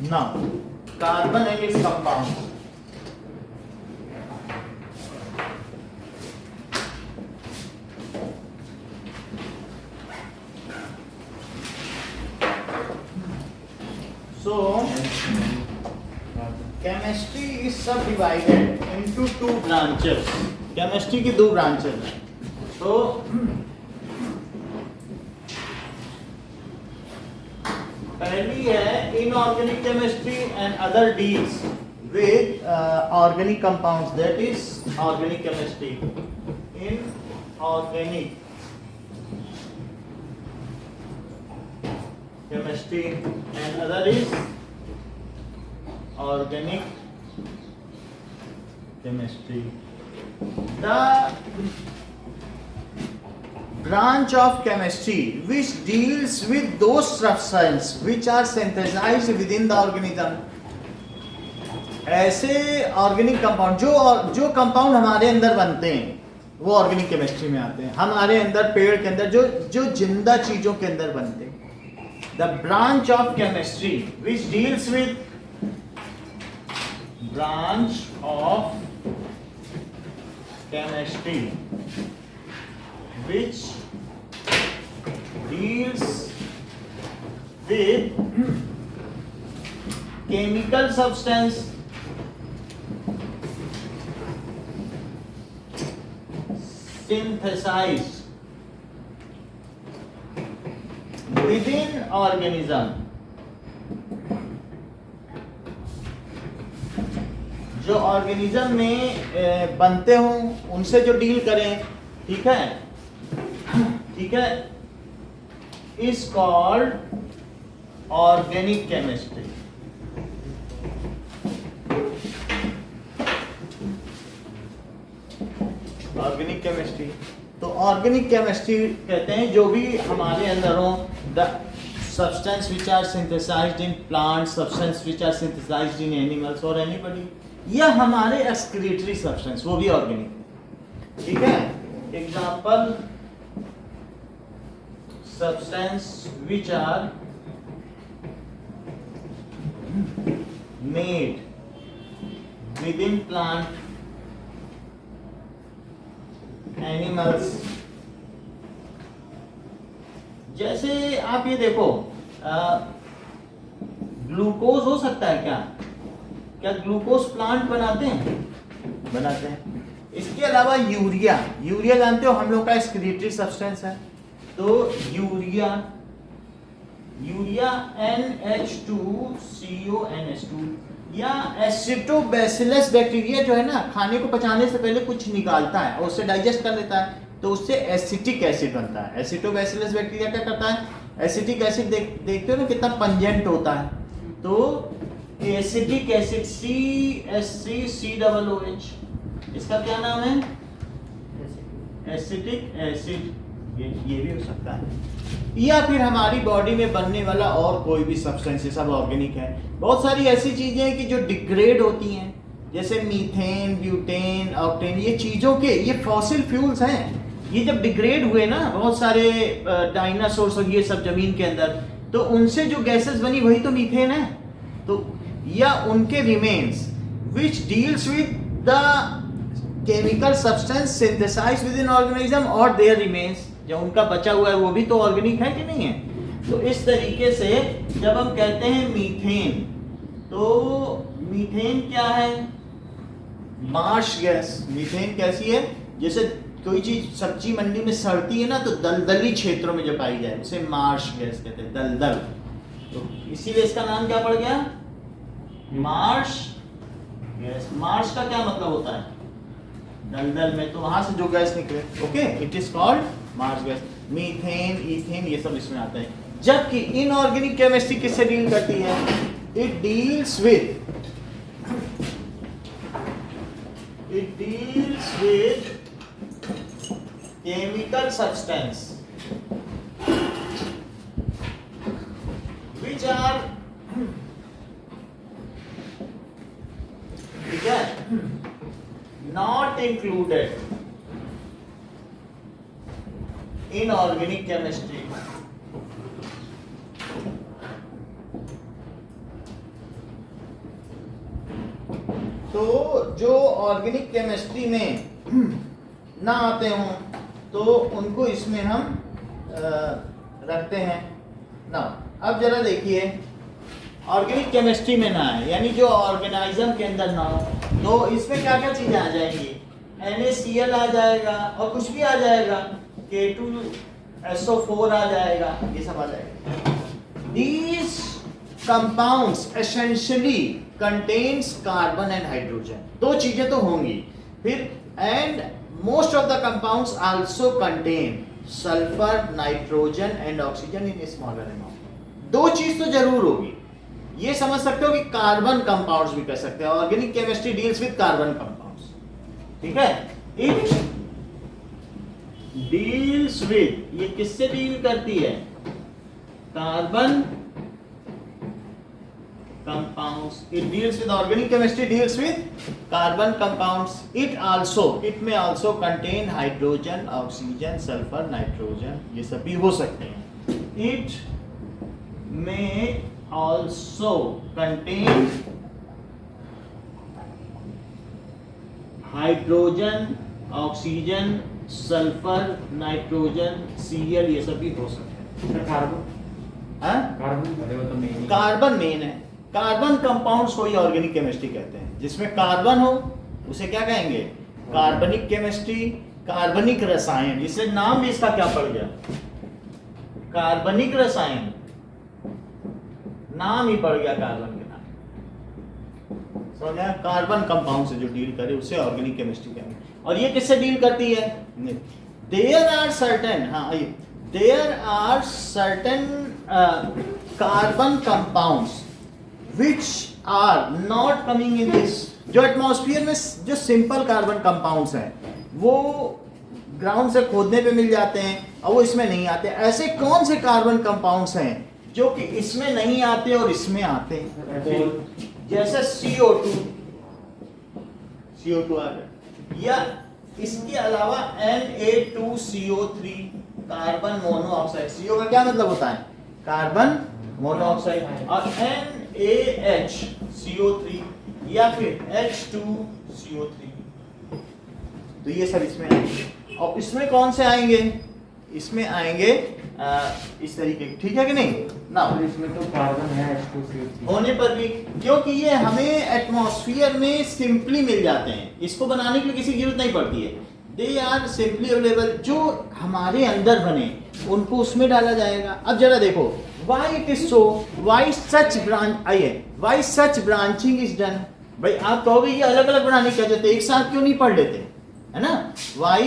Now, carbon and its compounds. So, chemistry is subdivided into two branches. Chemistry की दो branches हैं. तो पहली है inorganic chemistry and other deals with organic compounds. That is organic chemistry. Inorganic chemistry and other is organic chemistry. The branch of chemistry which deals with those substances which are synthesized within the organism. ऐसे organic compound जो compound हमारे अंदर बनते हैं वो organic chemistry में आते हैं. हमारे अंदर पेड़ के अंदर जो जिंदा चीजों के अंदर बनते हैं. The branch of chemistry which deals with branch of chemistry which deals with chemical substance synthesized within organism. जो ऑर्गेनिज्म में बनते हों उनसे जो डील करें, ठीक है, is called organic chemistry. Organic chemistry. तो ऑर्गेनिक केमिस्ट्री कहते हैं जो भी हमारे अंदर हो, the substance which are synthesized in plant, substance which are synthesized in animals और एनीबॉडी, या हमारे एक्सक्रीटरी सब्सटेंस वो भी ऑर्गेनिक. ठीक है. Example, substance which are made within plant, animals. जैसे आप ये देखो, ग्लूकोज हो सकता है क्या ग्लूकोज प्लांट बनाते हैं. इसके अलावा यूरिया जानते हो हम लोग का एक्सक्रीटरी सब्सटेंस है. तो यूरिया NH2CONH2 या एसिटोबैसिलस बैक्टीरिया जो है ना, खाने को पचाने से पहले कुछ निकालता है और उसे डाइजेस्ट कर लेता है, तो उससे एसिटिक एसिड बनता है. एसिटोबैसिलस बैक्टीरिया क्या करता है, एसिटिक एसिड देखते हो ना कितना पंजेंट होता है. तो एसिटिक एसिड CH3COOH, इसका क्या नाम है, एसिटिक एसिड. ये भी हो सकता है. या फिर हमारी बॉडी में बनने वाला और कोई भी सब्सटेंस, सब ऑर्गेनिक है. बहुत सारी ऐसी चीजें हैं कि जो डिग्रेड होती हैं, जैसे मीथेन, ब्यूटेन, ऑक्टेन, ये चीजों के ये फॉसिल फ्यूल्स हैं. ये जब डिग्रेड हुए ना बहुत सारे डायनासोर्स और ये सब जमीन के अंदर, तो उनसे जो गैसेस बनी वही तो मीथेन है. तो या उनके remains which deals with the chemical substance synthesized within organism और देयर रिमेन्स, जो उनका बचा हुआ है वो भी तो ऑर्गेनिक है कि नहीं है. तो इस तरीके से जब हम कहते हैं मीथेन, तो मीथेन क्या है, मार्श गैस. मीथेन कैसी है, जैसे कोई चीज सब्जी मंडी में सड़ती है ना, तो दलदली क्षेत्रों में जो पाई जाए उसे मार्श गैस कहते हैं, दलदल. तो इसीलिए इसका नाम क्या पड़ गया, मार्श गैस. मार्श का क्या मतलब होता है, दलदल में, तो वहां से जो गैस निकले, okay, it is called Marsh gas. Methane, ethane, ये सब इसमें आता है. जबकि इनऑर्गेनिक केमिस्ट्री किससे डील करती है, it deals with chemical substance which are not included in organic chemistry. जो ऑर्गेनिक केमिस्ट्री में ना आते हों तो उनको इसमें हम रखते हैं ना। अब जरा देखिए, ऑर्गेनिक केमिस्ट्री में ना है यानी जो ऑर्गेनाइज्म के अंदर ना हो, तो इसमें क्या क्या चीजें आ जाएंगी? NaCl आ जाएगा और कुछ भी आ जाएगा, K2SO4 आ जाएगा, ये सब आ जाएगा। These compounds essentially contains carbon and hydrogen, दो चीजें तो होंगी। फिर and most of the compounds also contain sulfur, nitrogen and oxygen in smaller amount। दो चीज तो जरूर होगी। ये समझ सकते हो कि कार्बन कंपाउंड्स भी कर सकते हैं। Organic chemistry deals with carbon compounds, ठीक है। इट डील्स विद, ये किससे डील करती है? Carbon compounds। It deals with organic chemistry, deals with carbon compounds। It may also contain hydrogen, oxygen, sulfur, nitrogen, ये सब भी हो सकते हैं। It may also contain hydrogen, oxygen, sulfur, nitrogen, Cl, ये सब भी हो सकते हैं। कार्बन मेन है। कार्बन कंपाउंड्स को ही ऑर्गेनिक केमिस्ट्री कहते हैं। जिसमें कार्बन हो उसे क्या कहेंगे? कार्बनिक केमिस्ट्री, कार्बनिक रसायन। इससे नाम भी इसका क्या पड़ गया? कार्बनिक रसायन, नाम ही पड़ गया कार्बन के नाम। समझा? कार्बन कंपाउंड से जो डील करे उसे ऑर्गेनिक केमिस्ट्री कहते हैं। और ये किससे डील करती है? There are certain, there are certain carbon compounds which are not coming in this। जो एटमॉस्फेयर में जो सिंपल कार्बन कंपाउंड्स हैं वो ग्राउंड से खोदने पे मिल जाते हैं और वो इसमें नहीं आते। ऐसे कौन से कार्बन कंपाउंड्स हैं जो कि इसमें नहीं आते और इसमें आते हैं? जैसे CO2 आ गया, या इसके अलावा Na2CO3 कार्बन मोनोऑक्साइड। CO का क्या मतलब होता है? Carbon monoxide. और NaHCO3 या फिर H2CO3, तो ये सब इसमें आएंगे। और इसमें कौन से आएंगे? इसमें आएंगे इस तरीके, ठीक है कि नहीं ना? इसमें तो कार्बन है H2CO3 होने पर भी, क्योंकि ये हमें एटमॉस्फेयर में सिंपली मिल जाते हैं, इसको बनाने के लिए किसी की जरूरत नहीं पड़ती है। They are simply available. जो हमारे अंदर बने उनको उसमें डाला जाएगा। अब जरा देखो, why it is so, why such branching is done। भाई आप कहोगे ये अलग अलग बनाने क्या चाहते, एक साथ क्यों नहीं पढ़ लेते, है ना? why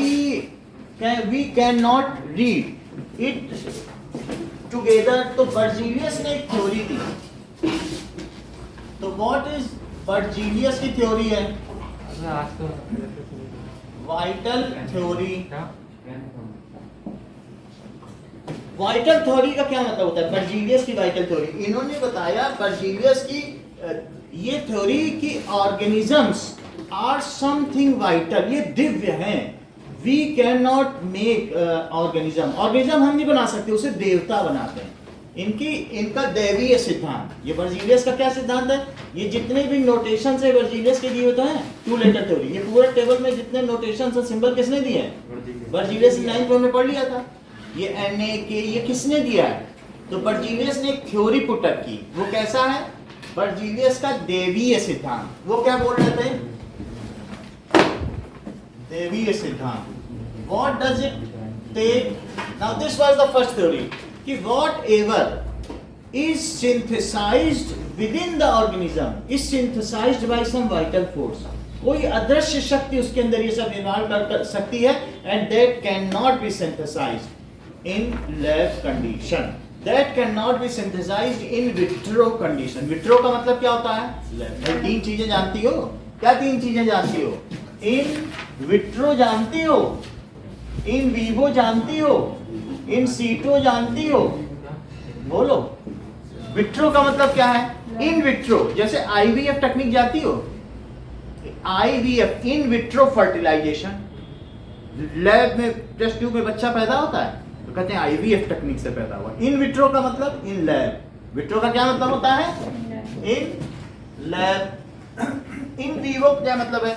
we cannot read it together। तो बर्जीलियस ने एक थ्योरी दी। तो what is बर्जीलियस की थ्योरी है? Vital theory. वाइटल थ्योरी का क्या मतलब होता है? बर्जीलियस की वाइटल थ्योरी, इन्होंने बताया बर्जीलियस की ये थ्योरी कि ऑर्गेनिजम्स आर समथिंग वाइटल, ये दिव्य हैं। We cannot make organism हम नहीं बना सकते, उसे देवता बनाते हैं। इनका दैवीय सिद्धांत, ये बर्जीलियस का क्या सिद्धांत है? ये जितने भी नोटेशन है बर्जीलियस के दिए होते हैं, टू लेटर थ्योरी, ये पूरे टेबल में जितने नोटेशन और सिंबल किसने दिए हैं? बर्जीलियस। 9th में पढ़ लिया था। ये Na के ये किसने दिया है? तो बर्जीलियस ने एक थ्योरी पुटअप की। वो कैसा है? बर्जीलियस का दैवीय सिद्धांत। वो क्या बोल रहे थे? दैवीय सिद्धांत। What does it take? Now this was the first theory कि whatever is synthesized within the organism is synthesized by some vital force। कोई अदृश्य शक्ति उसके अंदर ये सब निर्माण कर सकती है, and that cannot be synthesized in lab condition। That cannot be synthesized in vitro condition। vitro का मतलब क्या होता है? लैब। तीन चीजें जानती हो क्या? तीन चीजें जानती हो? इन विट्रो जानती हो, इन वीवो जानती हो, इन सीटो जानती हो? बोलो। विट्रो का मतलब क्या है? In vitro. जैसे IVF टेक्निक जानती हो? IVF in vitro fertilization. Lab में टेस्ट ट्यूब में बच्चा पैदा होता है तो कहते हैं IVF टेक्निक से पैदा हुआ। इन विट्रो का मतलब इन लैब। विट्रो का क्या मतलब होता है? In lab. इन वीवो क्या मतलब है?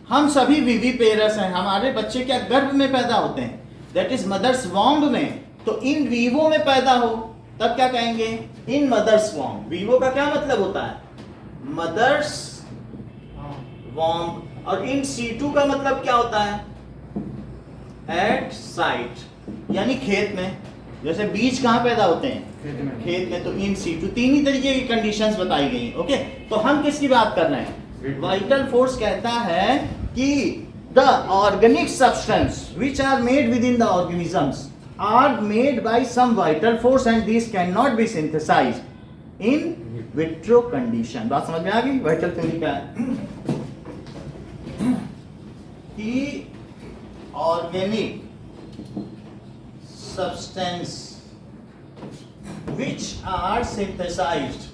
हम सभी विविपेरस हैं, हमारे बच्चे क्या गर्भ में पैदा होते हैं, दैट इज मदर्स वॉम्ब में। तो इन वीवो में पैदा हो तब क्या कहेंगे? इन मदर्स वॉम्ब। वीवो का क्या मतलब होता है? Mother's womb. और इन सीटू का मतलब क्या होता है? एट साइट, यानी खेत में। जैसे बीज कहाँ पैदा होते हैं? खेत में। तो इन सीटू, तीन ही तरीके की कंडीशंस बताई गई हैं। ओके, तो हम किसकी बात कर रहे हैं? वाइटल फोर्स कहता है कि the organic substance which are made within the organisms are made by some vital force and this cannot be synthesized in vitro condition. बात समझ में आ गई? वाइटल थ्योरी क्या है? कि organic substance which are synthesized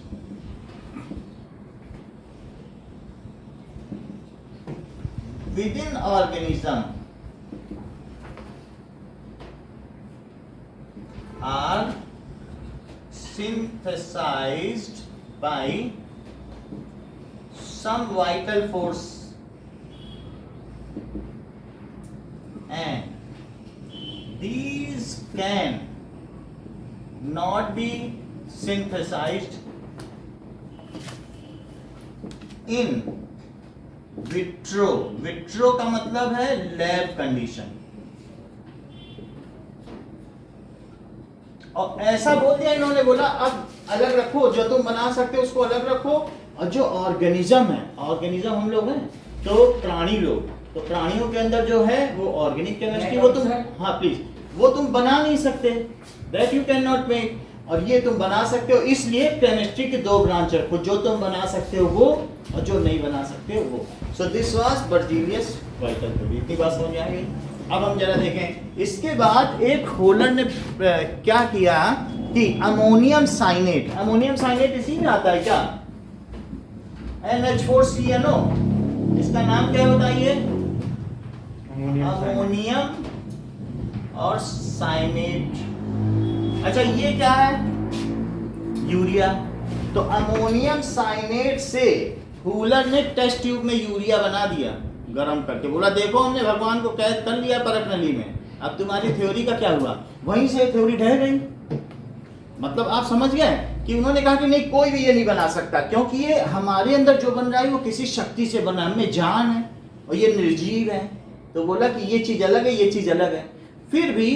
within organism are synthesized by some vital force and these can not be synthesized in vitro। Vitro का मतलब है लैब कंडीशन। और ऐसा बोल दिया इन्होंने, बोला अब अलग रखो, जो तुम बना सकते हो उसको अलग रखो, और जो ऑर्गेनिज्म है, ऑर्गेनिज्म हम लोग हैं तो प्राणी लोग, तो प्राणियों के अंदर जो है वो ऑर्गेनिक केमिस्ट्री, वो तुम, हाँ प्लीज, वो तुम बना नहीं सकते, that you can not make, और ये तुम बना सकते हो। इसलिए केमिस्ट्री के दो ब्रांच रखो, जो तुम बना सकते हो वो, और जो नहीं बना सकते हो वो। So this was Berzelius vital theory. इतनी बात समझ में आ गई? अब हम जरा देखें, इसके बाद एक होलर ने क्या किया कि अमोनियम साइनेट, अमोनियम साइनेट इसी में आता है क्या? NH4CNO, इसका नाम क्या बताइए? अमोनियम और साइनेट। अच्छा ये क्या है? यूरिया। तो अमोनियम साइनेट से हूलर ने टेस्ट ट्यूब में यूरिया बना दिया गरम करके, बोला देखो हमने भगवान को कैद कर लिया परख नली में, अब तुम्हारी थ्योरी का क्या हुआ? वहीं से थ्योरी ढह गई। मतलब आप समझ गए कि उन्होंने कहा कि नहीं, कोई भी ये नहीं बना सकता, क्योंकि ये हमारे अंदर जो बन रहा है वो किसी शक्ति से बना, हमें जान है और ये निर्जीव है। तो बोला कि ये चीज अलग है, ये चीज अलग है। फिर भी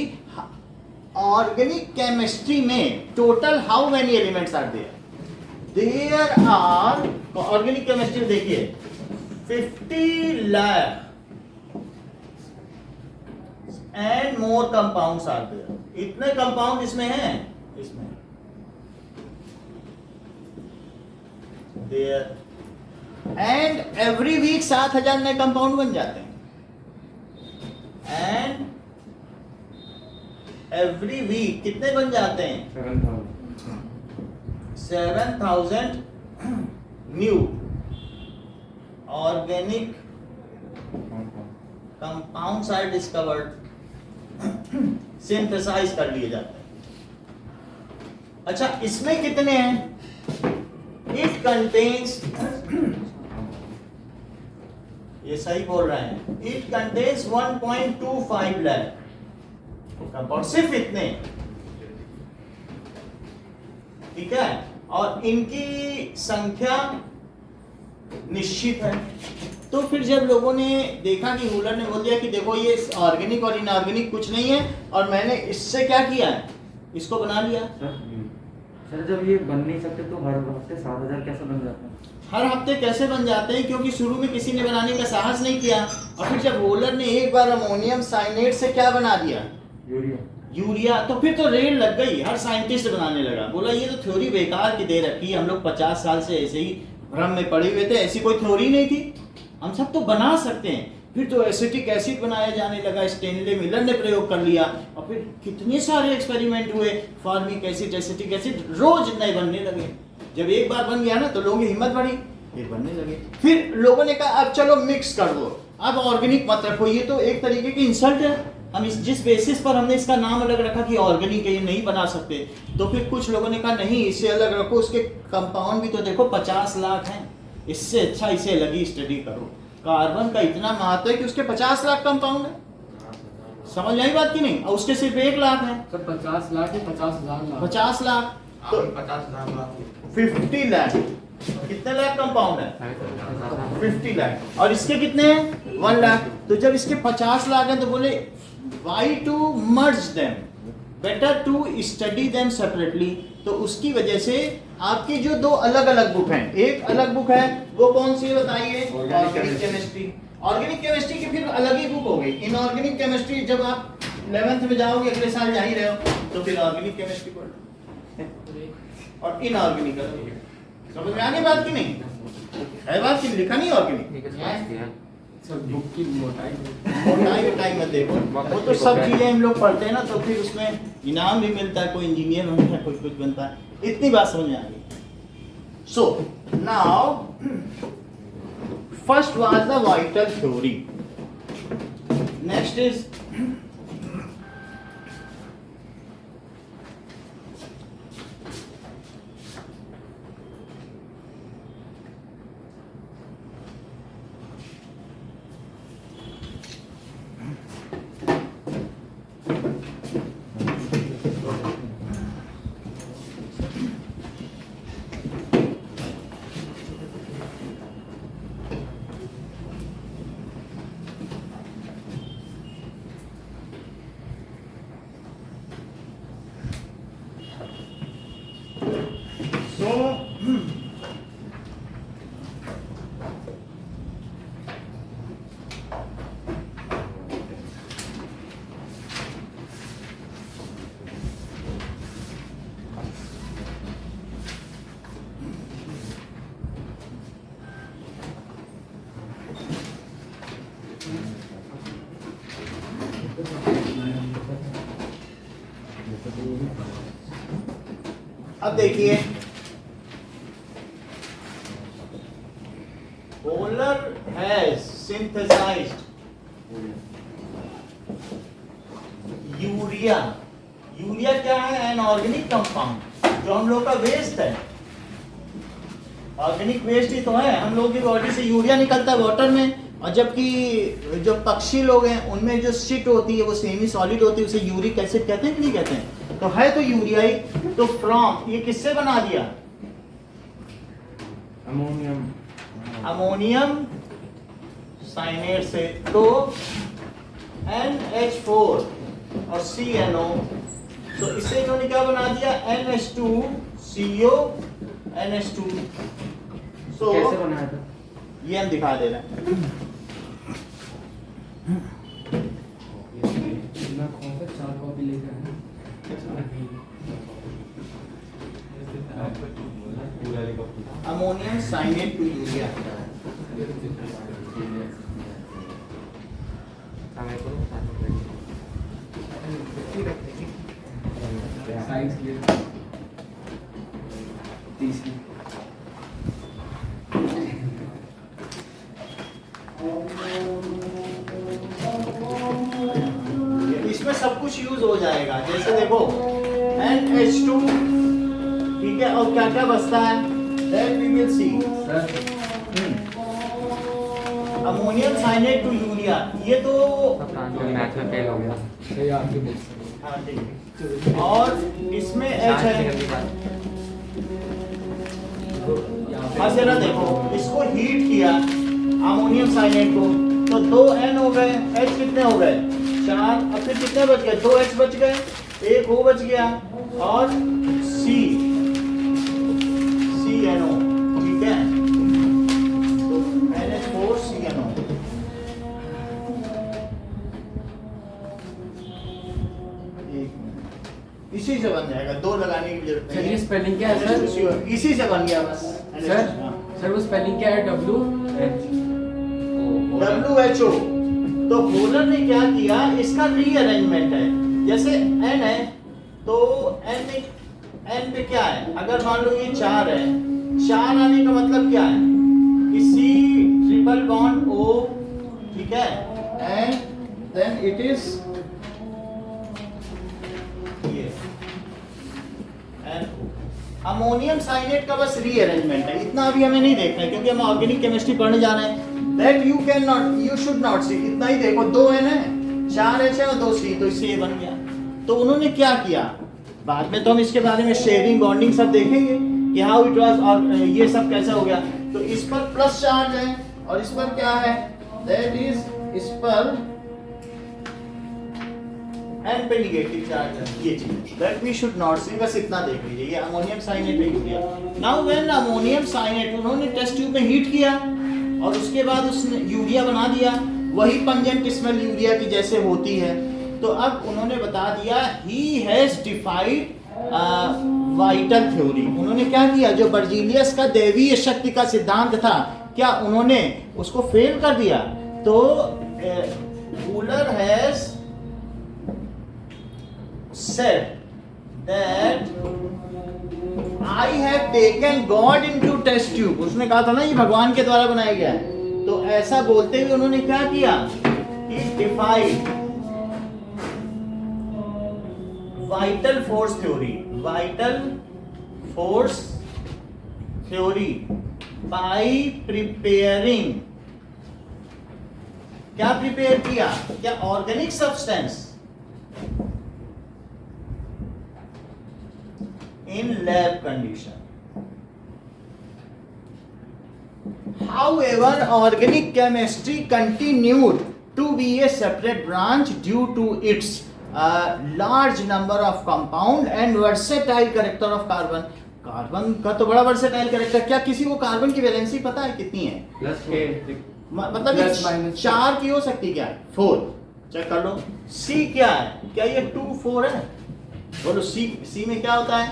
ऑर्गेनिक केमिस्ट्री में total how many elements are there? There are, organic chemistry देखिए 50 lakh and more compounds are there. इतने कंपाउंड इसमें हैं, इसमें देयर, एंड एवरी वीक 7000 नए कंपाउंड बन जाते हैं, एंड एवरी वीक कितने बन जाते हैं? 7000 new organic compounds are discovered, synthesize कर लिए जाते हैं। अच्छा इसमें कितने हैं? इट कंटेन्स, ये सही बोल रहे हैं, इट कंटेन्स 1.25 lakh कंपाउंड, सिर्फ इतने, ठीक है, और इनकी संख्या निश्चित है। तो फिर जब लोगों ने देखा कि हूलर ने बोल दिया कि देखो ये ऑर्गेनिक और इनऑर्गेनिक कुछ नहीं है, और मैंने इससे क्या किया है, इसको बना लिया। सर जब ये बन नहीं सकते तो हर हफ्ते 7000 कैसे बन जाते हैं? हर हफ्ते कैसे बन जाते हैं? क्योंकि शुरू में किसी ने बनाने का साहस नहीं किया, और फिर जब हूलर ने एक बार अमोनियम साइनेट से क्या बना दिया? यूरिया, तो फिर तो रेल लग गई, हर साइंटिस्ट बनाने लगा। बोला ये तो थ्योरी बेकार की दे रखी है, हम लोग 50 साल से ऐसे ही भ्रम में पड़े हुए थे, ऐसी कोई थ्योरी नहीं थी, हम सब तो बना सकते हैं। फिर तो एसिटिक एसिड बनाया जाने लगा, स्टेनले मिलर ने प्रयोग कर लिया, और फिर कितने सारे एक्सपेरिमेंट हुए, फॉर्मिक एसिड, एसिटिक एसिड, रोज नए बनने लगे। जब एक बार बन गया ना तो लोगों की हिम्मत बढ़ी, फिर बनने लगे। फिर लोगों ने कहा अब चलो मिक्स कर दो, अब ऑर्गेनिक मत रखो, ये तो एक तरीके की इंसल्ट है। हम इस जिस बेसिस पर हमने इसका नाम अलग रखा कि ऑर्गेनिक है, ये नहीं बना सकते, तो फिर कुछ लोगों ने कहा नहीं इसे अलग रखो, उसके कंपाउंड भी तो देखो 50 लाख हैं, इससे अच्छा इसे अलग ही स्टडी करो। कार्बन का इतना महत्व है कि उसके 50 लाख कंपाउंड है, समझ आई बात की नहीं, और उसके सिर्फ 1 लाख है। सर 50 लाख या 50,000 लाख? 50 लाख तो 50 लाख, कितने लाख कंपाउंड है? 50 लाख। और इसके कितने हैं? 1 लाख। तो जब इसके 50 लाख है तो बोले why to merge them, better to study them separately. तो उसकी वजह से आपकी जो दो अलग अलग बुक हैं, एक अलग बुक है वो कौन सी है बताइए? Organic chemistry. ऑर्गेनिक केमिस्ट्री की फिर अलग ही बुक हो गई इनऑर्गेनिक केमिस्ट्री। जब आप 11th में जाओगे, अगले साल जा ही रहे हो, तो फिर ऑर्गेनिक केमिस्ट्री पढ़ लो और इनऑर्गेनिक अलग। समझ में आने बात की नहीं है? बात की लिखा नहीं ऑर्गेनिक। सर बुक की मोटाई मोटाई मत देखो, वो तो सब चीजें हम लोग पढ़ते हैं ना, तो फिर उसमें इनाम भी मिलता है, कोई इंजीनियर बनता है, कोई कुछ बनता है। इतनी बात समझ में आ गई। So now first was the vital theory, next is अब देखिए Wohler has synthesized urea. Urea क्या है? एन ऑर्गेनिक कंपाउंड जो हम लोग का वेस्ट है। ऑर्गेनिक वेस्ट ही तो है, हम लोगों की बॉडी से यूरिया निकलता है वाटर में, और जबकि जो पक्षी लोग हैं उनमें जो शिट होती है वो सेमी सॉलिड होती है, उसे यूरिक एसिड कहते हैं कि नहीं कहते हैं? तो है तो यूरिया ही। तो फ्रॉम ये किससे बना दिया? अमोनियम साइनेट से। तो NH4 और CNO, तो इससे इन्होंने क्या बना दिया? NH2CO NH2। सो कैसे बनाया था? ये हम दिखा दे रहे हैं। मैं कौन सा 4 कॉपी लेकर आया? Ammonium cyanate to urea. Science के 30 की। इसमें सब कुछ यूज हो जाएगा। जैसे देखो NH2, ठीक है, और क्या क्या बचता है? That we will see। Sir ammonium cyanate to urea, ये तो मैथ में फेल हो गया। सही आपके बुक से। हाँ, ठीक है। और इसमें H है। अब जरा देखो, इसको हीट किया अमोनियम साइनेट को, तो 2 N हो गए, H कितने हो गए? 4। अब फिर कितने बच गए? 2 H बच गए, 1 O बच गया, और CNO, ठीक है? तो NH4 CNO। इसी से बन जाएगा, 2 लगाने की जरूरत सर नहीं ये है। स्पेलिंग क्या है सर? इसी से बन गया बस। सर वो स्पेलिंग क्या है? WHO। तो पोलर ने क्या किया? इसका रीअरेंजमेंट है। जैसे N है तो N पे क्या है? अगर मान लो ये 4 है, 4 आने का मतलब क्या है? कि C ट्रिपल बॉन्ड O, ठीक है, एंड देन इट इज ये NO। अमोनियम साइनेट का बस रीअरेंजमेंट है, इतना अभी हमें नहीं देखना है क्योंकि हम ऑर्गेनिक केमिस्ट्री पढ़ने जा रहे हैं। That you can not, you should not see, इतना ही देखो, 2 N है, 4 H है और 2 C, तो इससे ये बन गया। तो उन्होंने क्या किया, बाद में तो हम इसके बारे में शेयरिंग बॉन्डिंग सब देखेंगे कि हाउ इट वाज, और ये सब कैसा हो गया। तो इस पर प्लस चार्ज है और इस पर क्या है, दैट इज इस पर एन पे निगेटिव चार्ज है, ये चीज that we should not see, बस इतना देख लीजिए। ये अमोनियम साइनेट है urea. Now when ammonium cyanate, उन्होंने टेस्ट ट्यूब में हीट किया और उसके बाद उसने यूरिया बना दिया, वही पंजेंट स्मेल यूरिया की जैसे होती है। तो अब उन्होंने बता दिया he has defined vital theory. उन्होंने क्या किया, जो बर्जीलियस का दैवीय शक्ति का सिद्धांत था, क्या उन्होंने उसको फेल कर दिया। तो Wular has said that I have taken God into test tube। उसने कहा था ना ये भगवान के द्वारा बनाया गया है। तो ऐसा बोलते हुए उन्होंने क्या किया, He defied vital force theory, vital force theory by preparing, क्या प्रिपेयर किया, क्या organic substance in lab condition. However, organic chemistry continued to be a separate branch due to its large number of compound and versatile character of carbon. Carbon का तो बड़ा versatile character, क्या किसी को carbon की valency पता है कितनी है? मतलब प्लस माइनस 4 की हो सकती, क्या 4, चेक कर लो। C क्या है, क्या ये 2 4 है? बोलो सी में क्या होता है,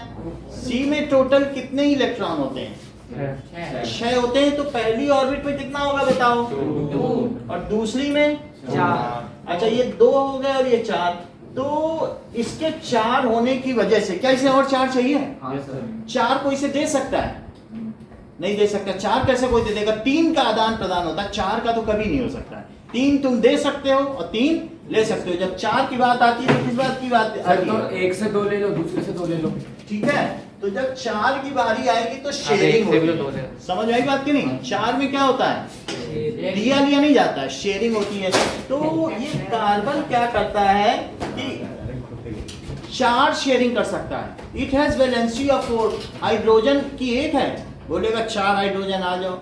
सी में टोटल कितने इलेक्ट्रॉन होते हैं, 6 होते हैं। तो पहली ऑर्बिट पे कितना होगा बताओ, 2, और दूसरी में 4। अच्छा ये 2 हो गए और ये 4, तो इसके 4 होने की वजह से क्या इसे और 4 चाहिए? हाँ सर। 4 को इसे दे सकता है, नहीं दे सकता। 4 कैसे कोई दे देगा, 3 का आदान प्रदान होता है, 4 का तो कभी नहीं हो सकता है। 3 तुम दे सकते हो और 3 ले सकते हो। जब 4 की बात आती है तो किस बात की बात सर आती तो है? 1 से 2 ले लो, दूसरे से 2 ले लो। ठीक है, तो जब 4 की बारी आएगी तो शेयरिंग होती है। समझ आई बात की नहीं? 4 में क्या होता है, दिया लिया नहीं जाता है, शेयरिंग होती है। तो ये कार्बन क्या करता है कि 4 शेयरिंग कर सकता है। It has valency of 4, hydrogen की 1 है, बोलेगा 4 हाइड्रोजन आ जाओ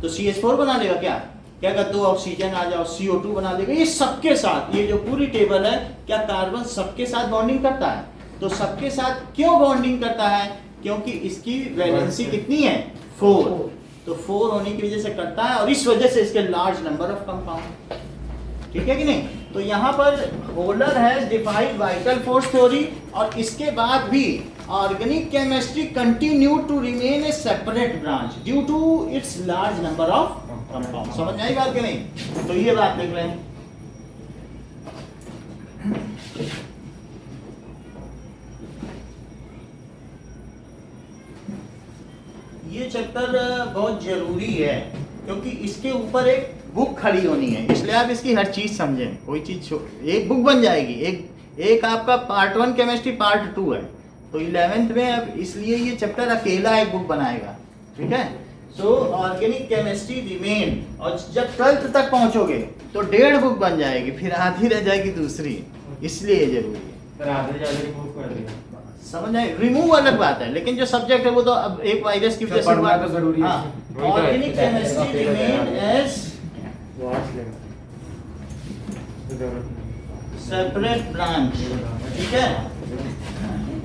तो CH4 बना लेगा, क्या क्या कर 2 ऑक्सीजन आ जाओ CO2 बना देगा। ये सबके साथ, ये जो पूरी टेबल है, क्या कार्बन सबके साथ बॉन्डिंग करता है? तो सबके साथ क्यों बॉन्डिंग करता है, क्योंकि इसकी वैलेंसी कितनी है, 4। तो 4 होने की वजह से करता है और इस वजह से इसके लार्ज नंबर ऑफ कंपाउंड। ठीक है कि नहीं? तो यहाँ पर Wohler has defined vital force theory, और इसके बाद भी organic chemistry continue to remain a separate branch due to its large number of compound. समझ आई बात कि नहीं? तो ये बात देख रहे हैं। ये चैप्टर बहुत जरूरी है क्योंकि इसके ऊपर एक बुक खड़ी होनी है, इसलिए आप इसकी हर चीज समझें। कोई चीज एक बुक बन जाएगी, एक आपका पार्ट 1 केमिस्ट्री पार्ट 2 है, तो 11th में अब इसलिए ये चैप्टर अकेला एक बुक बनाएगा। ठीक है, सो ऑर्गेनिक केमिस्ट्री रिमेन, और जब 12th तक पहुंचोगे तो 1.5 बुक बन जाएगी, फिर आधी रह जाएगी दूसरी, इसलिए ये जरूरी है। समझ आए? रिमूव अलग बात है, लेकिन जो सब्जेक्ट है वो तो अब एक वायरस की वजह से पढ़ना तो जरूरी है। Organic chemistry remain as separate branch. ठीक है,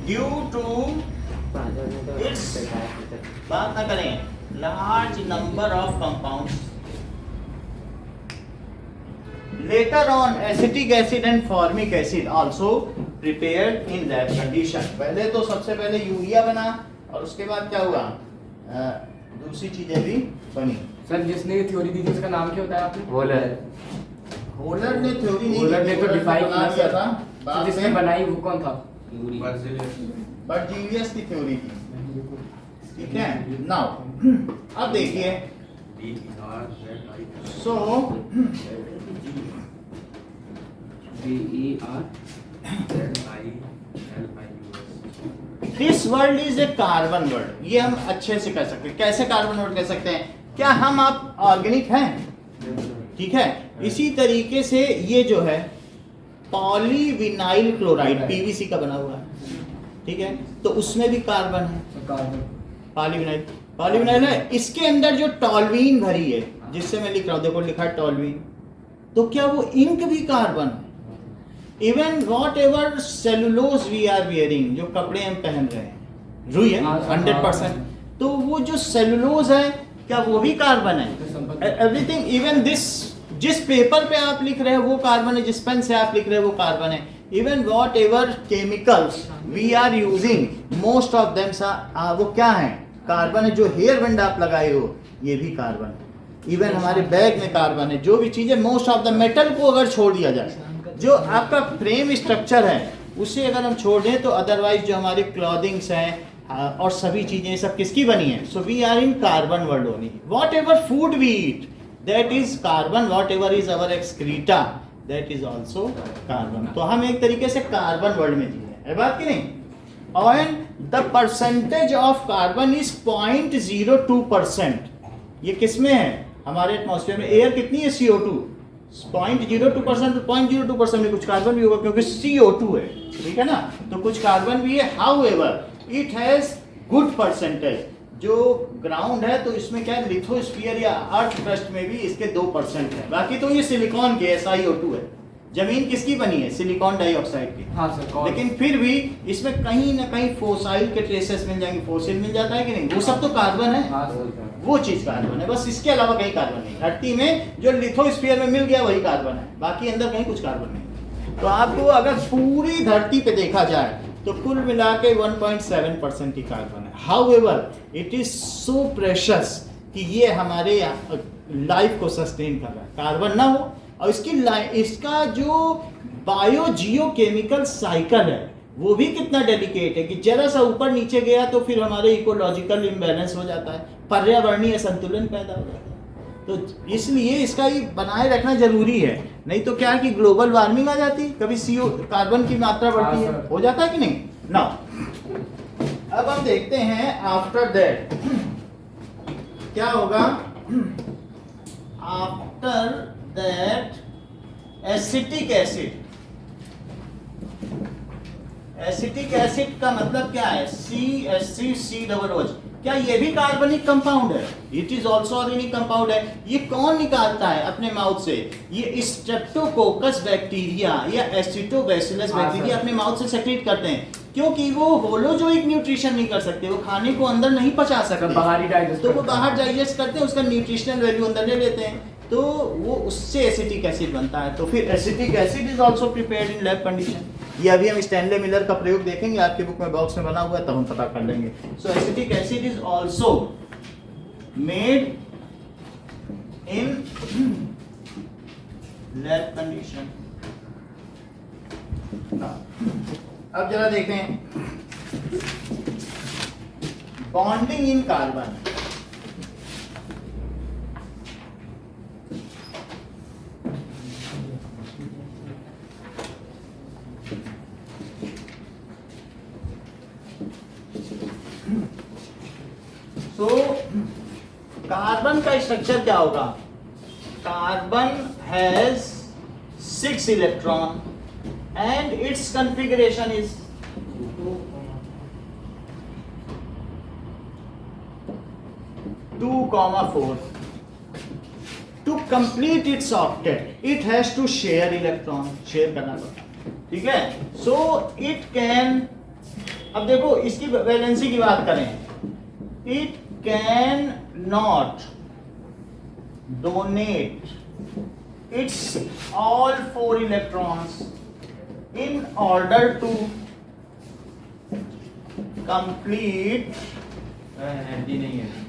ड्यू टू इट्स, बात ना करें, large number of compounds. Later on, acetic acid and formic acid also prepared in lab condition। पहले तो सबसे पहले यूरिया बना और उसके बाद क्या हुआ, दूसरी चीजें भी बनी। सर जिसने ये थ्योरी दी थी उसका नाम क्या बताया आपने? होलर ने थ्योरी नहीं होलर ने दी, तो होलर डिफाइन बना किया दिया सर। था। तो बाद जिसने में बनाई वो कौन था? बर्जीलियस की थ्योरी थी। ठीक है, नाउ अब देखिए, सो BER this world is a carbon world. ये हम अच्छे से कर सकते हैं। कैसे कार्बन वर्ल्ड कह सकते हैं? क्या हम आप ऑर्गेनिक हैं? ठीक है। इसी तरीके से ये जो है पॉलीविनाइल क्लोराइड पीवीसी का बना हुआ है, ठीक है, तो उसमें भी कार्बन है। कार्बन पॉलीविनाइल है। इसके अंदर जो टॉल्यूइन भरी है, जिससे मैं लिख रहा हूं, देखो लिखा है टॉल्यूइन, तो क्या वो इंक भी कार्बन है? Even whatever cellulose we are wearing, जो कपड़े हम पहन रहे हैं, रुई है 100%, तो वो जो सेलुलोज है क्या वो भी कार्बन है? एवरीथिंग, इवन दिस, जिस पेपर पे आप लिख रहे हैं वो कार्बन है, जिस पेन से आप लिख रहे हैं वो कार्बन है। Even whatever chemicals we are using, most of them वो क्या है? कार्बन है। जो हेयर बैंड आप लगाए हो ये भी कार्बन है। इवन हमारे बैग में कार्बन है। जो भी चीजें, मोस्ट ऑफ द मेटल को अगर छोड़ दिया जाए, जो आपका फ्रेम स्ट्रक्चर है उसे अगर हम छोड़ दें, तो अदरवाइज जो हमारी क्लॉथिंग्स हैं और सभी चीजें सब किसकी बनी है? So we are in carbon world only. Whatever food we eat that is carbon, whatever is our excreta that is also carbon. तो हम एक तरीके से कार्बन वर्ल्ड में जी रहे हैं, है बात की नहीं? And the percentage of carbon is 0.02%। ये किसमें है? हमारे एटमॉस्फेयर में। एयर कितनी है? CO2 0.02%। 0.02% में कुछ कार्बन भी होगा क्योंकि CO2 है, ठीक है ना, तो कुछ कार्बन भी है। However it has good percentage. जो ग्राउंड है तो इसमें क्या है, लिथोस्फीयर या अर्थ क्रस्ट में भी इसके 2% है। बाकी तो ये सिलिकॉन के SiO2 है। जमीन किसकी बनी है? सिलिकॉन डाइऑक्साइड की। हाँ सर, लेकिन फिर भी इसमें कहीं ना कहीं फोसाइल के ट्रेसेस मिल जाएंगे। फोसिल मिल जाता है कि नहीं? वो सब तो कार्बन है। हाँ सर, वो चीज कार्बन है, बस इसके अलावा कहीं कार्बन नहीं। धरती में जो लिथोस्फीयर में मिल गया वही कार्बन है, बाकी अंदर कहीं कुछ कार्बन नहीं। तो आपको अगर पूरी धरती पे देखा जाए तो कुल मिला के 1.7% ही कार्बन है। However it is so precious कि ये हमारे लाइफ को सस्टेन कर रहा है। कार्बन ना हो और इसका जो बायो जियो केमिकल साइकिल है वो भी कितना डेलिकेट है कि जरा सा ऊपर नीचे गया तो फिर हमारे इकोलॉजिकल इम्बैलेंस हो जाता है, पर्यावरणीय संतुलन पैदा हो जाता है। तो इसलिए इसका ही बनाए रखना जरूरी है, नहीं तो क्या है कि ग्लोबल वार्मिंग आ जाती है, कभी CO कार्बन की मात्रा बढ़ती है, हो जाता है कि नहीं ना। अब हम देखते हैं आफ्टर दैट क्या होगा। After that acetic acid. Acetic acid का मतलब क्या है? CH3COOH। क्या ये भी कार्बनिक कंपाउंड है? It is also organic compound है। ये कौन निकालता है अपने माउथ से? ये स्ट्रेप्टोकोकस बैक्टीरिया या एसिटोबैसिलस बैक्टीरिया अपने माउथ से सेक्रेट करते हैं, क्योंकि वो होलोजोइक न्यूट्रिशन नहीं कर सकते, वो खाने को अंदर नहीं पचा सकते, बाहर ही डाइजेस्ट तो वो बाहर डाइजेस्ट करते हैं, उसका न्यूट्रिशनल वैल्यू अंदर ले लेते हैं, तो वो उससे एसिटिक एसिड बनता है। तो फिर acetic acid is also prepared in lab condition. ये अभी हम स्टैनले मिलर का प्रयोग देखेंगे, आपके बुक में बॉक्स में बना हुआ है, तब हम पता कर लेंगे। So acetic acid is also made in lab condition. अब जरा देखें बॉन्डिंग इन कार्बन। तो कार्बन का स्ट्रक्चर क्या होगा? Carbon has 6 electron and its configuration is 2,4. To complete its octet, it has to share electron, share करना पड़ता, ठीक है। So it can, अब देखो इसकी वैलेंसी की बात करें, it can not donate its all 4 electrons in order to complete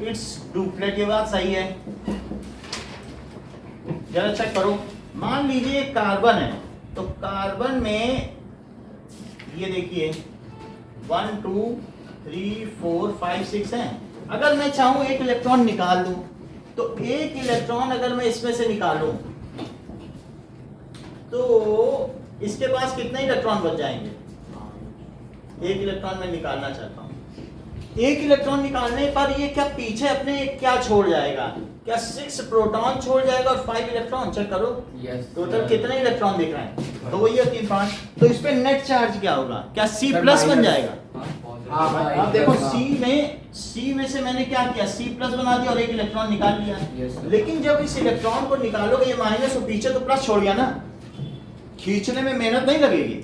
its duplet। ये बात सही है, जरा चेक करो। मान लीजिए कार्बन है, तो कार्बन में ये देखिए 1 2 3 4 5 6 है। अगर मैं चाहूं एक इलेक्ट्रॉन निकाल दूं, तो एक इलेक्ट्रॉन अगर मैं इसमें से निकालूं तो इसके पास कितने इलेक्ट्रॉन बच जाएंगे? एक इलेक्ट्रॉन मैं निकालना चाहता हूँ। एक इलेक्ट्रॉन निकालने पर ये क्या पीछे अपने क्या छोड़ जाएगा? क्या 6 प्रोटॉन छोड़ जाएगा और 5 इलेक्ट्रॉन? चेक करो टोटल कितने इलेक्ट्रॉन दिख रहे हैं, 2 या 3 5। तो इस पे नेट चार्ज क्या होगा? क्या C प्लस बन जाएगा? अब देखो C में से मैंने क्या किया, C प्लस बना दिया और एक इलेक्ट्रॉन निकाल लिया। लेकिन जब इस इलेक्ट्रॉन को निकालोगे ये माइनस और पीछे तो प्लस छोड़ गया ना, खींचने में मेहनत नहीं लगेगी।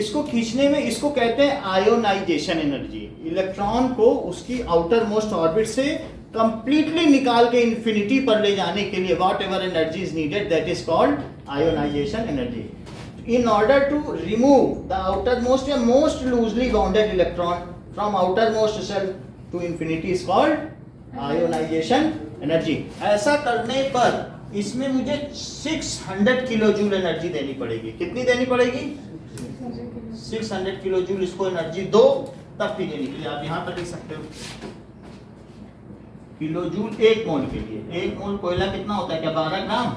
इसको खींचने में, इसको कहते हैं आयोनाइजेशन एनर्जी। इलेक्ट्रॉन को उसकी आउटर मोस्ट ऑर्बिट से कंप्लीटली निकाल के इंफिनिटी पर ले जाने के लिए what ever energy is needed, that is called ionisation energy. In order to remove the outermost या most loosely bounded electron from outermost shell to infinity is called ionization energy। ऐसा करने पर इसमें मुझे 600 किलो जूल एनर्जी देनी पड़ेगी। कितनी देनी पड़ेगी? 600 किलो जूल इसको एनर्जी दो, तब फिर ये निकले। आप यहाँ पर लिख सकते हो किलो जूल 1 मोल के लिए। 1 मोल कोयला कितना होता है? क्या 12 ग्राम?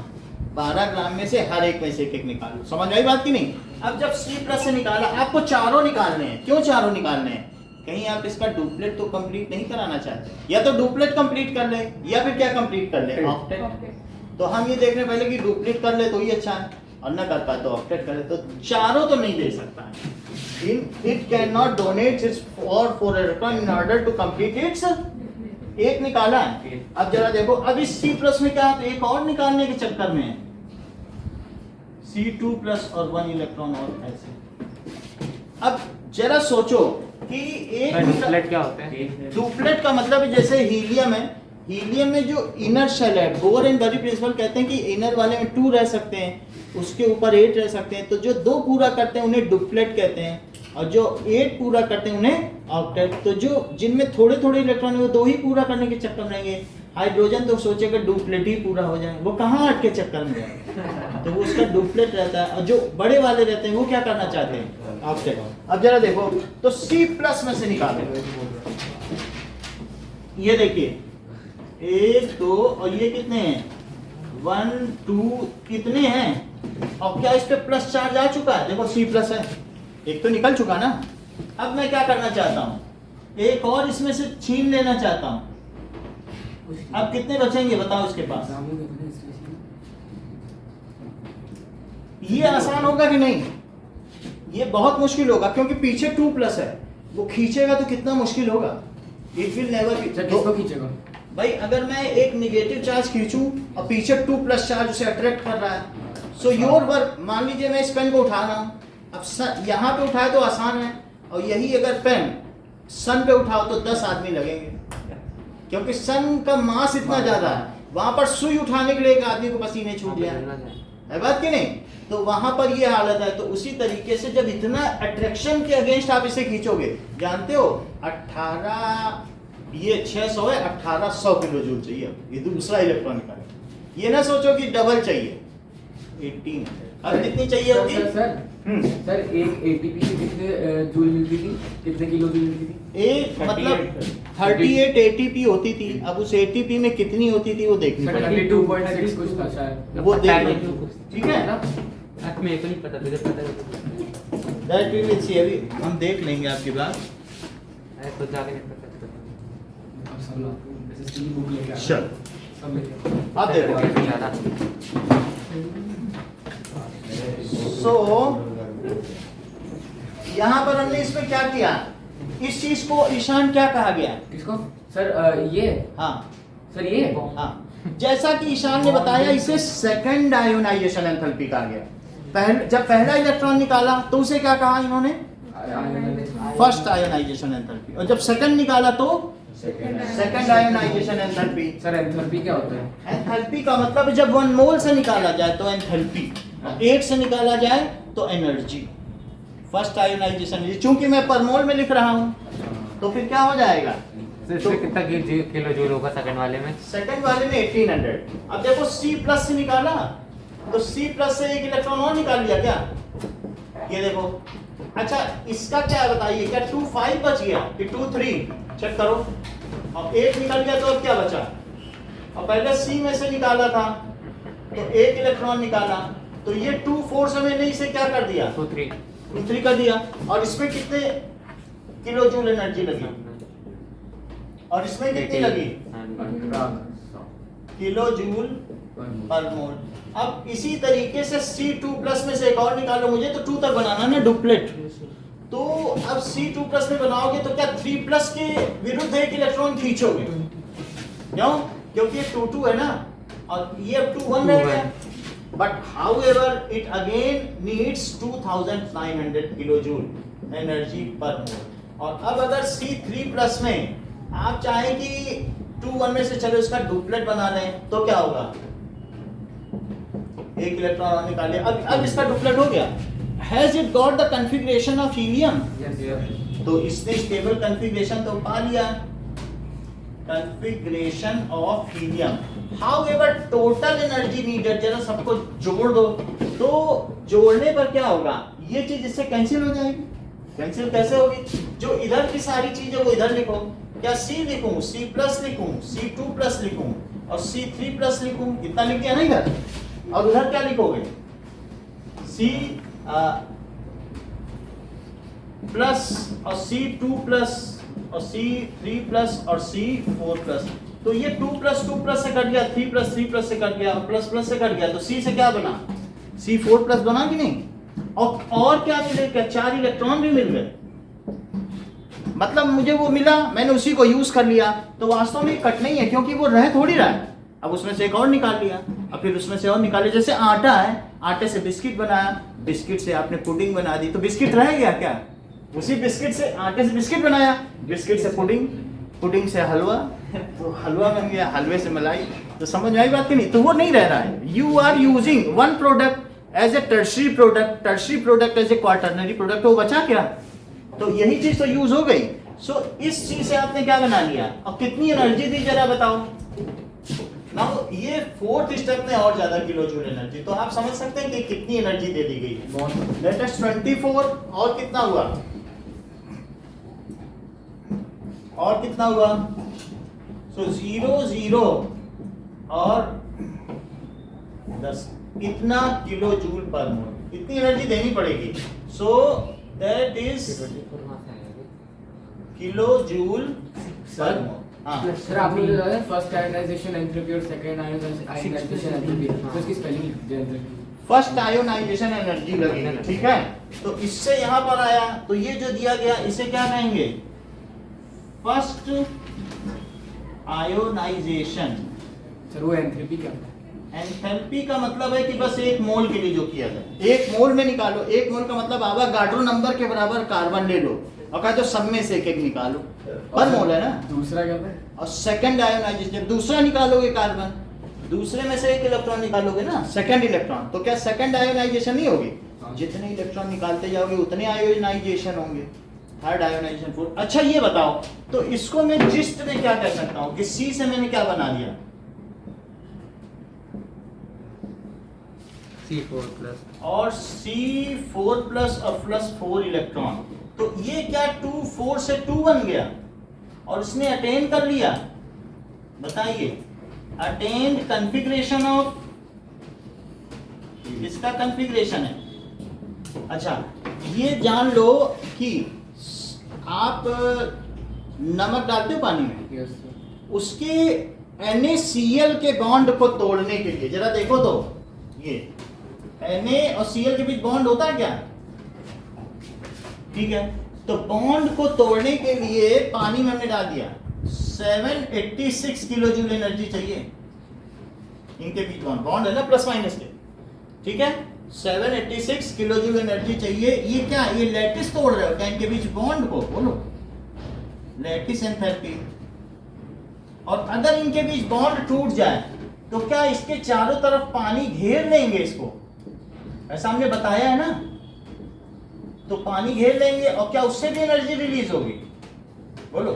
12 ग्राम में से हर एक में से एक निकालो। समझ आई बात की नहीं? अब जब C प्लस से निकाला, आपको चारों निकालने हैं। क्यों चारों निकालने हैं? कहीं आप इसका डुप्लेट तो कंप्लीट नहीं कराना चाहते, या तो डुप्लेट कंप्लीट कर ले या फिर क्या कंप्लीट कर ले, ऑक्टेट। तो हम ये देखने पहले कि डुप्लेट कर ले तो ही अच्छा है, और ना कर पाए तो ऑक्टेट करे। तो चारों तो नहीं दे सकता है। It cannot donate its for electron in order to complete its। एक निकाला है। अब जरा देखो, अब इस C प्लस में क्या आप एक और निकालने के चक्कर में है, C2 प्लस और 1 इलेक्ट्रॉन और ऐसे। अब जरा सोचो कि एक डुप्लेट क्या होता है? डुप्लेट का मतलब है जैसे हीलियम है, हीलियम में जो इनर शेल है, बोर एंड बरी प्रिंसिपल कहते हैं कि इनर वाले में 2 रह सकते हैं, उसके ऊपर 8 रह सकते हैं। तो जो 2 पूरा करते हैं उन्हें डुप्लेट कहते हैं, और जो 8 पूरा करते हैं उन्हें ऑक्टेट। तो जो जिनमें थोड़े थोड़े इलेक्ट्रॉन है वो 2 ही पूरा करने के चक्कर में रहेंगे। हाइड्रोजन तो सोचेगा डुप्लेट ही पूरा हो जाए, वो कहाँ 8 के चक्कर में जाए, तो वो उसका डुप्लेट रहता है। और जो बड़े वाले रहते हैं वो क्या करना चाहते हैं? ऑक्टेट। अब जरा देखो तो C प्लस में से निकालो, ये देखिए 1 2 और ये कितने हैं? 1 2 कितने हैं? और क्या इस पे प्लस चार्ज आ चुका है? देखो C प्लस है, एक तो निकल चुका ना। अब मैं क्या करना चाहता हूँ, एक और इसमें से छीन लेना चाहता हूँ। अब कितने बचेंगे बताओ इसके पास? ये आसान होगा कि नहीं? ये बहुत मुश्किल होगा, क्योंकि पीछे 2 प्लस है, वो खींचेगा तो कितना मुश्किल होगा। It will never be. किसको खींचेगा भाई? अगर मैं एक निगेटिव चार्ज खींचूं और पीछे 2 प्लस चार्ज उसे अट्रैक्ट कर रहा है, सो योर वर्क, मान लीजिए मैं इस पेन को उठा रहा हूं, अब यहाँ पे उठाए तो आसान है, और यही अगर पेन सन पे उठाओ तो 10 आदमी लगेंगे, क्योंकि सन का मास इतना ज्यादा है। वहां पर सुई उठाने के लिए एक आदमी को पसीने छूट गया है बात की नहीं? तो वहां पर ये हालत है। तो उसी तरीके से जब इतना अट्रैक्शन के अगेंस्ट आप इसे खींचोगे, जानते हो 18 ये 600 है, 1800 किलो जूल चाहिए। ये दूसरा इलेक्ट्रॉन निकाले, ये ना सोचो कि डबल चाहिए 1800। अब कितनी चाहिए होगी? सर एक एटीपी से कितने जूल मिलती थी, कितने किलो जूल मिलती थी? एक मतलब 38 एटीपी होती थी। अब उस एटीपी में कितनी होती थी वो देखनी पड़ेगी। 32.6 कुछ था शायद, वो देख लो, ठीक है ना? मेरे को नहीं पता, तुझे पता है? दैट वी विल सी, अभी हम देख लेंगे आपकी बात। तो जाके नहीं पता। अब सब लोग जैसे स्टील बुक लेके आ चल सब लेके आप देखो। नहीं आता। सो यहाँ पर हमने इसमें क्या किया, इस चीज को ईशान क्या कहा गया? किसको सर? ये हाँ सर ये हाँ, जैसा कि ईशान ने बताया, इसे सेकंड आयोनाइजेशन एंथैल्पी कहा गया। जब पहला इलेक्ट्रॉन निकाला तो उसे क्या कहा इन्होंने? First ionization enthalpy. और जब सेकंड निकाला तो second ionization enthalpy. Sir enthalpy क्या होता है? एंथैल्पी का मतलब जब 1 मोल से निकाला जाए तो एंथैल्पी, 8 से निकाला जाए तो एनर्जी। फर्स्ट आयोनाइजेशन, चूंकि मैं पर मोल में लिख रहा हूं तो फिर क्या हो जाएगा? तो कितना किलो जूल होगा सेकंड वाले में? सेकंड वाले में 1800। अब देखो C प्लस से निकाला तो C प्लस से एक इलेक्ट्रॉन और निकाल लिया क्या? ये देखो। अच्छा इसका क्या बताइए, क्या 2 5 बच गया कि 2 3? चेक करो। अब 8 निकल गया तो अब क्या बचा? और पहले C में से निकाला था तो एक इलेक्ट्रॉन निकाला, तो ये 2 4 से मैंने इसे क्या कर दिया? 2 3 2 3 कर दिया। और इसमें कितने किलो जूल एनर्जी लगी, और इसमें कितनी लगी? किलो जूल पर मोल। अब इसी तरीके से C2+ में से एक और निकालो, मुझे तो 2 तक बनाना ना डुप्लेट। तो अब C2+ में बनाओगे तो क्या 3+ के विरुद्ध एक इलेक्ट्रॉन खींचोगे? क्यों? क्योंकि ये 2 है ना, और ये अब 2 रह गया। But however it again needs 2900 kilo joule energy पर मोल। और अब अगर C3+ में आप चाहें कि 2 में से चलो इसका डुप्लेट बना लें, तो क्या होगा? एक इलेक्ट्रॉन और निकाले, अब इसका डुप्लेट हो गया। Has it got the configuration of helium? तो इसने स्टेबल कॉन्फ़िगरेशन तो पा लिया, configuration of helium. However total energy needed, जरा सबको जोड़ दो, तो जोड़ने पर क्या होगा? ये चीज इससे कैंसिल हो जाएगी। कैंसिल कैसे होगी? जो इधर की सारी चीजें वो इधर लिखो, क्या C लिखूं, C+ लिखूं, C2+ लिखूं और C3+ लिखूं? इतना लिख दिया ना इधर, और उधर क्या लिखोगे? C प्लस और C2+ और C3+ और C4+। तो ये 2+2+ से कट गया, 3+3+ से कट गया, प्लस से कट गया, तो C से क्या बना? C4+ बना कि नहीं? और क्या मिले? क्या 4 इलेक्ट्रॉन भी मिल गए? मतलब मुझे वो मिला, मैंने उसी को यूज कर लिया, तो वास्तव में कट नहीं है, क्योंकि वो रह थोड़ी रहा है। अब उसमें से एक और निकाल लिया, और फिर उसमें से और निकाले। जैसे आटा है, आटे से बिस्किट बनाया, बिस्किट से आपने पुडिंग बना दी, तो बिस्किट रह गया क्या? उसी बिस्किट से, आटे से बिस्किट बनाया, बिस्किट से पुडिंग, पुडिंग से हलवा, तो हलवा बन गया, हलवे से मलाई। तो समझ में आई बात कि नहीं? तो वो नहीं रह रहा है। You are using one product as a tertiary product, tertiary product as a quaternary product, तो बचा क्या? तो यही चीज तो यूज हो गई। सो इस चीज से आपने क्या बना लिया, और कितनी एनर्जी दी जरा बताओ ना। ये 4th स्टेप में और ज्यादा किलो जूल एनर्जी, तो आप समझ सकते हैं कि कितनी एनर्जी दे दी गई है। लेटेस्ट 24 और कितना हुआ, और कितना हुआ? सो 0 0 और 10, इतना किलो जूल पर मोल, इतनी एनर्जी देनी पड़ेगी। So that is kilo joule per mole. हाँ सर, आपने जो बताया फर्स्ट आयोनाइजेशन एंथैल्पी और सेकंड आयोनाइजेशन एंथैल्पी, तो इसकी स्पेलिंग फर्स्ट आयोनाइजेशन एनर्जी लगेगी, ठीक है। तो इससे यहाँ पर आया, तो ये जो दिया गया इसे क्या कहेंगे? First ionization. सर वो एंथैल्पी क्या होता है? एंथैल्पी का मतलब है कि बस 1 मोल के लिए जो किया जाए, 1 मोल में निकालो। 1 मोल का मतलब आवागाड्रो नंबर के बराबर कार्बन ले लो, और कहा तो सब में से एक निकालो, पर मोल है ना। दूसरा क्या है? और सेकंड आयोनाइजेशन, दूसरा निकालोगे कार्बन, दूसरे में से 1 इलेक्ट्रॉन निकालोगे ना, सेकंड इलेक्ट्रॉन, तो क्या सेकंड आयोनाइजेशन नहीं होगी? जितने इलेक्ट्रॉन निकालते जाओगे उतने आयोनाइजेशन होंगे। Third ionization, fourth. अच्छा ये बताओ, तो इसको मैं जिस्ट में क्या कह सकता हूँ कि C से मैंने क्या बना दिया? C4+ और C4+ और +4 इलेक्ट्रॉन, तो ये क्या 2 4 से 2 बन गया, और इसने अटेन कर लिया। बताइए, अटेन्ड कॉन्फ़िगरेशन ऑफ, इसका कॉन्फ़िगरेशन है। अच्छा ये जान लो कि आप नमक डालते हो पानी में, यस सर। उसके NaCl के बॉन्ड को तोड़ने के लिए जरा देखो तो, ये Na और Cl के बीच बॉन्ड होता है क्या? ठीक है, तो बॉन्ड को तोड़ने के लिए पानी में हमने डाल दिया, 786 किलो जूल एनर्जी चाहिए। इनके बीच बॉन्ड है ना प्लस माइनस के, ठीक है, 786 किलो जूल एनर्जी चाहिए। ये क्या, ये लैटिस तोड़ रहे हो क्या इनके बीच बॉन्ड को? बोलो, लैटिस एंथैल्पी। और अगर इनके बीच बॉन्ड टूट जाए तो क्या इसके चारों तरफ पानी घेर लेंगे इसको? ऐसा हमने बताया है ना, तो पानी घेर लेंगे, और क्या उससे भी एनर्जी रिलीज होगी? बोलो,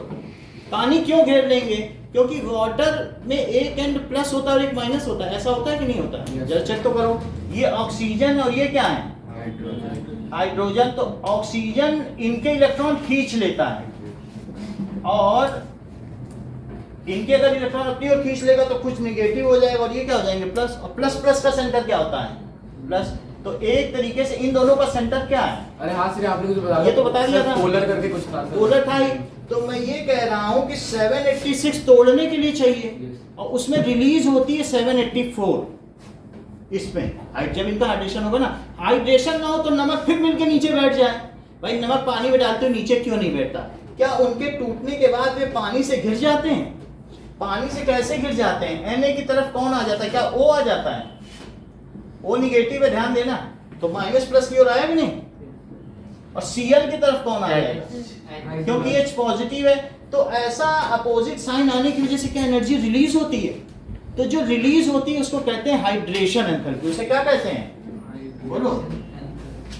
पानी क्यों घेर लेंगे? क्योंकि वाटर में एक एंड प्लस होता है और एक माइनस होता है, ऐसा होता है कि नहीं होता? जरा चेक तो करो, ये ऑक्सीजन और ये क्या है? हाइड्रोजन। तो ऑक्सीजन इनके इलेक्ट्रॉन खींच लेता है, और इनके अगर इलेक्ट्रॉन अपनी ओर खींच लेगा तो कुछ निगेटिव हो जाएगा, और ये क्या हो जाएंगे? प्लस। और प्लस प्लस का सेंटर क्या होता है? प्लस। तो एक तरीके से इन दोनों का सेंटर क्या है? अरे हाँ सर, आपने कुछ बता ये तो बता दिया था। पोलर करके कुछ था सर। पोलर था ही। तो मैं ये कह रहा हूं कि 786 तोड़ने के लिए चाहिए Yes. और उसमें रिलीज होती है 784। इसमें जब इनका हाइड्रेशन होगा ना, हाइड्रेशन ना हो तो नमक फिर मिलके नीचे बैठ जाए। भाई नमक पानी में डालते हो नीचे क्यों नहीं बैठता? क्या उनके टूटने के बाद वे पानी से घिर जाते हैं? पानी से कैसे घिर जाते हैं? Na की तरफ कौन आ जाता है? क्या O आ जाता है? O नेगेटिव है, ध्यान देना। तो माइनस प्लस की ओर आया कि नहीं? और Cl की तरफ कौन आएगा? क्योंकि H पॉजिटिव है। तो ऐसा अपोजिट साइन आने की वजह से क्या एनर्जी रिलीज होती है? तो जो रिलीज होती है उसको कहते हैं हाइड्रेशन एंथैल्पी। उसे क्या कहते हैं? बोलो।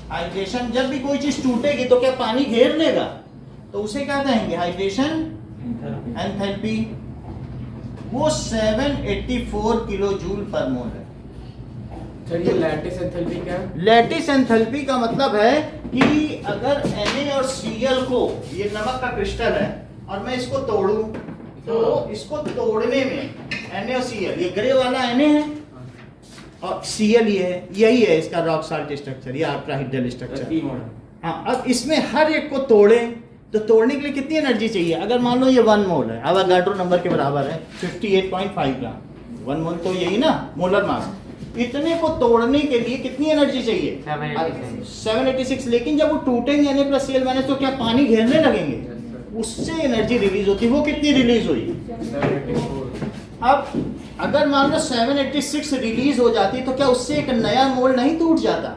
हाइड्रेशन। जब भी कोई चीज टूटेगी तो क्या पानी घेर लेगा? तो उसे क्या कहेंगे? Hydration enthalpy. वो 784 किलो जूल पर मोल है। सर ये लैटिस एंथैल्पी क्या है? लैटिस एंथैल्पी का मतलब है कि अगर Na और Cl को, ये नमक का क्रिस्टल है और मैं इसको तोड़ूं तो इसको तोड़ने में Na और Cl, ये ग्रे वाला Na है और Cl ये है, यही है इसका रॉक साल्ट स्ट्रक्चर, ये अल्ट्राहाइड्रल स्ट्रक्चर। हाँ, अब इसमें हर एक को तोड़े तो तोड़ने के लिए कितनी एनर्जी चाहिए? अगर मान लो ये 1 मोल है, अवोगाड्रो नंबर के बराबर है 58.5 ग्राम। 1 मोल तो यही ना, मोलर मास। इतने को तोड़ने के लिए कितनी एनर्जी चाहिए? 786। लेकिन जब वो टूटेंगे Na प्लस Cl माइनस तो क्या पानी घेरने लगेंगे? उससे एनर्जी रिलीज होती है। वो कितनी रिलीज हुई? 784। अब अगर मान लो 786 रिलीज हो जाती तो क्या उससे एक नया मोल नहीं टूट जाता?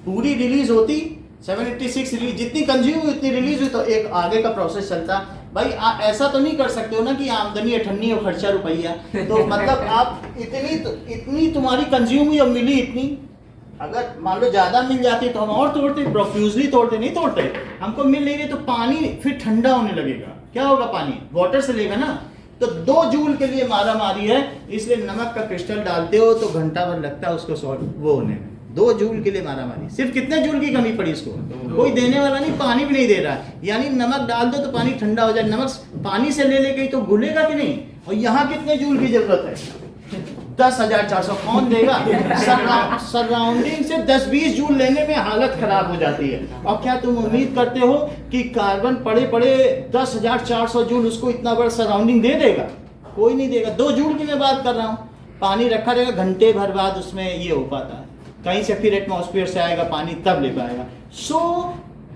पूरी रिलीज होती 786 रिलीज, जितनी कंज्यूम हुई उतनी रिलीज हुई, तो एक आगे का प्रोसेस चलता। भाई ऐसा तो नहीं कर सकते हो ना कि आमदनी 98 और खर्चा रुपया। तो मतलब आप इतनी तुम्हारी कंज्यूम हुई और मिली इतनी। अगर मान लो ज्यादा मिल जाती तो हम और तोड़ते, प्रोफ्यूजली तोड़ते, नहीं तोड़ते। हमको मिल नहीं रही तो पानी फिर ठंडा होने लगेगा। क्या होगा? पानी वाटर से लेगा ना। तो 2 जूल के लिए मारा मारी है, इसलिए नमक का क्रिस्टल डालते हो तो घंटा भर लगता है उसको सॉल्व वो होने में। 2 जूल के लिए मारा मारी। सिर्फ कितने जूल की कमी पड़ी इसको? कोई देने वाला नहीं, पानी भी नहीं दे रहा है। यानी नमक डाल दो तो पानी ठंडा हो जाए। नमक पानी से ले लेके तो घुलेगा कि नहीं? और यहाँ कितने जूल की जरूरत है? 10,400। कौन देगा? सराउंडिंग से 10-20 जूल लेने में हालत खराब हो जाती है। और क्या तुम उम्मीद करते हो कि कार्बन पड़े पड़े 10,400 जूल उसको इतना बड़ा सराउंडिंग दे देगा? कोई नहीं देगा। 2 जूल की मैं बात कर रहा हूँ। पानी रखा रहेगा, घंटे भर बाद उसमें ये हो पाता है। कहीं से फिर एटमॉस्फेयर से आएगा पानी, तब ले पाएगा। सो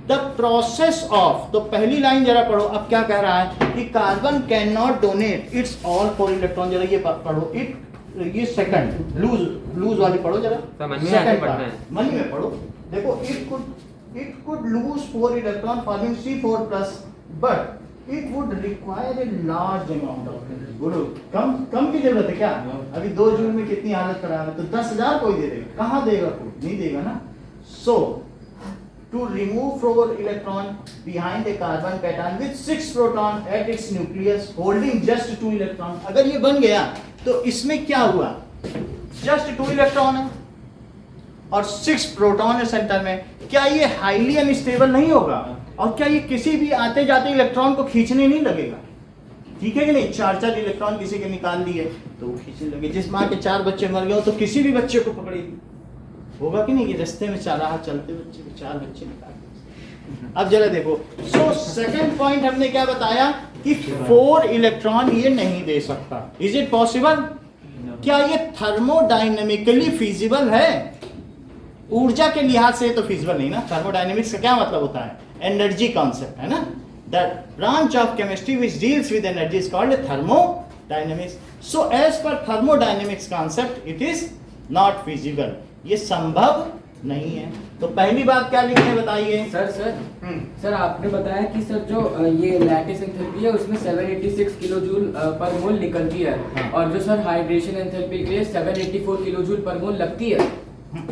द प्रोसेस ऑफ, तो पहली लाइन जरा पढ़ो। अब क्या कह रहा है कि carbon can not donate it's all for electron. जरा ये पढ़ो, ये सेकंड लूज वाली पढ़ो जरा। सेकंड मन में पढ़ो। देखो, it could lose 4 electron forming C4+, but it would require a large amount of energy. बोलो, कम की जरूरत है क्या? अभी 2 जूल में कितनी हालत खराब है, तो 10,000 कोई दे देगा? कहाँ देगा? कोई नहीं देगा ना। So to remove 4 electron behind a carbon cation with 6 proton at its nucleus holding just 2 electron. अगर ये बन गया तो इसमें क्या हुआ? जस्ट 2 इलेक्ट्रॉन है और 6 प्रोटॉन है सेंटर में। क्या ये हाईली अनस्टेबल नहीं होगा? और क्या ये किसी भी आते जाते इलेक्ट्रॉन को खींचने नहीं लगेगा? ठीक है कि नहीं? 4 इलेक्ट्रॉन किसी के निकाल दिए तो वो खींचने लगे। जिस माँ के 4 बच्चे मर गए हो तो किसी भी बच्चे को पकड़ेगी, होगा कि नहीं? कि रास्ते में राह चलते बच्चे को 4 बच्चे निकाल। अब जरा देखो, सो सेकंड पॉइंट हमने क्या बताया कि 4 इलेक्ट्रॉन ये नहीं दे सकता। Is it possible? क्या ये थर्मोडाइनमिकली फिजिबल है? ऊर्जा के लिहाज से तो फिजिबल नहीं ना। थर्मोडायनेमिक्स का क्या मतलब होता है? एनर्जी कॉन्सेप्ट है ना। The branch of chemistry which deals with energy is called thermodynamics. So as per thermodynamics concept it is not feasible. ये संभव नहीं है। तो पहली बात क्या लिखने बताइए। सर आपने बताया कि सर जो ये लैटिस एंथैल्पी है उसमें 786 किलो जूल पर मोल निकलती है। हाँ। और जो सर हाइड्रेशन एंथैल्पी के लिए 784 किलो जूल पर मोल लगती है।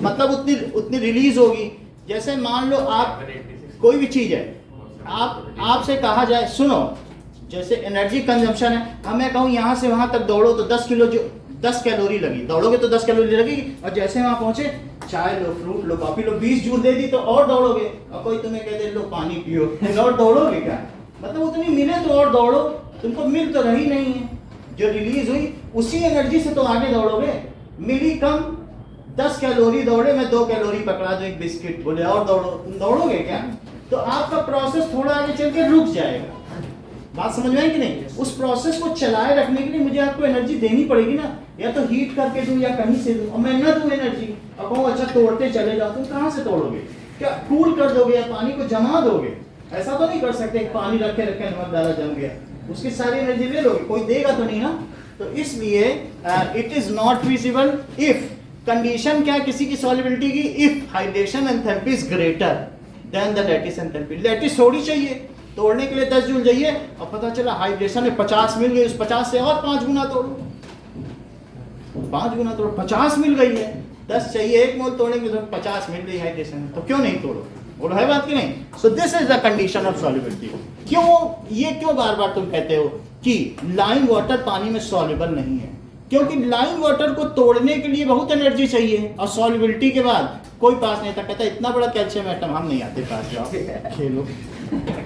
मतलब उतनी रिलीज होगी। जैसे मान लो आप कोई भी चीज है, आपसे कहा जाए सुनो, जैसे एनर्जी कंजम्पशन है, मैं कहूँ यहाँ से वहां तक दौड़ो तो 10 कैलोरी लगी, दौड़ोगे तो 10 कैलोरी लगेगी। और जैसे वहां पहुंचे, चाय लो, फ्रूट लो, कॉफी लो, 20 जूल दे दी तो और दौड़ोगे। और कोई तुम्हें कह दे लो पानी पियो, तो और दौड़ोगे क्या? मतलब उतनी मिले तो और दौड़ो। तुमको मिल तो रही नहीं है, जो रिलीज हुई उसी एनर्जी से तो आगे दौड़ोगे। मिली कम, 10 कैलोरी दौड़े, मैं 2 कैलोरी पकड़ा दूं एक बिस्किट, बोले और दौड़ो, तुम दौड़ोगे क्या? तो आपका प्रोसेस थोड़ा आगे चल के रुक जाएगा। बात समझ में आई कि नहीं? उस प्रोसेस को चलाए रखने के लिए मुझे आपको एनर्जी देनी पड़ेगी ना, या तो हीट करके दूं या कहीं से दूं। और मैं ना दूं एनर्जी और कहूं अच्छा तोड़ते चले जाओ, तुम कहां से तोड़ोगे? क्या कूल कर दोगे या पानी को जमा दोगे? ऐसा तो नहीं कर सकते, पानी रखे रखे नमक डाला जम गया, उसकी सारी एनर्जी ले लोगे, कोई देगा तो नहीं ना। तो इसलिए it is not feasible if, condition क्या किसी की सॉल्युबिलिटी की, if hydration enthalpy is greater than the lattice enthalpy. Lattice थोड़ी चाहिए, तोड़ने के लिए 10 जूल चाहिए, और पता चला हाइड्रेशन में 50 मिल गई, उस 50 से और 5 गुना तोड़ो, 5 गुना तोड़ो, 50 मिल गई है, 10 चाहिए 1 मोल तोड़ने के लिए, 50 मिल गई हाइड्रेशन में, तो क्यों नहीं तोड़ो? बोलो है बात कि नहीं? So this is the condition of solubility. क्यों बार बार तुम कहते हो कि लाइम वाटर पानी में सॉल्युबल नहीं है? क्योंकि लाइम वाटर को तोड़ने के लिए बहुत एनर्जी चाहिए, और सॉल्युबिलिटी के बाद कोई पास नहीं था, कहता इतना बड़ा कैल्शियम एटम हम नहीं आते पास, जाओ खेलो।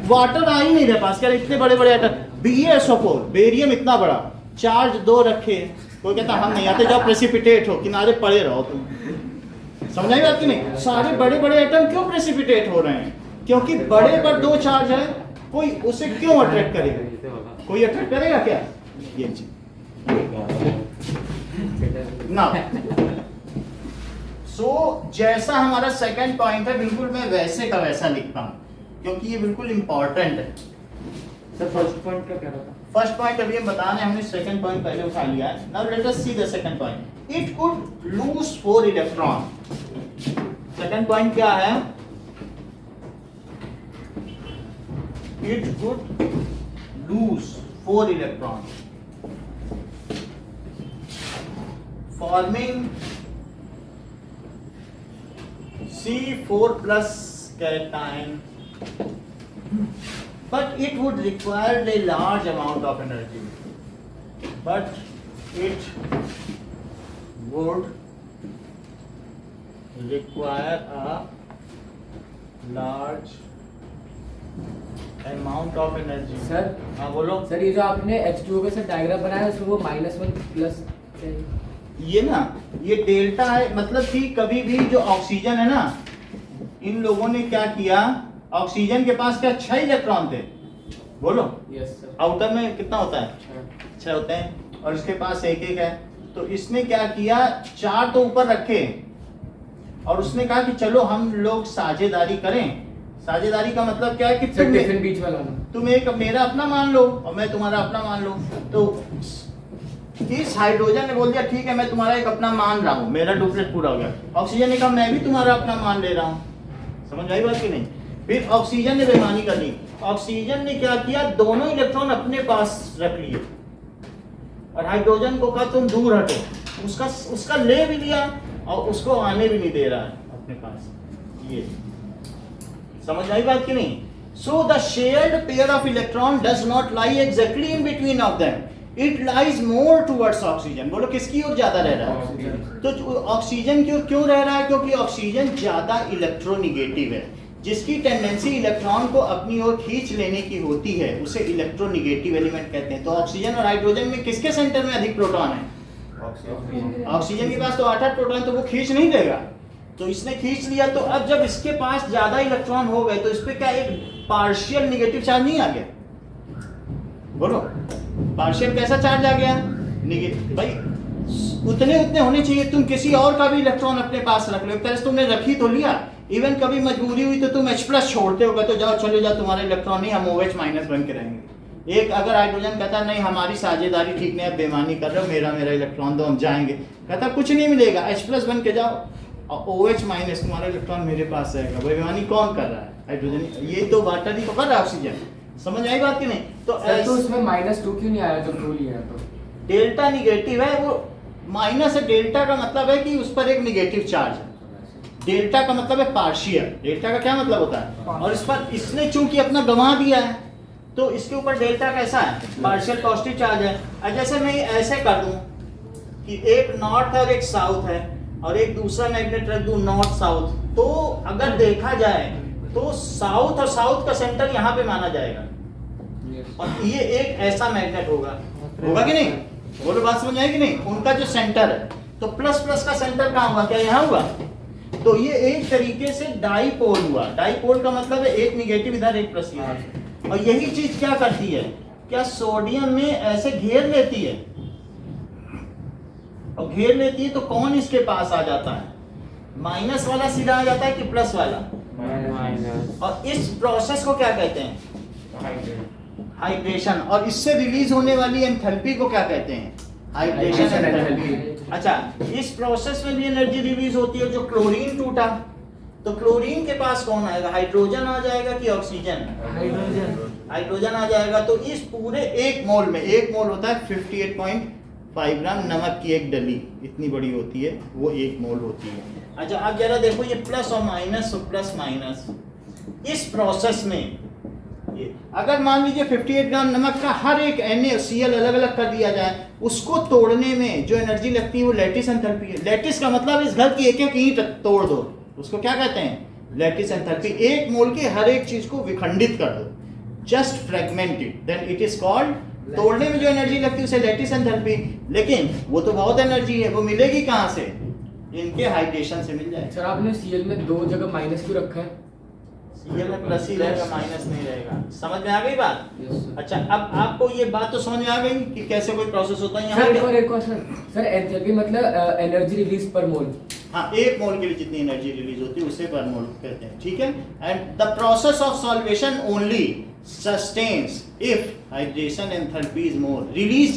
वाटर आ ही नहीं रहे पास, क्या इतने बड़े बड़े एटम, BeSO4 बेरियम इतना बड़ा, चार्ज 2 रखे, कोई कहता हम नहीं आते, जाओ प्रेसिपिटेट हो, किनारे पड़े रहो तुम। समझ आई बात कि नहीं? सारे बड़े बड़े एटम क्यों प्रेसिपिटेट हो रहे हैं? क्योंकि बड़े पर 2 चार्ज है, कोई उसे क्यों अट्रैक्ट करेगा? कोई अट्रैक्ट करेगा क्या? ये चीज ना। सो जैसा हमारा सेकंड पॉइंट है, बिल्कुल मैं वैसे का वैसा लिखता हूं, क्योंकि ये बिल्कुल इंपॉर्टेंट है। सर फर्स्ट पॉइंट का क्या था? फर्स्ट पॉइंट अभी हम बता रहे हैं, हमने सेकंड पॉइंट पहले उठा लिया है। Now let us see the second point. It could lose 4 electron. Second point क्या है? It could lose 4 electron forming C4+ cation, but it would require a large amount of energy. But it would require a large amount of energy. Sir हाँ बोलो। Sir, ये जो आपने H2O का sir diagram बनाया है, उसमें वो -1+ ये ना, ये डेल्टा है, मतलब कि कभी भी जो ऑक्सीजन है ना, इन लोगों ने क्या किया, ऑक्सीजन के पास क्या 6 इलेक्ट्रॉन थे, बोलो। Yes sir. आउटर में कितना होता है? 6 होते हैं, और इसके पास 1-1 है। तो इसने क्या किया, 4 तो ऊपर रखे, और उसने कहा कि चलो हम लोग साझेदारी करें। साझेदारी का मतलब क्या है कि सर टिफिन बीच वाला ना, तुम एक मेरा अपना मान लो और मैं तुम्हारा अपना मान लो। तो इस हाइड्रोजन ने बोल दिया ठीक है मैं तुम्हारा एक अपना मान रहा हूँ, मेरा डुप्लेट पूरा हो गया। ऑक्सीजन ने कहा मैं भी तुम्हारा अपना मान ले रहा हूँ। समझ आई बात कि नहीं? फिर ऑक्सीजन ने बेईमानी कर दी। ऑक्सीजन ने क्या किया, दोनों इलेक्ट्रॉन अपने पास रख लिए और हाइड्रोजन को कहा तुम दूर हटो। उसका ले भी लिया और उसको आने भी नहीं दे रहा है अपने पास। ये समझ आई बात कि नहीं? So the shared pair of electron does not lie exactly in between of them, it lies more towards oxygen. बोलो किसकी ओर ज्यादा रह रहा है? तो ऑक्सीजन की ओर क्यों रह रहा है? क्योंकि ऑक्सीजन ज्यादा इलेक्ट्रोनिगेटिव है। जिसकी टेंडेंसी इलेक्ट्रॉन को अपनी ओर खींच लेने की होती है उसे इलेक्ट्रोनिगेटिव एलिमेंट कहते हैं। तो ऑक्सीजन और हाइड्रोजन में किसके सेंटर में अधिक प्रोटॉन है? ऑक्सीजन के पास तो 8 प्रोटॉन, तो वो खींच नहीं देगा। तो इसने खींच लिया, तो अब जब इसके पास ज्यादा इलेक्ट्रॉन हो गए तो इस पे क्या एक पार्शियल निगेटिव चार्ज नहीं आ गया? बोलो पार्शियल कैसा चार्ज आ गया? निगेटिव। भाई उतने होने चाहिए। तुम किसी और का भी इलेक्ट्रॉन अपने पास रख लो, एक तरह से तुमने रख ही तो लिया। इवन कभी मजबूरी हुई तो तुम H+ छोड़ते होगा, तो जाओ चले जाओ तुम्हारे इलेक्ट्रॉन नहीं, हम OH- बन के रहेंगे। एक अगर हाइड्रोजन कहता नहीं हमारी साझेदारी ठीक नहीं, आप बेईमानी कर रहे हो, मेरा इलेक्ट्रॉन दो हम जाएंगे, कहता कुछ नहीं मिलेगा, H+ बन के जाओ और OH- तुम्हारा इलेक्ट्रॉन मेरे पास रहेगा। बेईमानी कौन कर रहा है? हाइड्रोजन। ये तो वाटर ही तो कर रहा है ऑक्सीजन। समझ आई बात कि नहीं? तो उसमें -2 क्यों नहीं आया जब 2 लिया? तो डेल्टा निगेटिव है, वो माइनस है। डेल्टा का मतलब है कि उस पर एक निगेटिव चार्ज है। डेल्टा का मतलब है पार्शियल। डेल्टा का क्या मतलब होता है? और इस पर इसने चूंकि अपना गंवा दिया है तो इसके ऊपर डेल्टा कैसा है? पार्शियल पॉजिटिव चार्ज है। और जैसे मैं ऐसे कर दूं कि एक नॉर्थ और एक साउथ है और एक दूसरा मैग्नेट रख दूं नॉर्थ साउथ, तो अगर देखा जाए तो साउथ और साउथ का सेंटर यहाँ पे माना जाएगा और ये एक ऐसा मैग्नेट होगा कि नहीं? बोलो बात समझ आएगी नहीं? उनका जो सेंटर है, तो प्लस प्लस का सेंटर कहाँ हुआ, क्या यहाँ हुआ? तो ये एक तरीके से डाईपोल हुआ। डाईपोल का मतलब है एक निगेटिव इधर एक प्लस इधर। और यही चीज क्या करती है, क्या सोडियम में ऐसे घेर लेती है, और घेर लेती है तो कौन इसके पास आ जाता है, माइनस वाला सीधा आ जाता है कि प्लस वाला? माइनस। और इस प्रोसेस को क्या कहते हैं, हाइड्रेशन। और इससे रिलीज होने वाली एंथैल्पी को क्या कहते हैं, हाइड्रेशन Hydration एंथैल्पी। enthalpy। अच्छा, इस प्रोसेस में भी एनर्जी रिलीज होती है। जो क्लोरीन टूटा तो क्लोरीन के पास कौन आएगा, हाइड्रोजन आ जाएगा कि ऑक्सीजन? हाइड्रोजन आ जाएगा। तो इस पूरे एक मोल में, एक मोल होता है 58.5 ग्राम नमक की एक डली, इतनी बड़ी होती है, वो एक मोल होती है। अच्छा, अब जरा देखो ये प्लस और माइनस, प्लस माइनस इस प्रोसेस में ये अगर मान लीजिए 58 ग्राम नमक का हर एक NaCl अलग अलग कर दिया जाए, उसको तोड़ने में जो एनर्जी लगती है वो लैटिस एंथैल्पी है। लैटिस का मतलब इस घर की एक एक ईंट तोड़ दो, उसको क्या कहते हैं, लैटिस एंथैल्पी। एक मोल की हर एक चीज को विखंडित कर दो, just fragment it, then it is called, तोड़ने में जो एनर्जी लगती है उसे लैटिस एंथैल्पी। लेकिन वो तो बहुत एनर्जी है, वो मिलेगी कहाँ से, इनके हाइड्रेशन से मिल जाएगी। सर आपने Cl में दो जगह माइनस क्यों रखा है? Cl में प्लस ही रहेगा, माइनस नहीं रहेगा। समझ में आ गई बात? Yes, sir। अच्छा, अब आपको ये बात तो समझ में आ गई कि कैसे कोई प्रोसेस होता है सर यहाँ। एक और सर एंथैल्पी मतलब एनर्जी रिलीज पर मोल। हाँ, एक मोल के लिए जितनी एनर्जी रिलीज होती है उसे पर मोल कहते हैं, ठीक है। And the process of solvation only sustains if hydration enthalpy is more. Release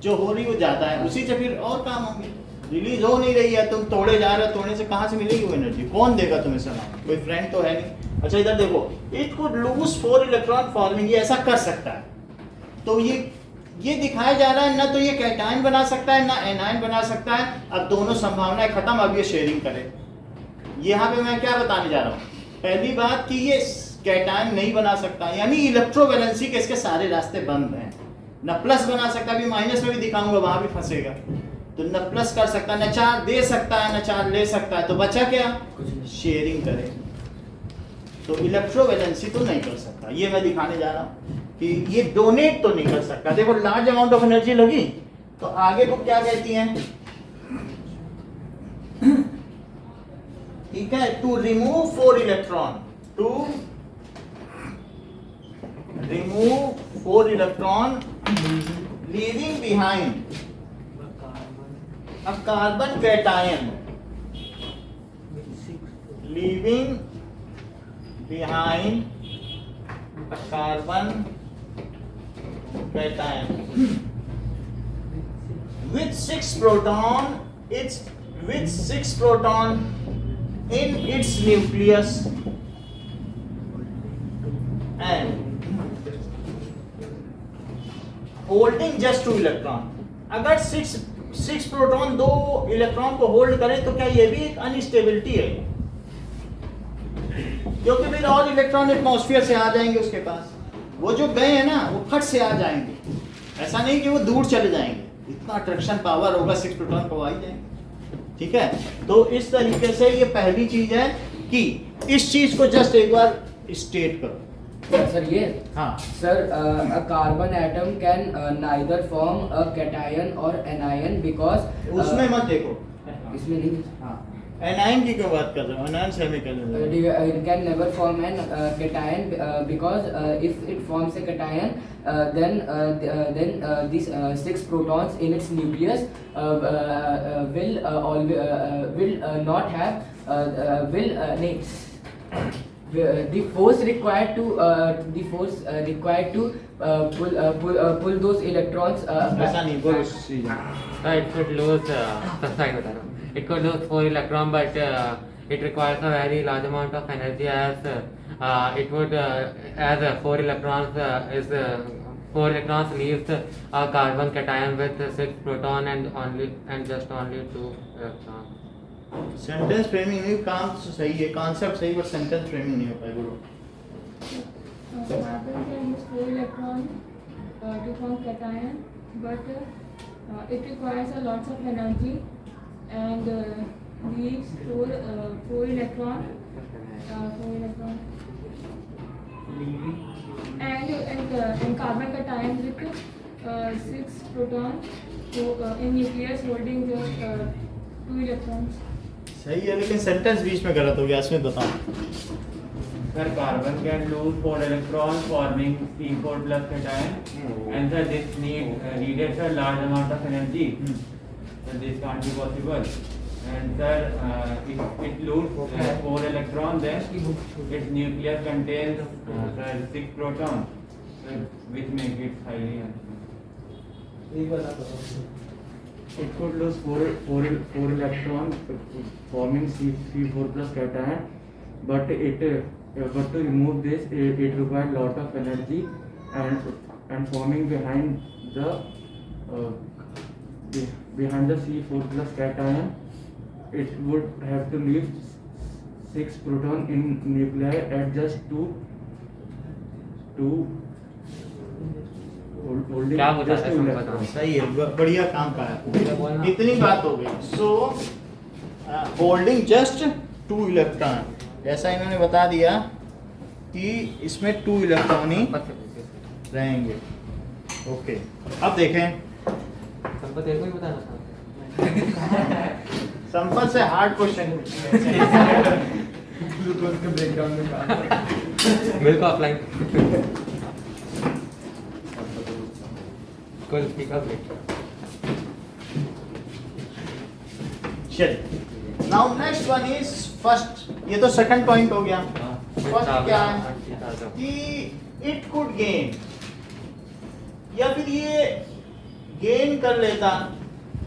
जो हो रही वो ज्यादा है, उसी से फिर और काम होंगे। रिलीज हो नहीं रही है, तुम तोड़े जा रहे हो, तोड़ने से कहाँ से मिलेगी वो एनर्जी, कौन देगा तुम्हें सामान, कोई फ्रेंड तो है नहीं। अच्छा, इधर देखो, it could lose 4 electron forming, ये ऐसा कर सकता है। तो ये दिखाया जा रहा है ना, तो ये कैटायन बना सकता है ना एनायन बना सकता है। अब दोनों संभावनाएं खत्म, अब ये शेयरिंग करे। यहाँ पे मैं क्या बताने जा रहा हूँ, पहली बात कि ये कैटायन नहीं बना सकता, यानी इलेक्ट्रोवैलेंसी के इसके सारे रास्ते बंद हैं। न प्लस बना सकता, अभी माइनस में भी दिखाऊंगा, वहां भी फंसेगा। तो न प्लस कर सकता, न चार्ज दे सकता है, न चार्ज ले सकता है, तो बचा क्या, शेयरिंग करे। तो इलेक्ट्रोवैलेंसी तो नहीं कर सकता, ये मैं दिखाने जा रहा हूँ कि ये डोनेट तो नहीं कर सकता। देखो, लार्ज अमाउंट ऑफ एनर्जी लगी तो आगे को क्या कहती हैं, ठीक है, to remove 4 electron, to remove 4 electron leaving behind a carbon cation, leaving behind a carbon cation with 6 proton, it's with 6 proton in its nucleus and holding just 2 electron। अगर 6 प्रोटॉन 2 इलेक्ट्रॉन को होल्ड करें तो क्या ये भी एक instability है, क्योंकि फिर और इलेक्ट्रॉन एटमॉस्फेयर से आ जाएंगे उसके पास, वो जो गए हैं ना वो फट से आ जाएंगे, ऐसा नहीं कि वो दूर चले जाएंगे, इतना अट्रैक्शन पावर होगा 6 प्रोटॉन को आ ही जाएंगे, ठीक है। तो इस तरीके से ये पहली चीज है कि इस चीज को जस्ट एक बार स्टेट करो। सर ये हाँ sir a carbon atom can neither form a cation or anion because उसमें मत देखो, इसमें नहीं, हाँ एनाइन की क्यों बात कर रहे हो, एनाइन से हमें क्या लेना है? it can never form an cation because if it forms a cation then these 6 protons in its nucleus will not have the force required to pull those electrons ऐसा नहीं बोलो। It could lose, it could lose 4 electron, but it requires a very large amount of energy as it would as 4 electrons is 4 electrons leaves a carbon cation with 6 proton and just only 2 electrons. Sentence framing नहीं, काम तो सही है, concept सही, but sentence framing नहीं हो पाए। बोलो। Carbon can use 4 electrons to form cation, but it requires a lot of energy and leaves 4 electron, and carbon cation with 6 proton in nucleus holding the 2 electrons. सही है, लेकिन sentence बीच में गलत हो गया, इसमें बताओ। Sir, carbon can lose 4 electrons forming C4 plus cation, and sir, this needed a large amount of energy. So this can't be possible. And sir, if it loses 4 electrons, then its nucleus contains sir, 6 protons, which make it highly unstable. It could lose four electrons forming C4 plus cation, but to remove this it requires lot of energy, and forming behind the C4 plus cation, it would have to leave 6 proton in nuclei at just two holding क्या होता just है two सब electrons. बताओ। सही है, बढ़िया काम का बोलना। है। इतनी बात हो गई। सो होल्डिंग जस्ट 2 इलेक्ट्रॉन, ऐसा इन्होंने बता दिया कि इसमें 2 इलेक्ट्रॉन ही रहेंगे। ओके, अब देखें, सबको तेरे को ही बताना था। संपत से हार्ड क्वेश्चन। बिल को अप्लाई कुल पिकअप रेट। चलिए, now next one is first, ये तो सेकंड पॉइंट हो गया। फर्स्ट क्या है कि इट कुड गेन, या फिर ये गेन कर लेता,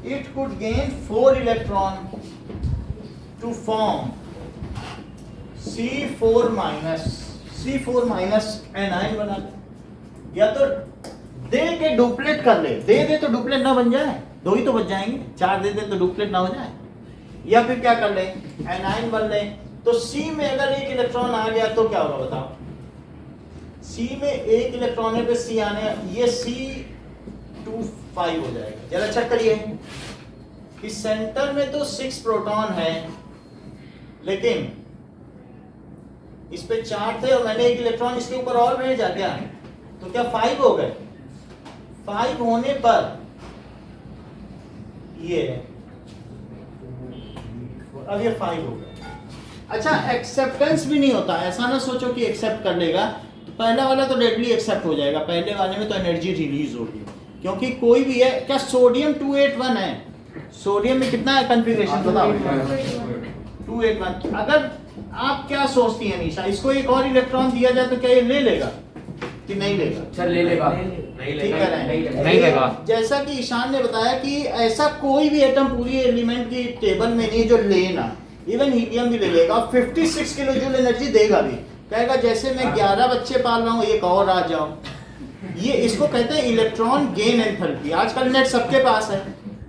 it could gain 4 electron to form C4 minus anion बना ले, या तो दे के डुप्लेट कर ले, दे तो डुप्लेट ना बन जाए, 2 ही तो बच जाएंगे, 4 दे तो डुप्लेट ना हो जाए, या फिर क्या कर ले, एनाइन बन ले। तो C में अगर 1 इलेक्ट्रॉन आ गया तो क्या होगा बताओ? C में 1 इलेक्ट्रॉन है पे C आने, ये C25 हो जाएगा। जरा चेक करिए कि सेंटर में तो 6 प्रोटॉन है, लेकिन इस पे 4 थे और मैंने 1 इलेक्ट्रॉन इसके ऊपर और भेजा क्या, तो क्या 5 हो गए? 5 होने पर ये अब ये 5 हो गया। अच्छा, एक्सेप्टेंस भी नहीं होता, ऐसा ना सोचो कि एक्सेप्ट कर लेगा, तो पहला वाला तो डेडली एक्सेप्ट हो जाएगा, पहले वाले में तो एनर्जी रिलीज होगी, क्योंकि कोई भी है। क्या सोडियम 281 है? सोडियम में कितना है कॉन्फ़िगरेशन बताओ? 281। अगर आप क्या सोचती हैं निशा, इसको एक और इलेक्ट्रॉन दिया जाए तो क्या ये ले लेगा कि नहीं लेगा? सर ले लेगा। ठीक है ना? नहीं लेगा। जैसा कि ईशान ने बताया कि ऐसा कोई भी एटम पूरी एलिमेंट की टेबल में नहीं है जो लेना, इवन हीलियम भी ले लेगा, 56 किलो जूल एनर्जी देगा भी, कहेगा जैसे मैं 11 बच्चे पाल रहा हूँ, एक और आ जाओ। ये इसको कहते हैं इलेक्ट्रॉन गेन एंथैल्पी। आजकल नेट सबके पास है,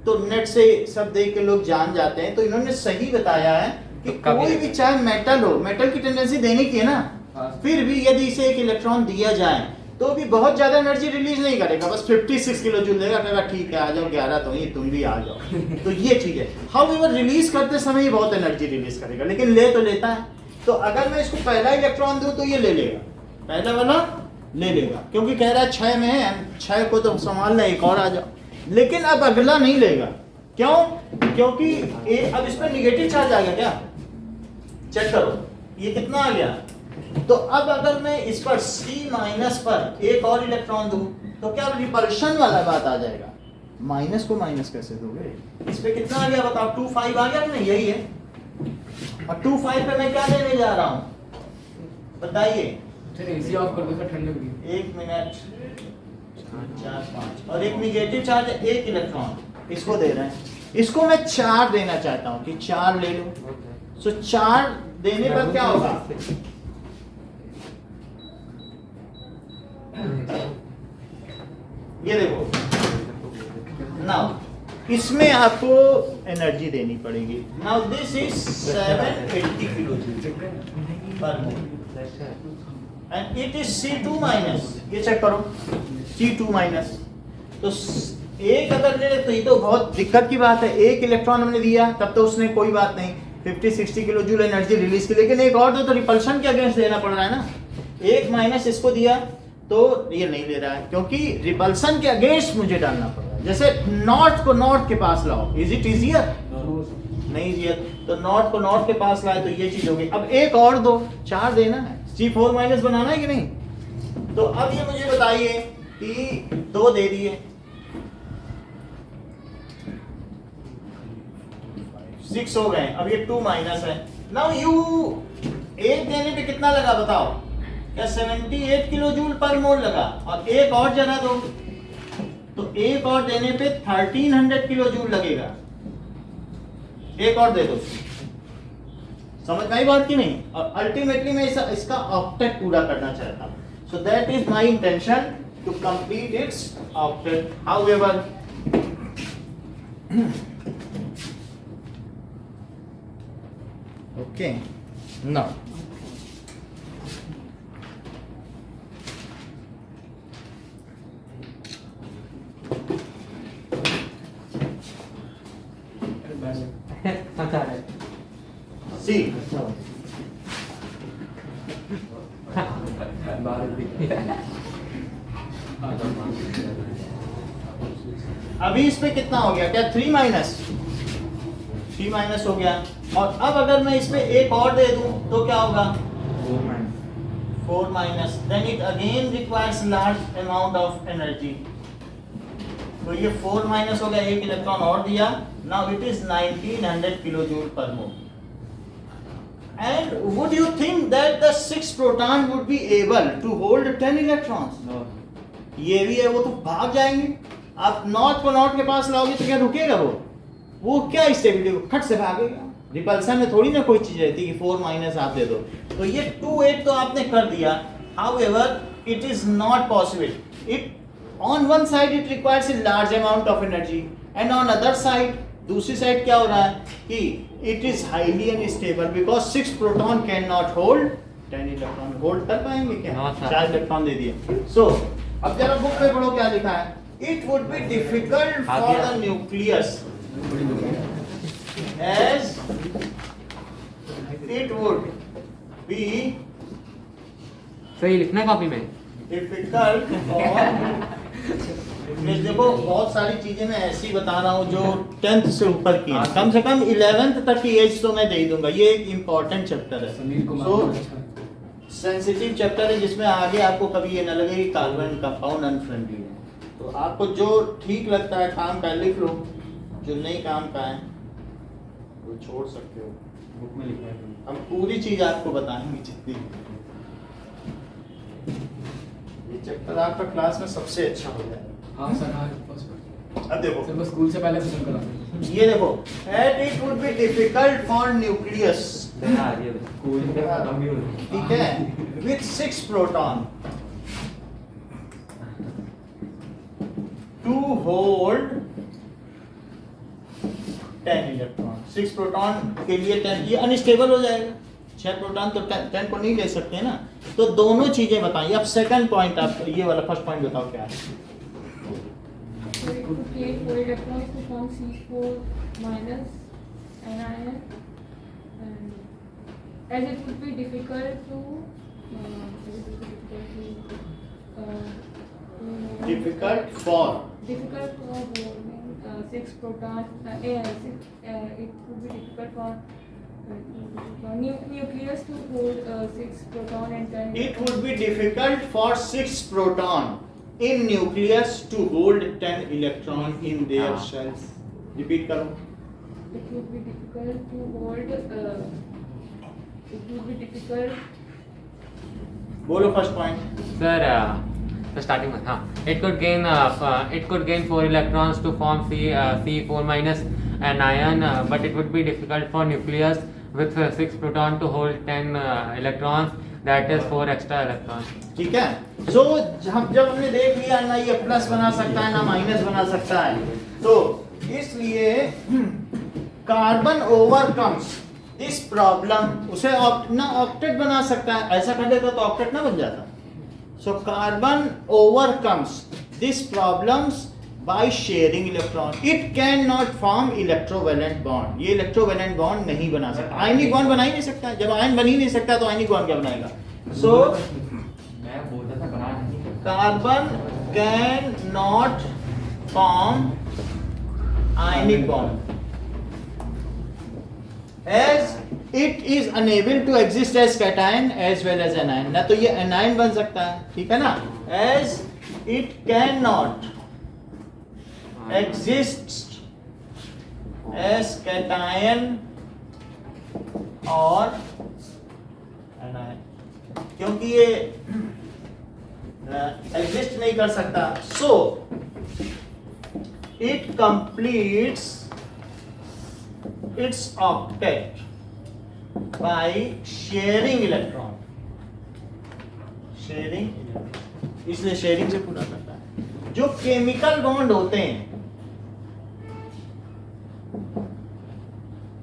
तो नेट से सब देख के लोग जान जाते हैं, तो इन्होंने सही बताया है कि कोई भी चाहे मेटल हो, मेटल की टेंडेंसी देने की है ना, फिर भी यदि इसे 1 इलेक्ट्रॉन दिया जाए तो भी बहुत ज्यादा एनर्जी रिलीज नहीं करेगा, बस 56 किलो जूल देगा, कहेगा ठीक है आ जाओ, 11 तो ही, तुम भी आ जाओ। तो ये चीज है। हाउएवर रिलीज करते समय ही बहुत एनर्जी रिलीज करेगा, लेकिन ले तो लेता है। तो अगर मैं इसको पहला इलेक्ट्रॉन दूं तो ये ले लेगा, पहला वाला ले लेगा, क्योंकि कह रहा है 6 में है, 6 को तो संभालना, एक और आ जाओ। लेकिन अब अगला नहीं लेगा, क्यों? क्योंकि अब इस पर निगेटिव चार्ज आ गया। क्या चेक करो, ये कितना आ गया? तो अब अगर मैं इस पर C माइनस पर एक और इलेक्ट्रॉन दूं तो क्या रिपल्शन वाला बात आ जाएगा? माइनस को माइनस कैसे दोगे? इस पे कितना आ गया बताओ? 25 आ गया कि नहीं? यही है। और 25 पे मैं क्या लेने जा रहा हूं बताइए? सर एसी ऑफ कर दो सर, ठंड लग रही है। 1 मिनट 4 5 और एक निगेटिव चार्ज है, 1 इलेक्ट्रॉन इसको दे रहे हैं। इसको मैं 4 देना चाहता हूं कि 4 ले लूं। सो 4 देने पर क्या होगा? ये देखो, नाउ इसमें आपको एनर्जी देनी पड़ेगी। नाउ दिस इज 780 किलो पर mole and it is C2 minus. ये चेक करो, C2 माइनस। तो एक अगर ले तो ये तो बहुत दिक्कत की बात है। 1 इलेक्ट्रॉन हमने दिया तब तो उसने कोई बात नहीं 50-60 किलो जूल एनर्जी रिलीज की, लेकिन एक और तो रिपल्शन के अगेंस्ट देना पड़ रहा है ना। 1 माइनस इसको दिया तो ये नहीं ले रहा है, क्योंकि रिपल्सन के अगेंस्ट मुझे डालना पड़ रहा है। जैसे नॉर्थ को नॉर्थ के पास लाओ, इज इट इजियर? नहीं इजियर। तो नॉर्थ को नॉर्थ के पास लाए तो ये चीज होगी। अब एक और दो, 4 देना है, C4 माइनस बनाना है कि नहीं? तो अब ये मुझे बताइए कि 2 दे दिए, 6 हो गए, अब ये 2 माइनस है। नाउ यू 1 देने पे कितना लगा बताओ? क्या 78 किलो जूल पर मोल लगा? और एक और जगह दो तो एक और देने पे 1300 किलो जूल लगेगा। एक और दे दो, समझ में आई बात की नहीं? और अल्टीमेटली मैं इसका ऑक्टेट पूरा करना चाहता हूं। So that is my intention to complete its octet. However okay, now समझा रहे सी अभी इस पे कितना हो गया? क्या 3 माइनस? 3 माइनस हो गया। और अब अगर मैं इस पे एक और दे दूं तो क्या होगा? 4 minus. Then it again requires large amount of energy. तो ये 4 माइनस हो गया, एक इलेक्ट्रॉन और दिया। Now it is 1900 kilo joule per mole. And would you think that the 6 proton would be able to hold 10 electrons? ये भी है, वो तो भाग जाएंगे। आप नॉर्थ को नॉर्थ के पास लाओगे तो क्या रुकेगा वो क्या स्टेबिलिटी को खट से भागेगा। रिपल्सन में थोड़ी ना कोई चीज रहती कि 4 माइनस आप दे दो। तो ये 2-8 तो आपने कर दिया। However, it is not possible. It on one side it requires a large amount of energy, and on other side, दूसरी साइड क्या हो रहा है कि it is highly unstable because 6 proton can not hold 10 electron. Hold कर पाएंगे क्या? No, sir. 4 electron दे दिए। सो अब जरा बुक पे पढ़ो क्या लिखा है। It would be difficult for the nucleus as it would be सही लिखना कॉपी में। डिफिकल्ट फॉर देखो बहुत सारी चीजें मैं ऐसी बता रहा हूँ जो 10th से ऊपर की हैं। कम से कम 11th तक की एज तो मैं दे ही दूंगा। ये एक इम्पोर्टेंट चैप्टर है, सो सेंसिटिव चैप्टर है जिसमें आगे आपको कभी ये ना लगे कि कार्बन कंपाउंड अनफ्रेंडली है। तो आपको जो ठीक लगता है काम का लिख लो, जो नहीं काम का है वो छोड़ सकते हो। बुक में लिखा है। हम पूरी चीज आपको बताएंगे जितनी। ये चैप्टर आपका क्लास में सबसे अच्छा हो जाएगा। हाँ सर, हाँ अब देखो सर, स्कूल से पहले खत्म करा। ये देखो, at it would be difficult for nucleus, ठीक है, with 6 proton to hold 10 electron. 6 proton के लिए 10, ये अनस्टेबल हो जाएगा। 6 प्रोटॉन तो 10 को नहीं ले सकते ना। तो दोनों चीजें बताइए। अब सेकंड पॉइंट, आप ये वाला फर्स्ट पॉइंट बताओ क्या है। So it could take 4 electrons to form C4 minus anion, and as it would be difficult to Difficult for holding 6 protons. It would be difficult for nucleus to hold 6 proton and 10. It would be difficult for 6 proton in nucleus to hold 10 electron in their shells. Repeat करो। It would be difficult to hold. It would be difficult. बोलो first point. Sir, the starting one. It could gain 4 electrons to form C4 minus anion, but it would be difficult for nucleus with 6 proton to hold 10 electrons. That is 4 extra electrons. ठीक है। सो जब हमने देख लिया ना ये plus बना सकता है ना माइनस बना सकता है, तो इसलिए कार्बन ओवरकम्स दिस प्रॉब्लम। उसे ना ऑक्टेट बना सकता है, ऐसा कर देता तो ऑक्टेट ना बन जाता। So carbon overcomes this problems by sharing electron. It cannot form electrovalent bond. ये electrovalent bond नहीं बना सकता। आयनिक बॉन्ड बना ही नहीं सकता। जब आयन बन ही नहीं सकता तो आयनिक बॉन्ड क्या बनाएगा? So मैं बोलता था बना नहीं। carbon can not form ionic bond as it is unable to exist as cation as well as anion. ना तो ये anion बन सकता है, ठीक है ना, as it cannot exist as cation और anion, क्योंकि ये एग्जिस्ट नहीं कर सकता. So it completes it's octet by sharing electron. Sharing, इसलिए शेयरिंग से पूरा करता है. जो केमिकल बॉन्ड होते हैं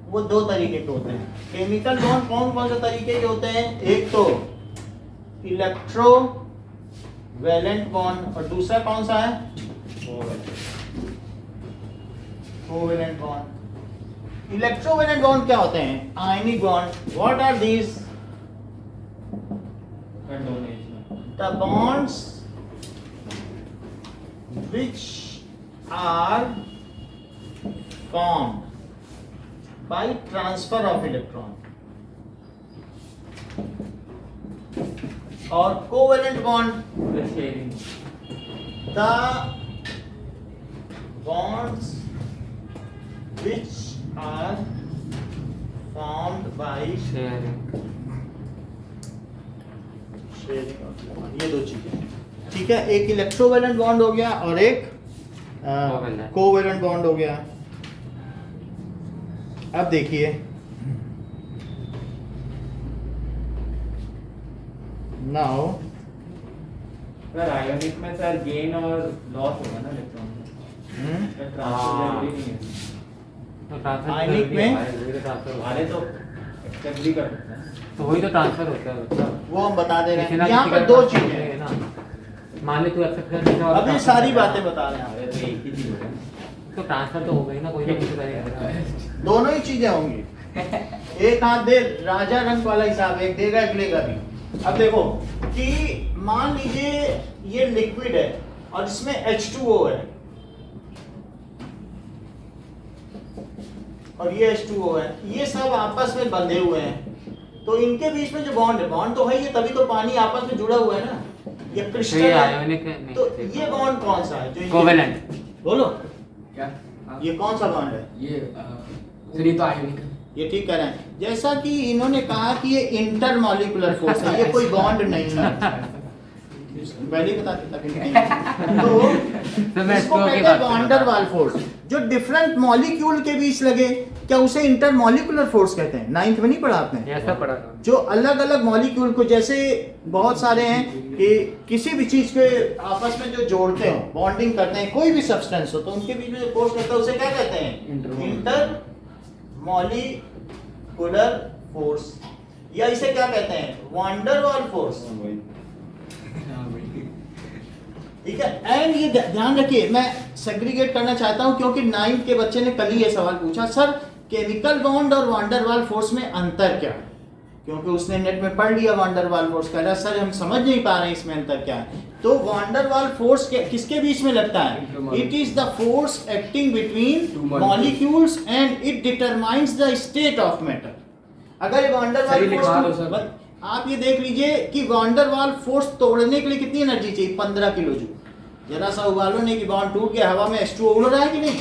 वो दो तरीके के होते हैं. केमिकल बॉन्ड कौन कौन से तरीके के होते हैं? एक तो इलेक्ट्रो वैलेंट बॉन्ड और दूसरा कौन सा है? Covalent bond. इलेक्ट्रोवैलेंट बॉन्ड क्या होते हैं? Ionic bond. What are these? The bonds which are formed by transfer of electron. और covalent bond, the bonds which are formed by sharing. Sharing. ये दो चीजें, ठीक है. एक इलेक्ट्रोवैलेंट बॉन्ड हो गया और एक Covalent. कोवैलेंट बॉन्ड हो गया. अब देखिए नाउ सर आयोनिक में सर गेन और लॉस होगा ना इलेक्ट्रॉन का. ट्रांसफर जरूरी नहीं है. तो ट्रांसफर आयनिक में हमारे तो एक्सेप्ट भी कर सकते हैं. तो वही तो ट्रांसफर होता है मतलब. वो हम बता दे रहे किसी हैं. ना यहाँ किसी पर का दो transfer चीजें हैं. करेंगे ना. मान ले तू एक्सेप्ट कर देगा और अभी transfer सारी करेगा. बातें बता रहे हैं. हमारे तो एक ही चीज है. तो ट्रांसफर तो हो गई ना, कोई ना कुछ करेगा. दोनों ही चीजें होंगी. एक हाथ दे राजा रंग वाला हिसाब, एक देगा एक लेगा भी. अब देखो कि मान लीजिए ये लिक्विड है और इसमें H2O है और ये H2O है. ये सब आपस में बंधे हुए हैं. तो इनके बीच में जो बॉन्ड है, बॉन्ड तो है ये, तभी तो पानी आपस में जुड़ा हुआ है ना. ये तो क्रिस्टल ये है. आयोनिक नहीं. तो ये बॉन्ड कौन सा है जो इनके- कोवैलेंट. बोलो क्या? हाँ, ये कौन सा बॉन्ड है? ये सर ये तो आयोनिक है. ये ठीक कह रहे हैं. जैसा कि इन्होंने कहा कि ये इंटरमॉलिक्यूलर फोर्स है, ये कोई बॉन्ड नहीं है. पहले ही बता देता कि नहीं. तो मैं इसको इसको की कहते हैं बात कर वॉन रहा डर था. वाल फोर्स. जो डिफरेंट मॉलिक्यूल के बीच लगे, क्या उसे इंटरमॉलिक्यूलर फोर्स कहते हैं? 9th में नहीं पढ़ा आपने? ये ऐसा पड़ा था. जो अलग अलग मॉलिक्यूल को, जैसे बहुत सारे हैं कि किसी भी चीज के आपस में जो जोड़ते हो, बॉन्डिंग करते हैं, कोई भी सब्सटेंस हो, तो उनके बीच में जो फोर्स लगता है उसे क्या कहते हैं? Inter molecular force. या इसे क्या कहते हैं? वॉन डर वाल फोर्स. ठीक है. एंड ये ध्यान रखिए, मैं सेग्रीगेट करना चाहता हूं क्योंकि 9th के बच्चे ने कल ही ये सवाल पूछा, सर केमिकल बॉन्ड और वॉन डर वाल फोर्स में अंतर क्या है? क्योंकि उसने नेट में पढ़ लिया वॉन डर वाल फोर्स. कह रहा सर हम समझ नहीं पा रहे हैं इसमें अंतर क्या है. तो वॉन डर वाल फोर्स किसके बीच में लगता है? It is the force acting between molecules and it determines the state of matter. अगर वॉन डर सही वाल लिखवा दो फोर्स, सर. आप ये देख लीजिए कि वॉन डर वाल फोर्स तोड़ने के लिए कितनी एनर्जी चाहिए? 15 किलो जूल. जरा सा उबालो नहीं कि बॉन्ड टूट गया, हवा में H2O उड़ रहा है कि नहीं?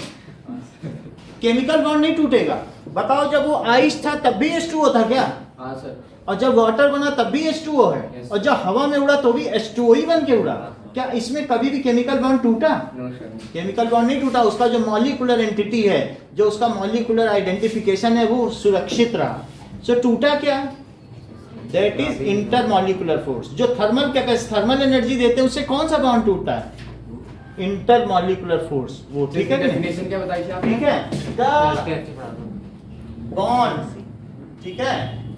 केमिकल बॉन्ड नहीं टूटेगा. बताओ जब वो आइस था तब भी H2O था क्या? हाँ सर. और जब वाटर बना तब भी H2O है. Yes. और जब हवा में उड़ा तो भी H2O ही बन के उड़ा. क्या इसमें कभी भी केमिकल बॉन्ड टूटा? No sir. केमिकल बॉन्ड नहीं टूटा. उसका जो मॉलिक्यूलर एंटिटी है, जो उसका मॉलिक्यूलर आइडेंटिफिकेशन है, वो सुरक्षित रहा. सो टूटा क्या? That is intermolecular force. जो थर्मल कैपेसिटी, थर्मल एनर्जी देते हैं, उससे कौन सा बॉन्ड टूटता है? Intermolecular force. वो ठीक है कि नहीं? डेफिनेशन क्या बताई थी आपने? ठीक है. इसके द अच्छे पढ़ा था. बॉन्ड, ठीक है.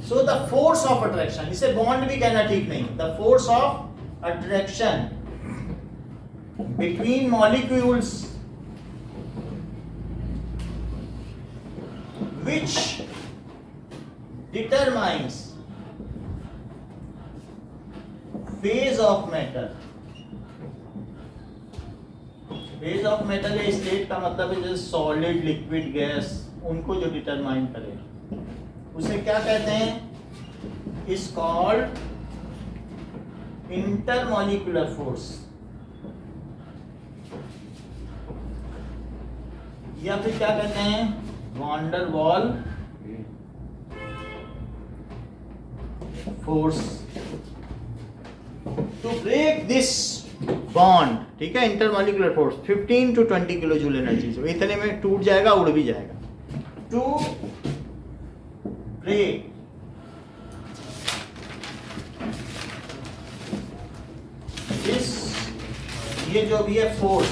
So the force of attraction, इसे बॉन्ड भी कहना ठीक नहीं, the force of attraction between molecules which determines phase of matter phase of metal या स्टेट का मतलब है जैसे सॉलिड, लिक्विड, गैस, उनको जो डिटरमाइन करे उसे क्या कहते हैं? इज कॉल्ड इंटरमॉलिक्यूलर फोर्स, या फिर क्या कहते हैं? Van der Waals force. To break this bond, ठीक है, intermolecular force 15 to 20 kilo joule energy से, इतने में टूट जाएगा, उड़ भी जाएगा। टू ब्रेक दिस, ये जो भी है फोर्स,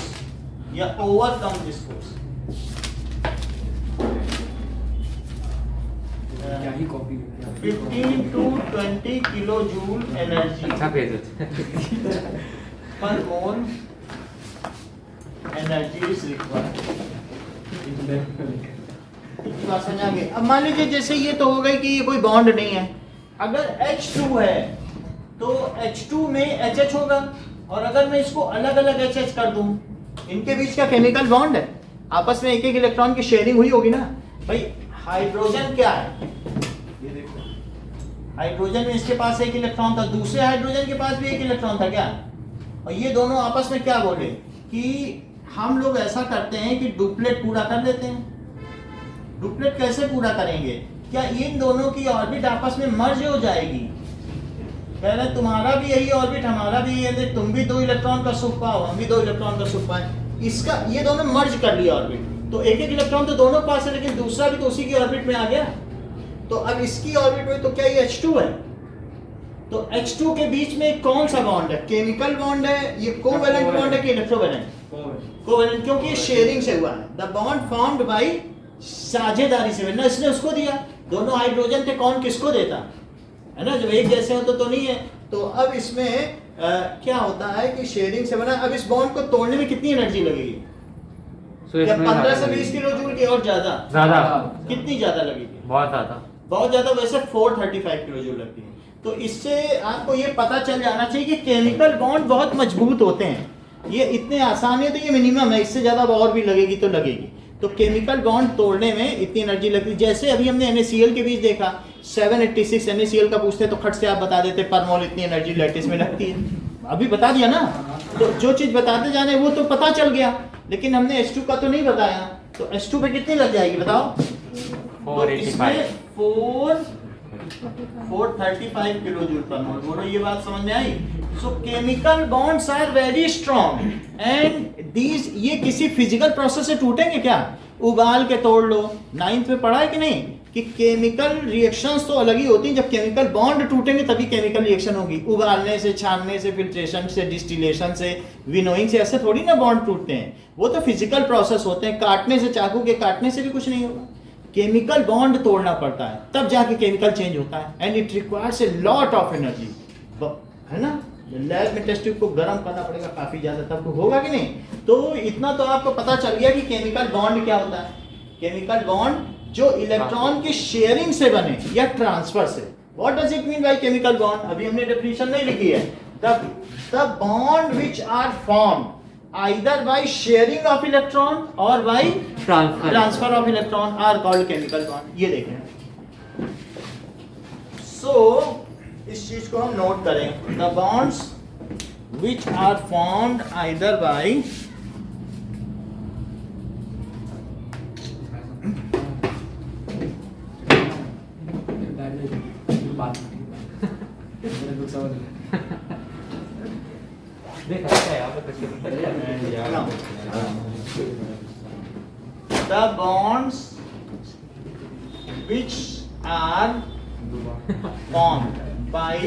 या ओवरकम दिस फोर्स, क्या ही copy 15 to 20 kilo joule energy अच्छा पेज है। Per mole energy is required. बात समझ आ गई? अब मान लीजिए जैसे ये तो हो गई कि ये कोई बॉन्ड नहीं है, अगर H2 है तो H2 में HH होगा, और अगर मैं इसको अलग अलग HH कर दूं, इनके बीच का केमिकल बॉन्ड है, आपस में एक एक इलेक्ट्रॉन की शेयरिंग हुई होगी ना भाई। हाइड्रोजन क्या है? ये देखो, हाइड्रोजन में इसके पास एक इलेक्ट्रॉन था, दूसरे हाइड्रोजन के पास भी एक इलेक्ट्रॉन था क्या, और ये दोनों आपस में क्या बोले कि हम लोग ऐसा करते हैं कि डुप्लेट पूरा कर देते हैं। डुप्लेट कैसे पूरा करेंगे? क्या इन दोनों की ऑर्बिट आपस में मर्ज हो जाएगी? कह रहे तुम्हारा भी यही ऑर्बिट, हमारा भी यही है, तुम भी 2 इलेक्ट्रॉन का सुख पाओ, हम भी 2 इलेक्ट्रॉन का सुख पाए, इसका ये दोनों मर्ज कर लिया ऑर्बिट, तो एक एक इलेक्ट्रॉन तो दोनों पास है, लेकिन दूसरा भी तो उसी की ऑर्बिट में आ गया। तो अब इसकी ऑर्बिट में तो क्या ये H2 है, तो H2 के बीच में कौन सा बॉन्ड है? केमिकल बॉन्ड है, ये कोवैलेंट बॉन्ड है कि इलेक्ट्रोवैलेंट? कोवैलेंट, क्योंकि ये शेयरिंग से हुआ है। द बॉन्ड फॉर्म्ड बाय साझेदारी से, ना इसने उसको दिया, दोनों हाइड्रोजन थे, कौन किसको देता है ना, जब एक जैसे हो तो नहीं है। तो अब इसमें क्या होता है कि शेयरिंग से बना। अब इस बॉन्ड को तोड़ने में कितनी एनर्जी लगेगी? या 15 से 20 किलो जूल की, और ज्यादा? कितनी ज्यादा लगेगी? बहुत ज्यादा, बहुत ज्यादा, वैसे 435 किलो जूल लगती है। तो इससे आपको ये पता चल जाना चाहिए कि केमिकल बॉन्ड बहुत मजबूत होते हैं, ये इतने आसान है, तो ये मिनिमम है, इससे ज्यादा और भी लगेगी तो लगेगी। तो केमिकल बॉन्ड तोड़ने में इतनी एनर्जी लगती है। जैसे अभी हमने NaCl के बीच देखा, 786 NaCl का पूछते तो खट से आप बता देते पर मोल इतनी एनर्जी लैटिस में लगती है, अभी बता दिया ना। तो जो चीज बताते जाने वो तो पता चल गया, लेकिन हमने H2 का तो नहीं बताया। तो H2 पे कितनी लग जाएगी बताओ? 435 किलो जूल पर मोल। बोलो ये बात समझ में आई? So chemical bonds are very strong and these, ये किसी फिजिकल प्रोसेस से टूटेंगे क्या? उबाल के तोड़ लो, 9th में पढ़ा है कि नहीं कि केमिकल रिएक्शंस तो अलग ही होती हैं, जब केमिकल बॉन्ड टूटेंगे तभी केमिकल रिएक्शन होगी। उबालने से, छानने से, फिल्ट्रेशन से, डिस्टिलेशन से, विनोइंग से ऐसे थोड़ी ना बॉन्ड टूटते हैं, वो तो फिजिकल प्रोसेस होते हैं। काटने से, चाकू के काटने से भी कुछ नहीं होगा, केमिकल बॉन्ड तोड़ना पड़ता है, तब जाके केमिकल चेंज होता है, and it requires a lot of energy, है ना। लैब में टेस्ट ट्यूब को गर्म करना पड़ेगा काफी ज्यादा, तब होगा कि नहीं। तो इतना तो आपको पता चल गया कि केमिकल बॉन्ड क्या होता है। केमिकल बॉन्ड जो इलेक्ट्रॉन की शेयरिंग से बने या ट्रांसफर से। What does it mean by chemical bond? अभी हमने डेफिनेशन नहीं लिखी है। The bond which are formed either by sharing of electron or by transfer of electron are called chemical bond। ये देखें, so इस चीज को हम नोट करें। the bonds which are formed either by the bonds which are formed by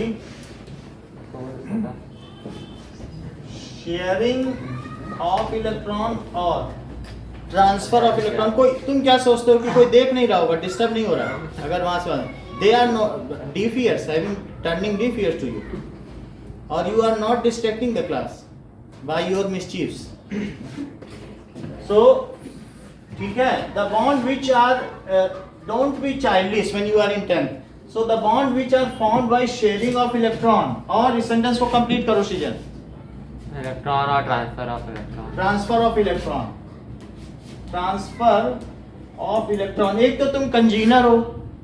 sharing of electron or transfer of electron। कोई, तुम क्या सोचते हो कि कोई देख नहीं रहा होगा, डिस्टर्ब नहीं हो रहा है अगर वहां से they are not deaf ears, having turning deaf ears to you, or you are not distracting the class by your mischiefs। So ठीक है, the bond which are don't be childish when you are in 10th। so the bond which are formed by sharing of electron, और इस sentence को complete करो सृजन। Electron और transfer of electron. Transfer of electron, transfer of electron. एक तो तुम कंजीनर हो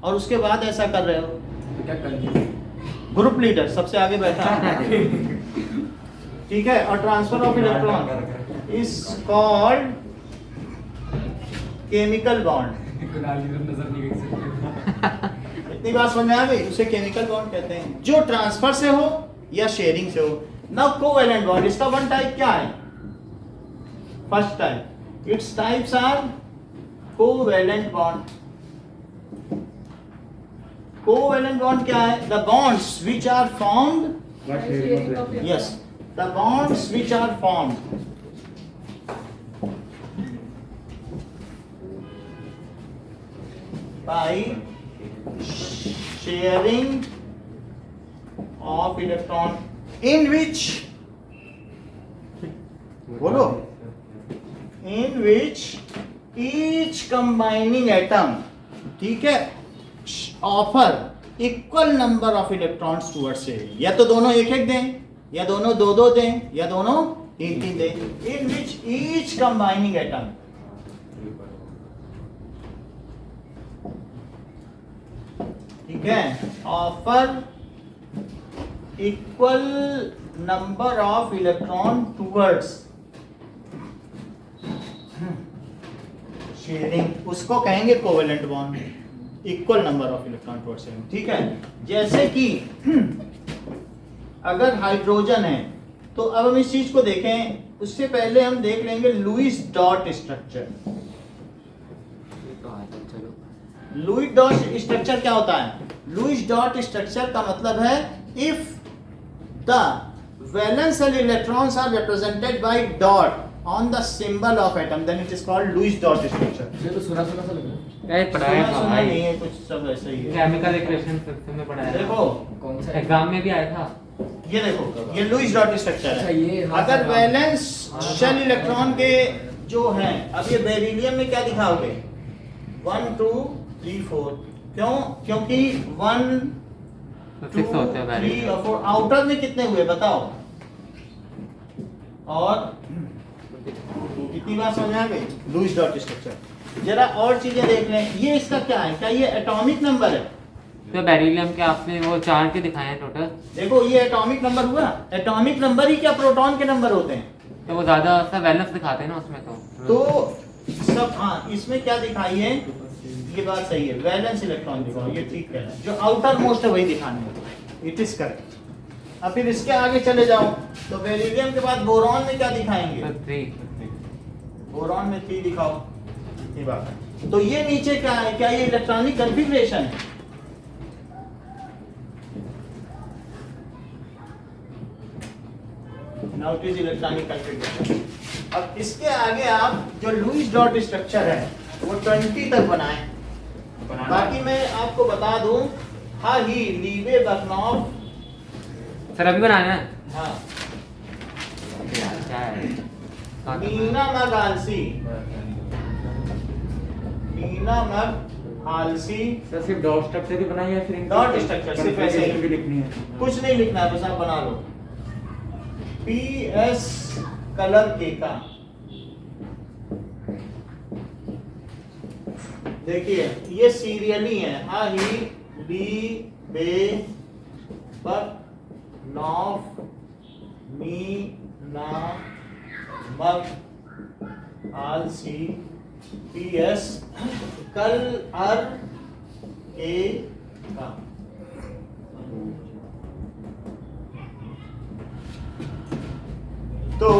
और उसके बाद ऐसा कर रहे हो। तो क्या कर ग्रुप लीडर सबसे आगे बैठा है। ठीक है, और transfer of electron is called chemical bond. नजर नहीं गई। इतनी बात समझ में आ गई? उसे केमिकल बॉन्ड कहते हैं, जो ट्रांसफर से हो या शेयरिंग से हो। नाउ कोवैलेंट बॉन्ड, इसका वन टाइप क्या है? First type, its types are covalent bond. Covalent bond क्या है? The bonds which are formed, By By sharing sharing of of electrons. yes, the bonds which are formed by sharing of electron in which, बोलो, in which each combining atom, ठीक है, offer equal number of electrons towards it। या तो दोनों एक एक दें, या दोनों दो दो दें, या दोनों तीन तीन दें। in which each combining atom, ठीक है, offer equal number of electron towards sharing, उसको कहेंगे covalent bond. Equal number of electron towards sharing, ठीक है। जैसे कि अगर हाइड्रोजन है, तो अब हम इस चीज को देखें, उससे पहले हम देख लेंगे Lewis dot structure. Lewis dot structure क्या होता है? लुईस डॉट स्ट्रक्चर का मतलब है if the valence electrons are represented by dot on the symbol of atom, then it is called Lewis dot structure। ये तो सुना सा लग रहा है। पढ़ाया था सुना भाई, नहीं है, कुछ सब ऐसा ही है। केमिकल इक्वेशन सिस्टम में पढ़ाया था। देखो कौन सा एग्जाम में भी आया था। ये देखो, ये लुईस डॉट स्ट्रक्चर अच्छा, है। ये हाँ, अगर हाँ। वैलेंस हाँ, शेल हाँ। इलेक्ट्रॉन के जो हैं, अब ये बेरिलियम में क्या दिखाओगे? 1 2 3 4, क्यों? क्योंकि 1 तो 2 6 होते हैं 3 बेरिलियम। और 4 आउटर में कितने हुए बताओ? और कितनी बार समझ आ गई? Lewis dot structure. जरा और चीजें देख लें, ये इसका क्या है? क्या ये एटॉमिक नंबर है? तो बेरिलियम के आपने वो 4 के दिखाए हैं टोटल, देखो ये एटॉमिक नंबर हुआ। एटॉमिक नंबर ही क्या प्रोटॉन के नंबर होते हैं? तो वो ज्यादा सा वैलेंस दिखाते हैं ना उसमें। तो सब, हाँ, इसमें क्या दिखाई है? ये बात सही है, वैलेंस इलेक्ट्रॉन दिखाओ, ये ठीक है। जो आउटर मोस्ट है वही दिखाने है, इट इज करेक्ट। अब फिर इसके आगे चले जाओ, तो बेरिलियम के बाद बोरॉन में क्या दिखाएंगे? तो 3 बोरॉन में 3 दिखाओ, ये बात है। तो ये नीचे क्या है? क्या ये इलेक्ट्रॉनिक कॉन्फ़िगरेशन है? Now it is electronic configuration. अब इसके आगे आप जो लुईस डॉट स्ट्रक्चर है वो 20 तक बनाएं। बाकी मैं आपको बता दूं, हाँ ही लीवे बर्नॉफ, सर अभी बनाना है हाँ, यार, क्या है? नीना मग आलसी, नीना मग आलसी। सर सिर्फ डॉट स्ट्रक्चर ही बनाई है, फिर इनकी Dot structure, सिर्फ ऐसे ही। configuration भी लिखनी है। कुछ नहीं लिखना है, बस आप बना लो। PS कलर के का, देखिए ये सीरियली है। हाँ ही ली बे बट नॉफ मी ना मग आल सी PS कल अर के का। तो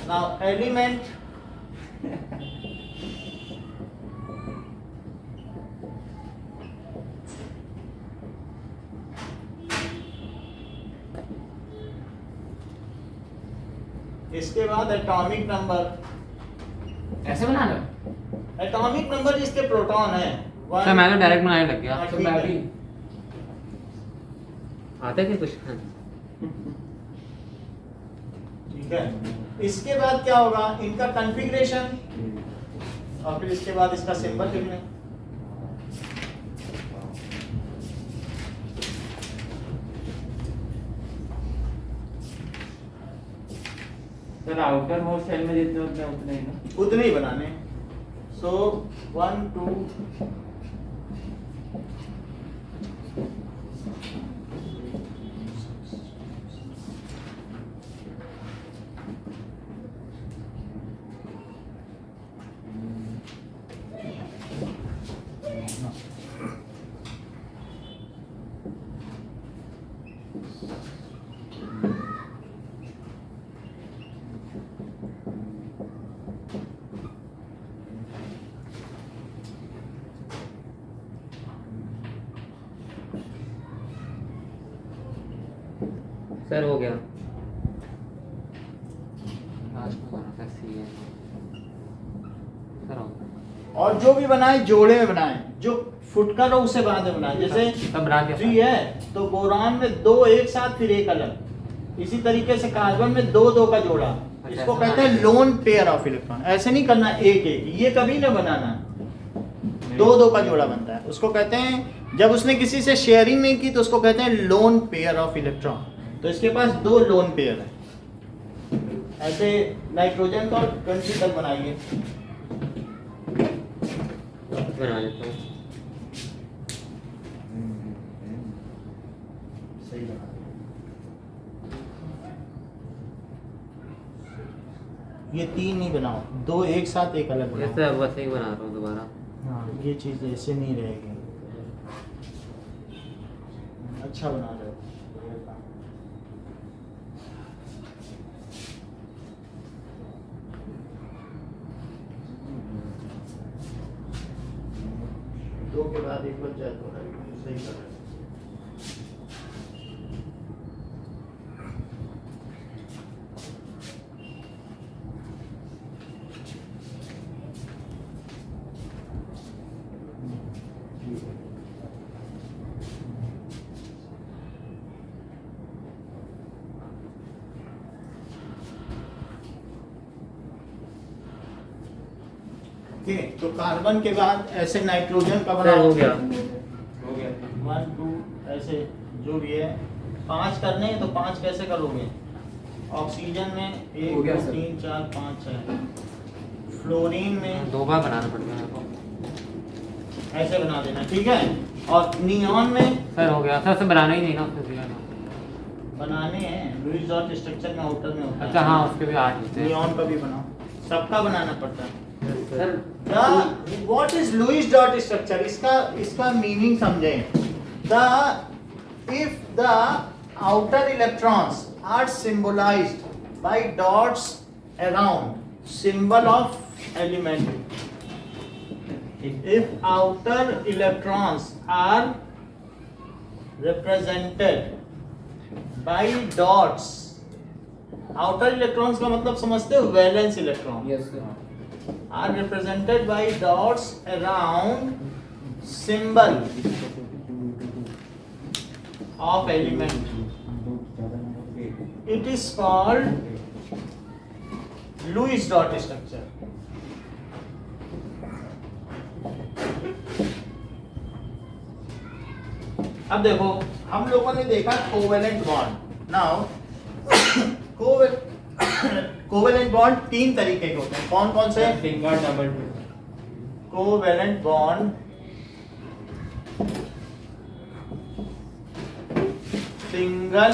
now element इसके बाद एटॉमिक नंबर। ऐसे बनाना? एटॉमिक नंबर जिसके प्रोटॉन है सर मैं तो डायरेक्ट बनाने लग गया। हाँ, तो ठीक मैं है। भी आता है क्या कुछ? ठीक है। इसके बाद क्या होगा? इनका कॉन्फ़िगरेशन, और फिर इसके बाद इसका सिंबल लिख लें। सर आउटर मोस्ट सेल में जितने होते हैं उतने ही ना? उतने ही बनाने। सो 1 2 सर हो गया लास्ट में बना था सी है सर हो गया और जो भी बनाए जोड़े में बनाए, जो फुटकर हो उसे बाद में बनाए। जैसे सब बना दिया 3 है तो बोरान में 2 एक साथ फिर एक अलग। इसी तरीके से कार्बन में 2 2 का जोड़ा, इसको ऐसा कहते हैं बनाना लोन पेयर ऑफ इलेक्ट्रॉन। ऐसे नहीं करना एक एक, ये कभी ना बनाना। 2 2 का जोड़ा बनता है, उसको कहते हैं, जब उसने किसी से शेयरिंग नहीं की तो उसको कहते हैं लोन पेयर ऑफ इलेक्ट्रॉन। तो इसके पास 2 लोन पेयर है। ऐसे नाइट्रोजन का 20 तक बनाइए। बना लेता हूँ सही बना। ये 3 नहीं बनाओ, 2 एक साथ एक अलग बनाओ। ऐसे अब वैसे ही बना रहा हूँ दोबारा। हाँ, ये चीज़ ऐसे नहीं रहेगी। अच्छा बना रहे हो। दो के बाद एक बच जाए तो सही कर रहे हो। ठीक है, तो कार्बन के बाद ऐसे नाइट्रोजन का सर बनाओ। हो गया हो गया 1 2 ऐसे जो भी है 5 करने हैं तो 5 कैसे करोगे? ऑक्सीजन में 1 हो गया 2 सर। 3 4 5 6। फ्लोरीन में 2 बार बनाना पड़ेगा मेरे को। ऐसे बना देना, ठीक है। और नियॉन में सर हो गया सर, से बनाना ही नहीं ना उसको दिया ना। बनाने हैं, लुईस डॉट स्ट्रक्चर में आउटर में होता है। अच्छा हाँ, उसके भी 8 होते हैं। नियॉन का भी बनाओ, सबका बनाना पड़ता है। Sir what is Lewis dot structure? इसका मीनिंग समझें। If the outer electrons are symbolized by dots around symbol of element, if outer electrons are represented by dots, outer electrons का मतलब समझते हो? Valence electron Yes, sir. are represented by dots around symbol of element. It is called Lewis dot structure. अब देखो, हम लोगों ने देखा covalent bond. Now covalent bond 3 तरीके के होते हैं। कौन कौन से? Single double covalent bond, single,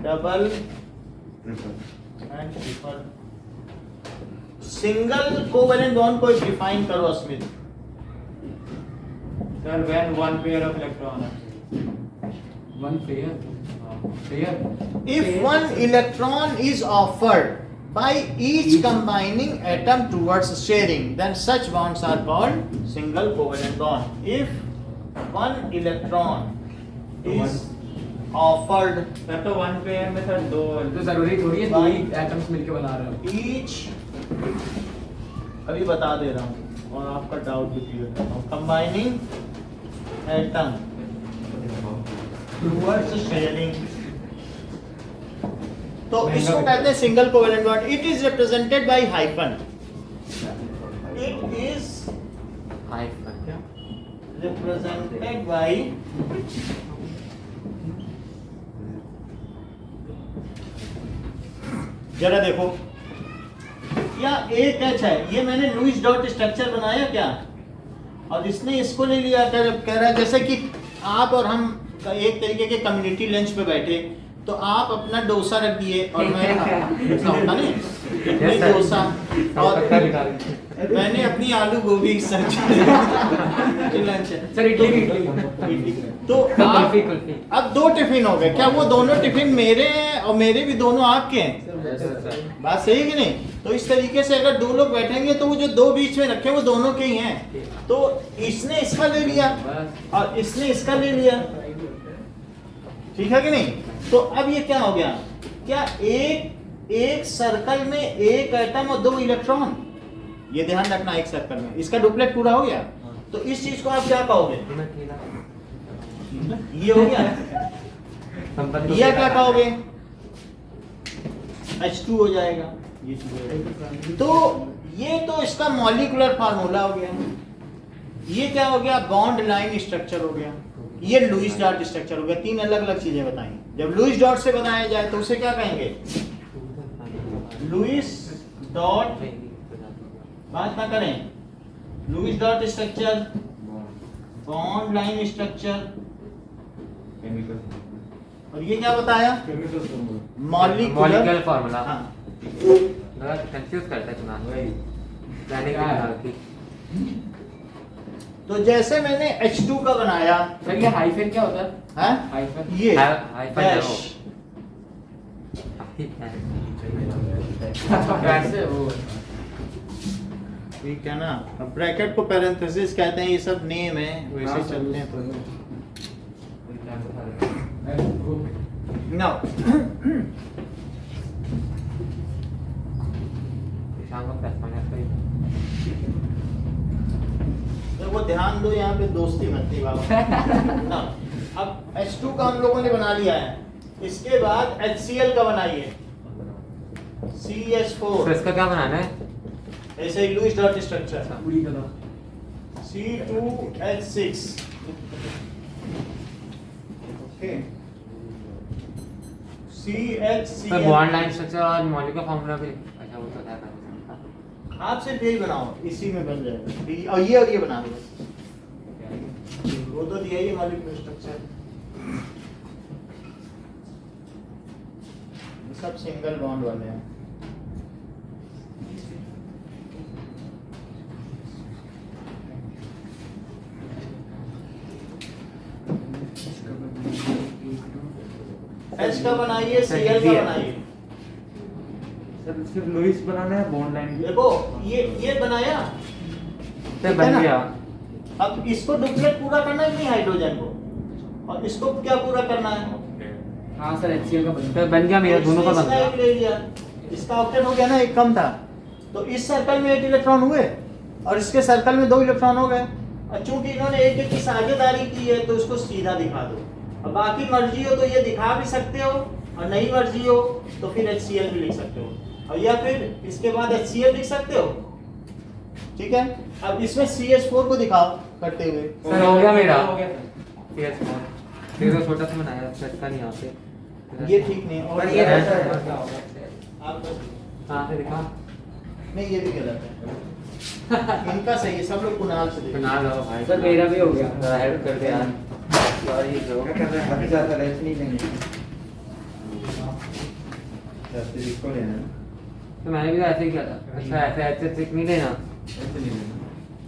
double and triple. Single covalent bond को डिफाइन करो Smith. Sir when one pair of electron One pair. Pair. If one electron is offered by each combining atom towards sharing, then such bonds are called single covalent bond. If one electron is offered sir तो one pair में sir दो तो जरूरी थोड़ी है 2 ही atoms मिलके बना रहे हो। each, अभी बता दे रहा हूँ और आपका डाउट भी क्लियर करता हूँ। Combining atom towards sharing, तो इसको कहते हैं single covalent bond. It is represented by hyphen. It is represented by जरा देखो, क्या एक एच है, ये मैंने लुईस डॉट स्ट्रक्चर बनाया क्या, और इसने इसको ले लिया। कह रहा है जैसे कि आप और हम एक तरीके के कम्युनिटी लंच पे बैठे, तो आप अपना डोसा रख दिए और मैं ऐसा होता नहीं, अपनी डोसा और मैंने अपनी आलू गोभी की सब्जी लंच है। सर इडली तो अब दो टिफिन हो गए, क्या वो दोनों टिफिन मेरे हैं और मेरे भी दोनों आपके हैं? बात सही है कि नहीं? तो इस तरीके से अगर दो लोग बैठेंगे तो वो जो दो बीच में रखे वो दोनों के ही हैं। तो इसने इसका ले लिया और इसने इसका ले लिया, ठीक है कि नहीं? तो अब ये क्या हो गया, क्या एक सर्कल में एक एटम और 2 इलेक्ट्रॉन, ये ध्यान रखना, एक सर्कल में इसका डुप्लेट पूरा हो गया। तो इस चीज को आप क्या कहोगे? ये हो गया। ये क्या कहोगे? H2 हो जाएगा। तो ये तो इसका मॉलिक्यूलर फार्मूला हो गया। ये क्या हो गया? बॉन्ड लाइन स्ट्रक्चर हो गया। ये लुईस डॉट स्ट्रक्चर हो गया। 3 अलग अलग चीजें बताई। जब लुईस डॉट से बनाया जाए तो उसे क्या कहेंगे? लुईस डॉट, बात ना करें, Lewis dot structure, bond line structure, और ये क्या बताया? Molecular formula. हाँ। कंफ्यूज करता है चुनाव जाने की। तो जैसे मैंने H2 का बनाया, सर ये हाइफन क्या होता है? है हाइफन ये हाइफन डैश, कैसे वो ठीक है ना? अब ब्रैकेट को पैरेंथेसिस कहते हैं, ये सब नेम है, वैसे ही चलते हैं। नाउ तो वो ध्यान दो, यहाँ पे दोस्ती मत बाबा। ना, अब H2 का हम लोगों ने बना लिया है, इसके बाद HCl का बनाइए, CH4। तो इसका क्या बनाना है? ऐसे ही Lewis dot structure, C2H6, okay, CHCl। Bond line structure और मॉलिक्यूलर फार्मूला भी अच्छा वो तो था। आप सिर्फ यही बनाओ, इसी में बन जाएगा। और ये बना दो, वो तो दिया ही मॉलिक्यूलर स्ट्रक्चर, सब सिंगल बॉन्ड वाले हैं। H का बनाइए, Cl का बनाइए। सर सिर्फ लुईस बनाना है, बॉन्ड लाइन भी। देखो ये बनाया, तो बन गया। अब इसको डुप्लेट पूरा करना है नहीं हाइड्रोजन को, और इसको क्या पूरा करना है? हाँ सर HCl का बनता तो बन गया मेरा, दोनों का बन इसका एक गया। ले लिया, इसका ऑक्टेन हो गया ना, एक कम था, तो इस सर्कल में 8 इलेक्ट्रॉन हुए और इसके सर्कल में 2 इलेक्ट्रॉन हो गए। और चूंकि इन्होंने एक की साझेदारी की है तो इसको सीधा दिखा दो, और बाकी मर्जी हो तो ये दिखा भी सकते हो, और नहीं मर्जी हो तो फिर HCl भी लिख सकते हो, और या फिर इसके बाद HCl लिख सकते हो, ठीक है? अब इसमें CH4 को दिखाओ करते हुए। सर हो गया मेरा। हो गया सर। फिर तो छोटा सा बनाया, इसका नहीं यहाँ पे। ये ठीक नहीं है, और ये रहता है। आप कहाँ से दिखा? नहीं, ये भी गलत है, इनका सही है, सब लोग कुणाल से देखो। बना लो भाई। सर मेरा भी हो गया। हेल्प कर दे यार। Sorry bro. क्या कर रहे हैं? अभी ज़्यादा रेस्ट नहीं लेंगे। इसको लेना है। तो मैंने भी तो ऐसे ही किया था। अच्छा ऐसे चेक नहीं लेना। ऐसे नहीं लेना।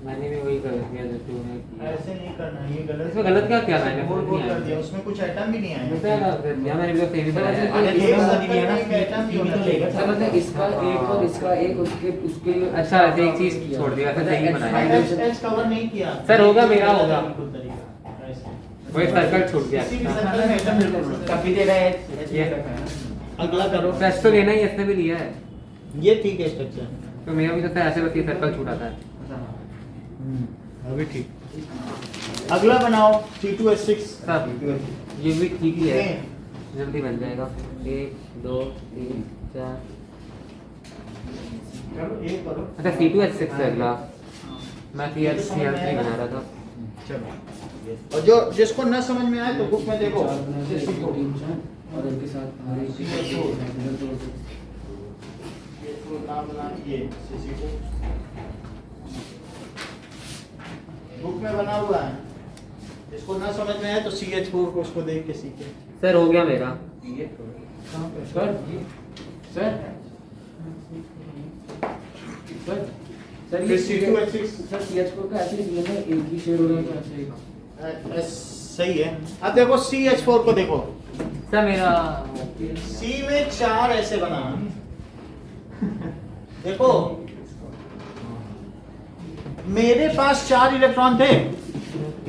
मैंने भी वही कर दिया जो तूने किया। ऐसे नहीं करना, ये गलत। इसमें गलत क्या किया मैंने? बोल कर दिया, उसमें कुछ आइटम भी नहीं आया। मुझे क्या कर दिया? मैंने भी तो सेम ही बनाया है। अरे एक सर्कल में एक आइटम भी होना चाहिए। सर मतलब इसका एक और इसका एक उसके उसके अच्छा ऐसे एक चीज छोड़ दिया, ऐसे सही बनाया। एच कवर नहीं किया। सर, होगा मेरा, होगा। बिल्कुल तरीका ऐसे। वही सर्कल छूट गया। किसी भी सर्कल में आइटम बिल्कुल। कभी दे रहा है ये अगला करो। टेस्ट तो लेना ही, इसने भी लिया है। ये ठीक है स्ट्रक्चर, तो मेरा भी तो सर ऐसे बस ये सर्कल छूटा था। अभी ठीक। अगला बनाओ C2H6। सब ये भी ठीक ही है, जल्दी बन जाएगा। 1 2 3 4। चलो एक करो। अच्छा C2H6 है अगला। मैं CH3 बना रहा था। चलो, और जो जिसको न समझ में आए तो बुक में देखो। और इनके साथ हमारे बना ये CC2 बुक में बना हुआ है। इसको ना समझ में आए तो CH4 को उसको देख के सीखे। सर हो गया मेरा। सर सर सर सर फिर C2H6 सर CH4 का ऐसे ही है, एक ही शेड हो रहा है ऐसे ही। सही है। अब देखो CH4 को देखो, सर मेरा C में 4 ऐसे बना देखो, मेरे पास 4 इलेक्ट्रॉन थे।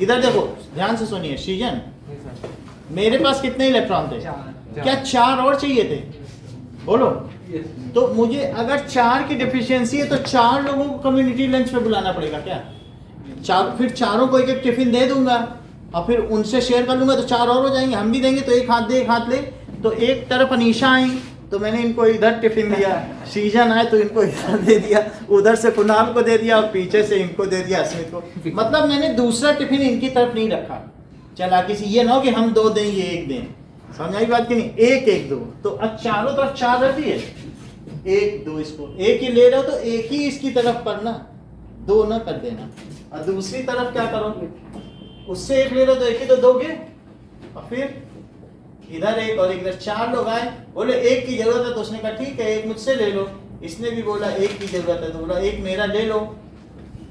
इधर देखो ध्यान से सुनिए सीजन, मेरे पास कितने इलेक्ट्रॉन थे? क्या 4 और चाहिए थे? बोलो। तो मुझे अगर 4 की डिफिशियंसी है तो 4 लोगों को कम्युनिटी लंच पे बुलाना पड़ेगा क्या? फिर चारों को एक एक टिफिन दे दूंगा और फिर उनसे शेयर कर लूंगा तो 4 और हो जाएंगे, हम भी देंगे तो एक हाथ दे एक हाथ ले। तो एक तरफ अनीशा आई तो मैंने इनको इधर टिफिन दिया, सीजन आए तो इनको इधर दे दिया, उधर से कुणाल को दे दिया और पीछे से इनको दे दिया अस्मित को। मतलब मैंने दूसरा टिफिन इनकी तरफ नहीं रखा। चला किसी ये ना हो कि हम 2 दें ये 1 दें, समझ आई बात की नहीं? 1 1 2 तो अब चारों तरफ 4 रख दिए, 1 2 इसको 1 ही ले रहे हो तो 1 ही इसकी तरफ पढ़ना, 2 ना कर देना। और दूसरी तरफ क्या करोगे? उससे 1 ले रहे हो तो 1 ही तो दोगे, और फिर इधर 1 और इधर 4 लोग आए, बोले 1 की जरूरत है तो उसने कहा ठीक है 1 मुझसे ले लो। इसने भी बोला 1 की जरूरत है तो बोला 1 मेरा ले लो।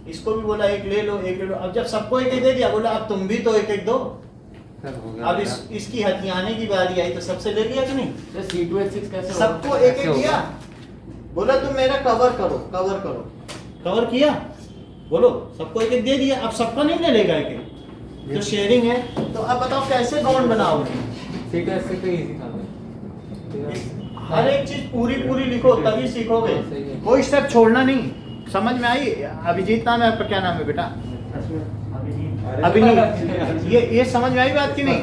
इसको भी बोला 1 ले लो 1 ले लो। अब जब सबको 1 1 दे दिया, बोला अब तुम भी तो 1 1 दो। सर हो गया अब मेरा। इसकी हथियाने की बारी आई तो सबसे ले लिया कि नहीं? सर C2H6 कैसे होगा? सबको 1 1 कैसे दिया, होगा? बोला तुम मेरा कवर करो कवर करो, कवर किया, बोलो सबको 1 1 दे दिया। अब सबका नहीं ले लेगा 1 1, तो शेयरिंग है। तो अब बताओ कैसे बॉन्ड बनाओगे? C2H6 तो इजी था। हर एक चीज पूरी लिखो तभी सीखोगे, सही है। कोई स्टेप छोड़ना नहीं। समझ में आई? अभिजीत नाम है आपका, क्या नाम है बेटा? अभिनीत। ये समझ में आई बात की नहीं?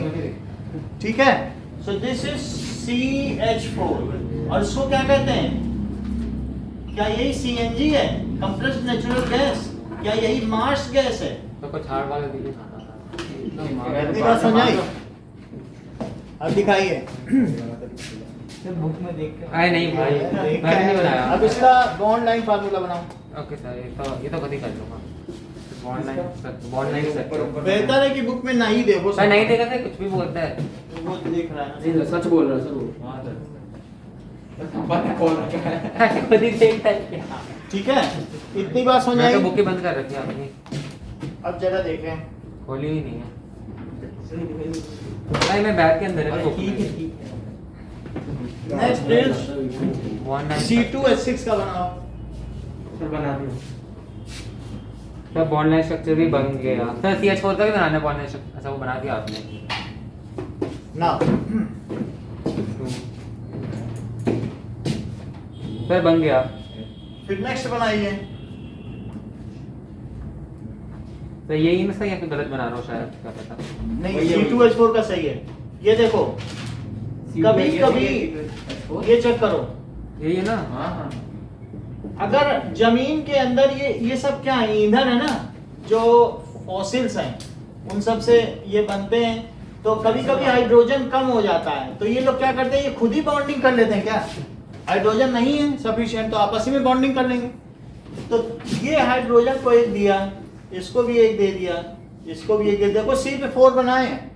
ठीक है। सो दिस इज CH4 और इसको क्या कहते हैं? क्या यही CNG है, कंप्रेस्ड नेचुरल गैस? क्या यही मार्स गैस है? तो कुछ हार्ड वाला दीजिए। इतनी बात समझ आई? अब दिखाइए। बुक में देख के अरे नहीं भाई मैंने नहीं बनाया। अब इसका बॉन्ड लाइन फार्मूला बनाओ। ओके सर ये तो खुद ही कर लूंगा। बॉन्ड लाइन सर बेहतर है कि बुक में नहीं देखो। सर नहीं देखा सर कुछ भी बोलता है। वो देख रहा है नहीं सच बोल रहा है सर वो। हाँ सर खुद ही देखता है। ठीक है, इतनी बात समझ मैं आई? तो बुक ही बंद कर रखी है आपने। अब जरा देखें। खोली ही नहीं है। नहीं मैं बैग के अंदर है बुक में। नेक्स्ट इज 19 C2H6 का बनाओ। सर बना दिया। सर बॉन्ड लाइन स्ट्रक्चर भी बन गया। सर CH4 का भी बनाना है बॉन्ड लाइन स्ट्रक्चर। अच्छा वो बना दिया आपने। ना सर बन गया। फिर नेक्स्ट बनाइए। तो यही ना सही है कि गलत बना रहा हूँ शायद, क्या पता। नहीं C2H4 का सही है। ये देखो कभी कभी ये चेक करो, यही है ना। हाँ हाँ अगर जमीन के अंदर ये सब क्या है? ईंधन है ना, जो फॉसिल्स हैं उन सब से ये बनते हैं। तो कभी कभी हाइड्रोजन कम हो जाता है तो ये लोग क्या करते हैं, ये खुद ही बॉन्डिंग कर लेते हैं। क्या हाइड्रोजन नहीं है सफिशिएंट तो आपस में बॉन्डिंग कर लेंगे। तो ये हाइड्रोजन को 1 दिया, इसको भी 1 दे दिया, इसको भी 1 दे दिया। देखो C पे 4 बनाए हैं,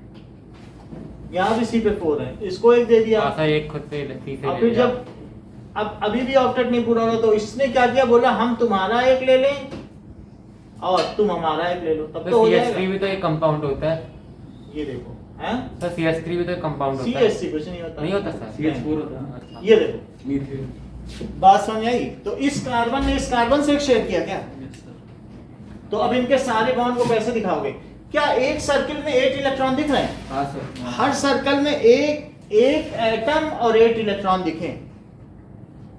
यहाँ भी C पे 4 है, इसको 1 दे दिया। ऐसा एक खुद से तीसरे और ले फिर लिया। जब अब अभी भी ऑक्टेट नहीं पूरा हो तो इसने क्या किया, बोला हम तुम्हारा 1 ले लें और तुम हमारा 1 ले लो, तब तो हो CH3 जाएगा। भी तो एक कंपाउंड होता है। ये देखो हैं, सर CH3 भी तो एक कंपाउंड होता है। CH3 कुछ नहीं होता। नहीं होता सर। CH4 होता है। अच्छा। ये देखो मीथेन। बात समझ आई? तो इस कार्बन ने इस कार्बन से एक शेयर किया क्या? तो अब इनके सारे बॉन्ड को कैसे दिखाओगे? क्या एक सर्किल में 8 इलेक्ट्रॉन दिख रहे हैं? हाँ सर। हर सर्कल में एक एटम और 8 इलेक्ट्रॉन दिखे,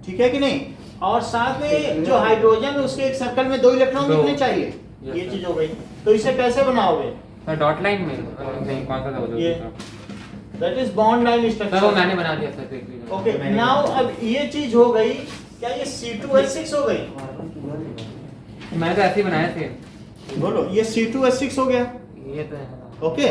ठीक है कि नहीं? और साथ में जो हाइड्रोजन है उसके एक सर्कल में 2 इलेक्ट्रॉन दो। दिखने चाहिए। Yes, ये sir. चीज हो गई। तो इसे कैसे बनाओगे? सर डॉट लाइन में नहीं कौन सा था वो जो ये। दूसरा? That is bond line sir वो स्ट्रक्चर। मैंने बना दिया सर देख लीजिए। ओके नाउ अब ये चीज हो गई, क्या ये C2H6 हो गई? मैंने तो ऐसे ही बनाया थे। बोलो ये C2H6 हो गया। ये तो है। ओके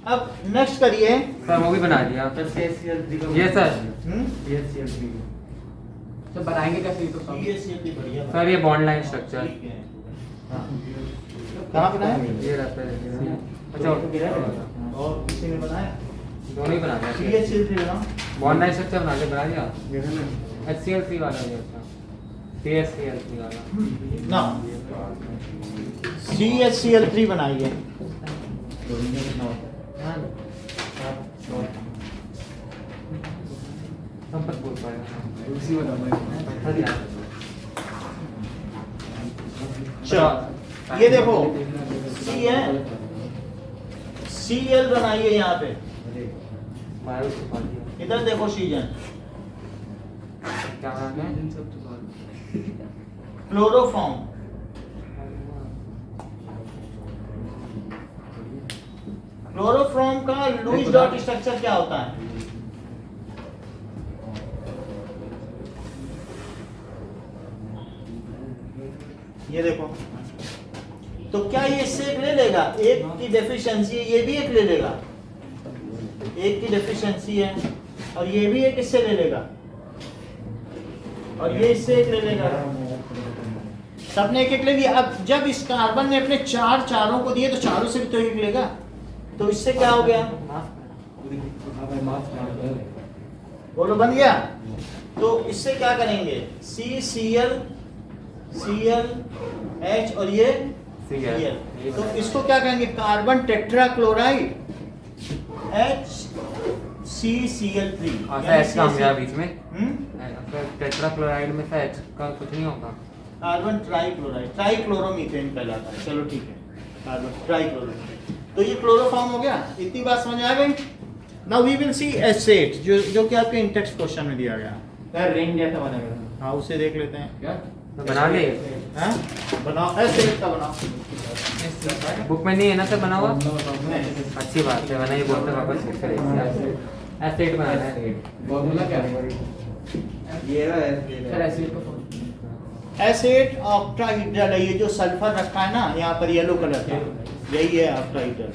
अब नेक्स्ट करिए। सर वो भी बना दिया। सर CH3 ये सर हम्म? CH3 तो बनाएंगे कैसे ये तो सब? CaCl3 बढ़िया सर ये बॉन्ड लाइन स्ट्रक्चर ठीक है। हाँ। कहाँ बनाया? ये रहता है। अच्छा और किसी ने बनाया? दोनों ही बना दिया। CaCl3 बनाओ। बॉन्ड लाइन स्ट्रक्चर बना दिया ये है ना HCl3 वाला भी अच्छा CaCl3 वाला ना CaCl3 बनाइए। संपर्क बोल पाएगा उसी में दबाएंगे। चलो ये देखो C है, Cl बनाइए यहाँ पे। बायो छुपा दिया इधर देखो सीजन क्या नाम है इन सब तो क्लोरोफॉर्म। क्लोरोफॉर्म का लुईस डॉट स्ट्रक्चर क्या होता है? ये देखो, तो क्या ये इससे एक ले लेगा? एक की डेफिशिएंसी है, ये भी एक ले लेगा। एक की डेफिशिएंसी है और ये भी एक इससे ले लेगा और ये इससे एक ले लेगा। सबने एक एक ले लिया। अब जब इस कार्बन ने अपने चारों को दिए तो चारों से भी तो एक लेगा। तो इससे क्या हो गया? बोलो बन गया। तो इससे क्या करेंगे? Cl H और ये Cl। तो इसको क्या कहेंगे? Carbon tetrachloride HCCl3। H काम गया बीच में टेट्राक्लोराइड में से H का कुछ नहीं होगा कार्बन ट्राइक्लोराइड, ट्राइक्लोरोमीथेन कहलाता है। चलो ठीक है, कार्बन ट्राइक्लोरोमीथेन। तो ये क्लोरोफॉर्म हो गया। इतनी बात समझ आ गई? Now we will see H8 जो कि आपके इंटेक्स्ट क्वेश्चन में दिया गया। सर रिंग जैसा बनेगा। हाँ उसे देख लेते हैं। क्या? तो बना ले हाँ बनाओ, H8 का बनाओ। बुक में नहीं है ना सर बना हुआ नहीं। अच्छी बात है वरना ये बोलते वापस फिर करेंगे एसिड बनाना है फॉर्मूला क्या है? ये सर ऐसे ही तो H8 ऑक्टाहीड्रल है। ये जो सल्फर रखा है ना यहाँ पर येलो कलर का, यही है octahedral.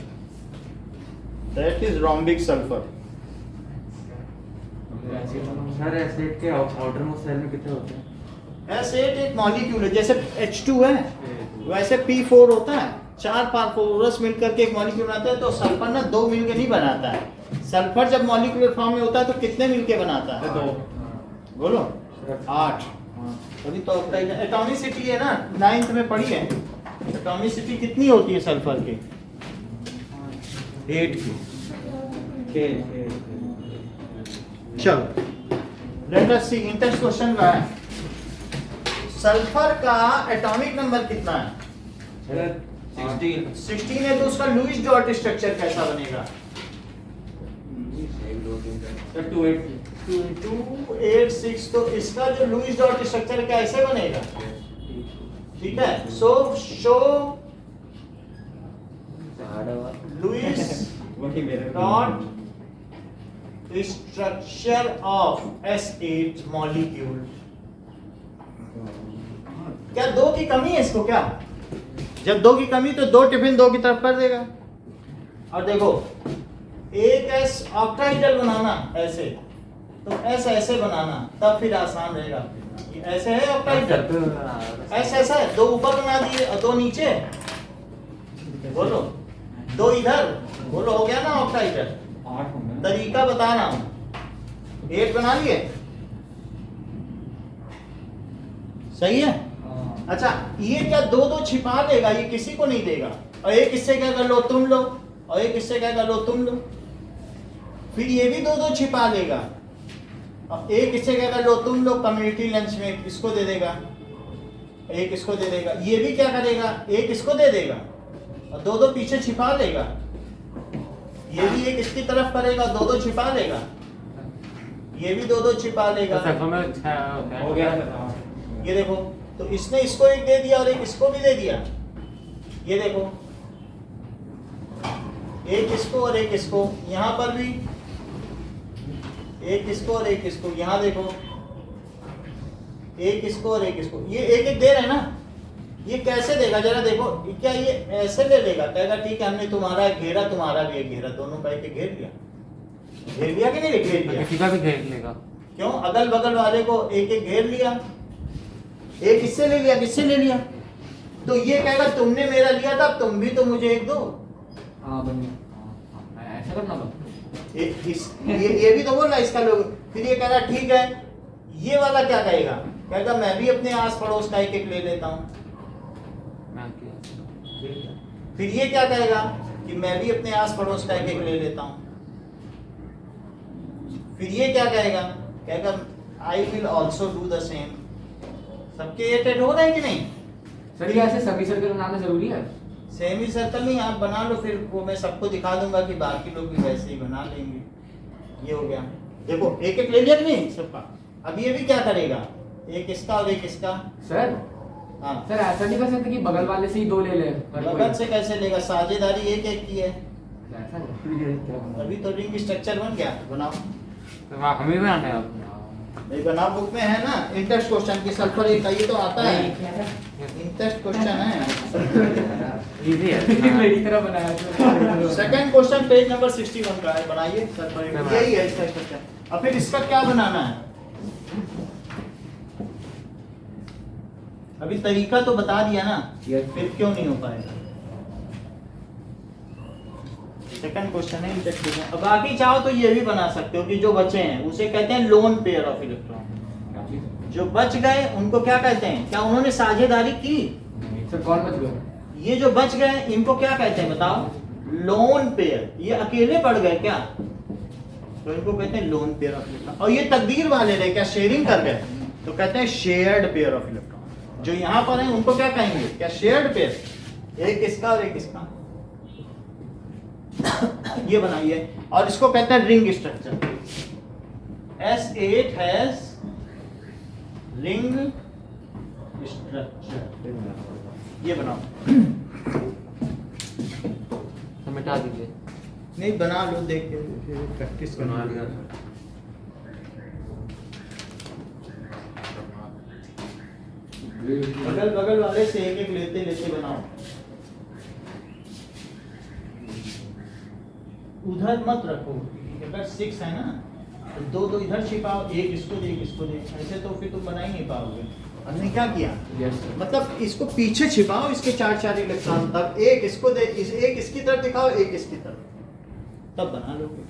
That is rhombic sulphur. Sir acid के आउटर मोस्ट सेल में कितने होते हैं? H8 एक मॉलिक्यूल है, जैसे H2 है वैसे P4 होता है। 4 फास्फोरस मिलकर के एक मॉलिक्यूल बनाता है। तो सल्फर ना 2 मिलके नहीं बनाता है। सल्फर जब मॉलिक्यूलर फॉर्म में होता है तो कितने मिलके बनाता है? बोलो 8। अभी तो एटॉमिसिटी है ना, 9th में पढ़ी है। एटॉमिसिटी कितनी होती है सल्फर की? 8 की। चलो लेट अस सी इंटेंस क्वेश्चन का है। सल्फर का एटॉमिक नंबर कितना है? 16 है। तो उसका लुईस डॉट स्ट्रक्चर कैसा बनेगा? 286। तो इसका जो लुईस डॉट स्ट्रक्चर कैसे बनेगा? ठीक है, so show Lewis dot structure of S8 molecule. क्या 2 की कमी है इसको? क्या जब 2 की कमी तो 2 टिफिन 2 की तरफ कर देगा। और देखो एक S ऑक्टाहीड्रल बनाना ऐसे, तो S ऐसे बनाना, तब फिर आसान रहेगा। ये ऐसे है ऑक्टाहीड्रल, S ऐसा है, 2 ऊपर बना दिए और 2 नीचे। बोलो 2 इधर, बोलो हो गया ना ऑक्टाहीड्रल। 8 होंगे। तरीका बता रहा हूं। 8 बना लिए, सही है। अच्छा ये क्या 2 छिपा लेगा? ये किसी को नहीं देगा। और एक इससे क्या कर लो तुम लो, और एक इससे क्या कर लो तुम लो। फिर ये भी 2 छिपा लेगा। अब एक इससे क्या कर लो तुम लो, कम्युनिटी लंच में इसको दे देगा, एक इसको दे देगा। ये भी क्या करेगा? एक इसको दे देगा और 2 पीछे छिपा लेगा। ये भी एक इसकी तरफ करेगा, 2 छिपा लेगा। ये भी 2 छिपा लेगा। हो गया सर। ये देखो, तो इसने इसको एक दे दिया और एक इसको भी दे दिया। ये देखो एक इसको और एक इसको, यहां पर भी एक इसको और एक इसको, यहां देखो एक इसको और एक इसको। ये एक एक दे रहे हैं ना। ये कैसे देगा जरा देखो? क्या ये ऐसे ले लेगा? कहेगा ठीक है हमने तुम्हारा घेरा, तुम्हारा भी घेरा, दोनों का एक घेर लिया। घेर लिया कि नहीं घेर लिया? किसी का भी घेर लेगा। क्यों? अगल बगल वाले को एक एक घेर लिया, एक इससे ले लिया, किससे ले लिया, तो ये कहेगा तुमने मेरा लिया था, तुम भी तो मुझे एक दो। हाँ बन गया, ऐसा करना था। ये भी तो बोल रहा है इसका लोग। फिर ये कहेगा ठीक है, ये वाला क्या कहेगा? कहेगा मैं भी अपने आस पड़ोस का एक एक ले लेता हूँ। फिर ये क्या कहेगा कि मैं भी अपने आस पड़ोस का एक एक ले लेता हूँ। फिर ये क्या कहेगा? कहेगा I will also do the same. सबके एटेड हो रहे हैं कि नहीं? सर ये ऐसे सभी सर्कल बनाना जरूरी है? सेम ही सर्कल नहीं, आप बना लो, फिर वो मैं सबको दिखा दूंगा कि बाकी लोग भी वैसे ही बना लेंगे। ये हो गया, देखो एक एक ले लिया कि नहीं सबका। अब ये भी क्या करेगा, एक इसका और एक इसका। सर हाँ सर ऐसा नहीं कर सकते कि बगल वाले से ही दो ले ले? बगल से कैसे लेगा? साझेदारी एक एक की है, ऐसा नहीं। अभी तो रिंग स्ट्रक्चर बन गया। बनाओ, तो हमें भी बनाना है अब। नहीं बनाओ, बुक में है ना इंटरेस्ट क्वेश्चन की सल्फर एक का, ये तो आता है इंटरेस्ट क्वेश्चन है। इजी है। मेरी तरह बनाया तो। सेकंड क्वेश्चन पेज नंबर 61 का है, बनाइए सल्फर एक, यही है इसका स्ट्रक्चर। अब फिर इसका क्या बनाना है? अभी तरीका तो बता दिया ना, फिर क्यों नहीं हो पाएगा? सेकंड क्वेश्चन है इंटरेस्ट क्वेश्चन। अब बाकी चाहो तो ये भी बना सकते हो कि जो बचे हैं उसे कहते हैं लोन पेयर ऑफ इलेक्ट्रॉन। जो बच गए उनको क्या कहते हैं? क्या उन्होंने साझेदारी की? सर कौन बच गया? ये जो बच गए इनको क्या कहते हैं बताओ? Lone pair. ये अकेले पड़ गए क्या, तो इनको कहते हैं लोन पेयर ऑफ इलेक्ट्रॉन। और ये तकदीर वाले रहे, क्या शेयरिंग कर गए, तो कहते हैं शेयर्ड पेयर ऑफ इलेक्ट्रॉन। जो यहाँ पर है उनको क्या कहेंगे? क्या शेयर्ड पेयर, एक इसका और एक इसका। ये बनाइए, और इसको कहते हैं ring structure. S8 has ring structure. ये बनाओ, तो मिटा दीजिए। नहीं बना लो, देख के प्रैक्टिस बना करना। लिया। बगल बगल वाले से एक एक लेते लेते बनाओ। उधर मत रखो, अगर 6 है ना तो दो दो इधर छिपाओ, एक इसको दे एक इसको दे, ऐसे तो फिर तुम बना ही नहीं पाओगे। हमने क्या किया, यस सर। मतलब इसको पीछे छिपाओ, इसके 4 इलेक्ट्रॉन, तब एक इसको दे, एक इसकी तरफ दिखाओ, एक इसकी तरफ, तब बना लोगे।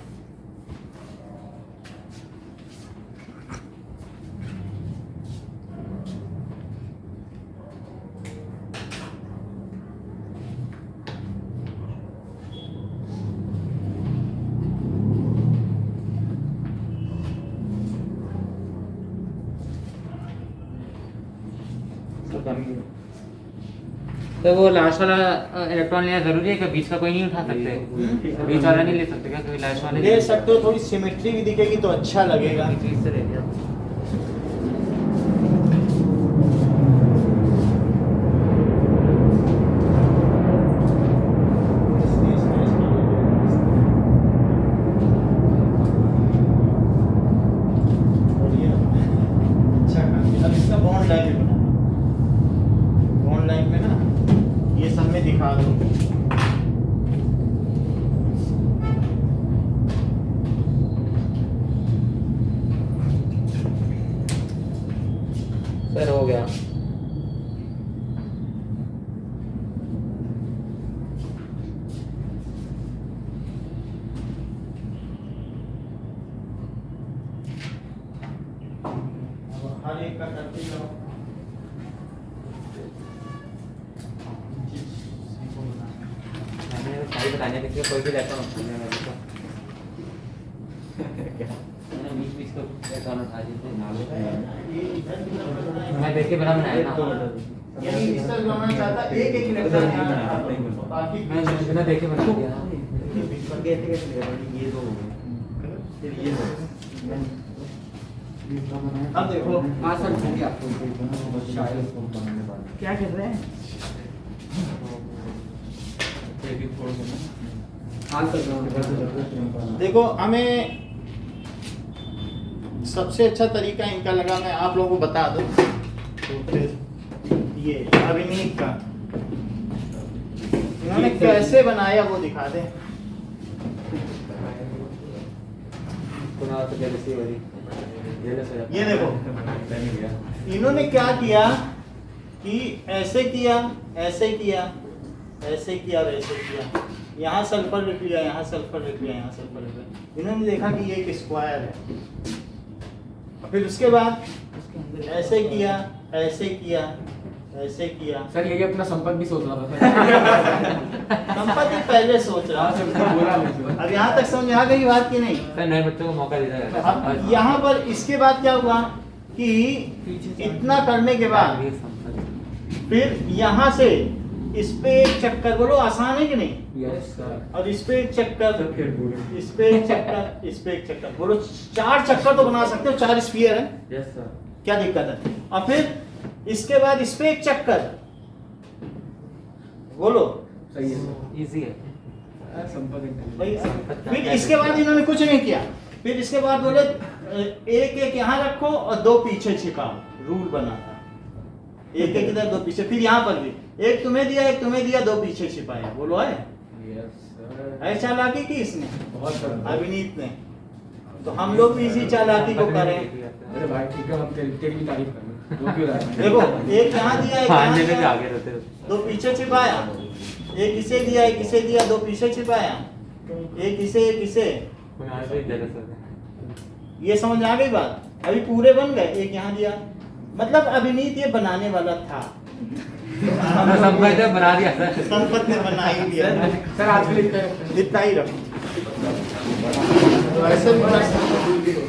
तो वो लास्ट वाला इलेक्ट्रॉन लेना जरूरी है कि बीच का कोई नहीं उठा सकते? बीच वाला नहीं ले सकते क्या? कोई लास्ट वाले ले सकते हो, थोड़ी सिमेट्री भी दिखेगी तो अच्छा लगेगा। चीज से रह गया। अच्छा काम किया। अब इसका बॉन्ड लाइन में बनाना, बॉन्ड लाइन में ना ये सब में दिखा दो। सर हो गया। अब हर एक का करते जाओ। मैंने सारी बताने के लिए कोई भी लेता हूँ बीच को इलेक्ट्रॉन उठा दीजिए। ये इधर की तरफ बनाएगा। मैं देख के बना बनाया ना। यानी इस तरह बनाना चाहता, एक एक इलेक्ट्रॉन यहाँ रखा दो, बाकी मैं बिना देखे बना दिया। ये दो हो गए, फिर ये दो। अब देखो हाँ सर हो गया। क्या कर रहे हैं? हाँ सर। देखो, हमें सबसे अच्छा तरीका इनका लगा, मैं आप लोगों को बता दूं। तो फिर ये अभिनीत का इन्होंने कैसे बनाया वो दिखा दें। पुनः तो जेलसी वाली ये देखो इन्होंने क्या किया कि ऐसे किया ऐसे किया ऐसे किया और ऐसे किया, यहाँ सल्फर लिख लिया, यहाँ सल्फर लिख लिया, यहाँ सल्फर लिख लिया। इन्होंने देखा कि ये एक स्क्वायर है, और फिर उसके बाद ऐसे किया ऐसे किया ऐसे किया। सर ये अपना संपर्क भी सोच रहा था संपत्ति पहले सोच रहा था। अब यहाँ तक समझ आ गई बात की नहीं? सर नए बच्चों को मौका देना रहता अब यहाँ पर इसके बाद क्या हुआ कि इतना करने के बाद फिर यहाँ से इस पे एक चक्कर, बोलो आसान है कि नहीं? Yes sir. और इस पे एक चक्कर, फिर बोलो। इस पे एक चक्कर, इस पे एक चक्कर, बोलो 4 चक्कर तो बना सकते हो, 4 स्फीयर है, यस सर। क्या दिक्कत है? और फिर इसके बाद इस पे एक चक्कर, बोलो सही है इजी है। भाई। फिर इसके बाद इन्होंने कुछ नहीं किया, फिर इसके बाद बोले एक एक यहाँ रखो और 2 पीछे छिपाओ, रूल बना था। एक एक इधर 2 पीछे, फिर यहाँ पर भी एक तुम्हें दिया एक तुम्हें दिया, 2 पीछे छिपाया, बोलो है? Yes sir. ऐ चालाकी की इसने, बहुत सर। अभिनीत ने। तो हम लोग भी इसी चालाकी को करें। अरे भाई ठीक है, हम तेरी भी तारीफ कर रहे हैं। देखो एक यहाँ दिया एक यहाँ खाने में भी दिया, आगे रहते हो। 2 पीछे छिपाया, एक इसे दिया एक इसे दिया, 2 पीछे छिपाया, एक इसे एक इसे। बनाने से jealous हो गए। ये समझ आ गई बात? अभी पूरे बन गए, एक यहाँ दिया, मतलब अभिनीत ये बनाने वाला था, संपर्क जब बना दिया सर। संपत ने बना ही दिया। सर आज के लिए इतना ही रखो। तो ऐसे भी कर सकते हो।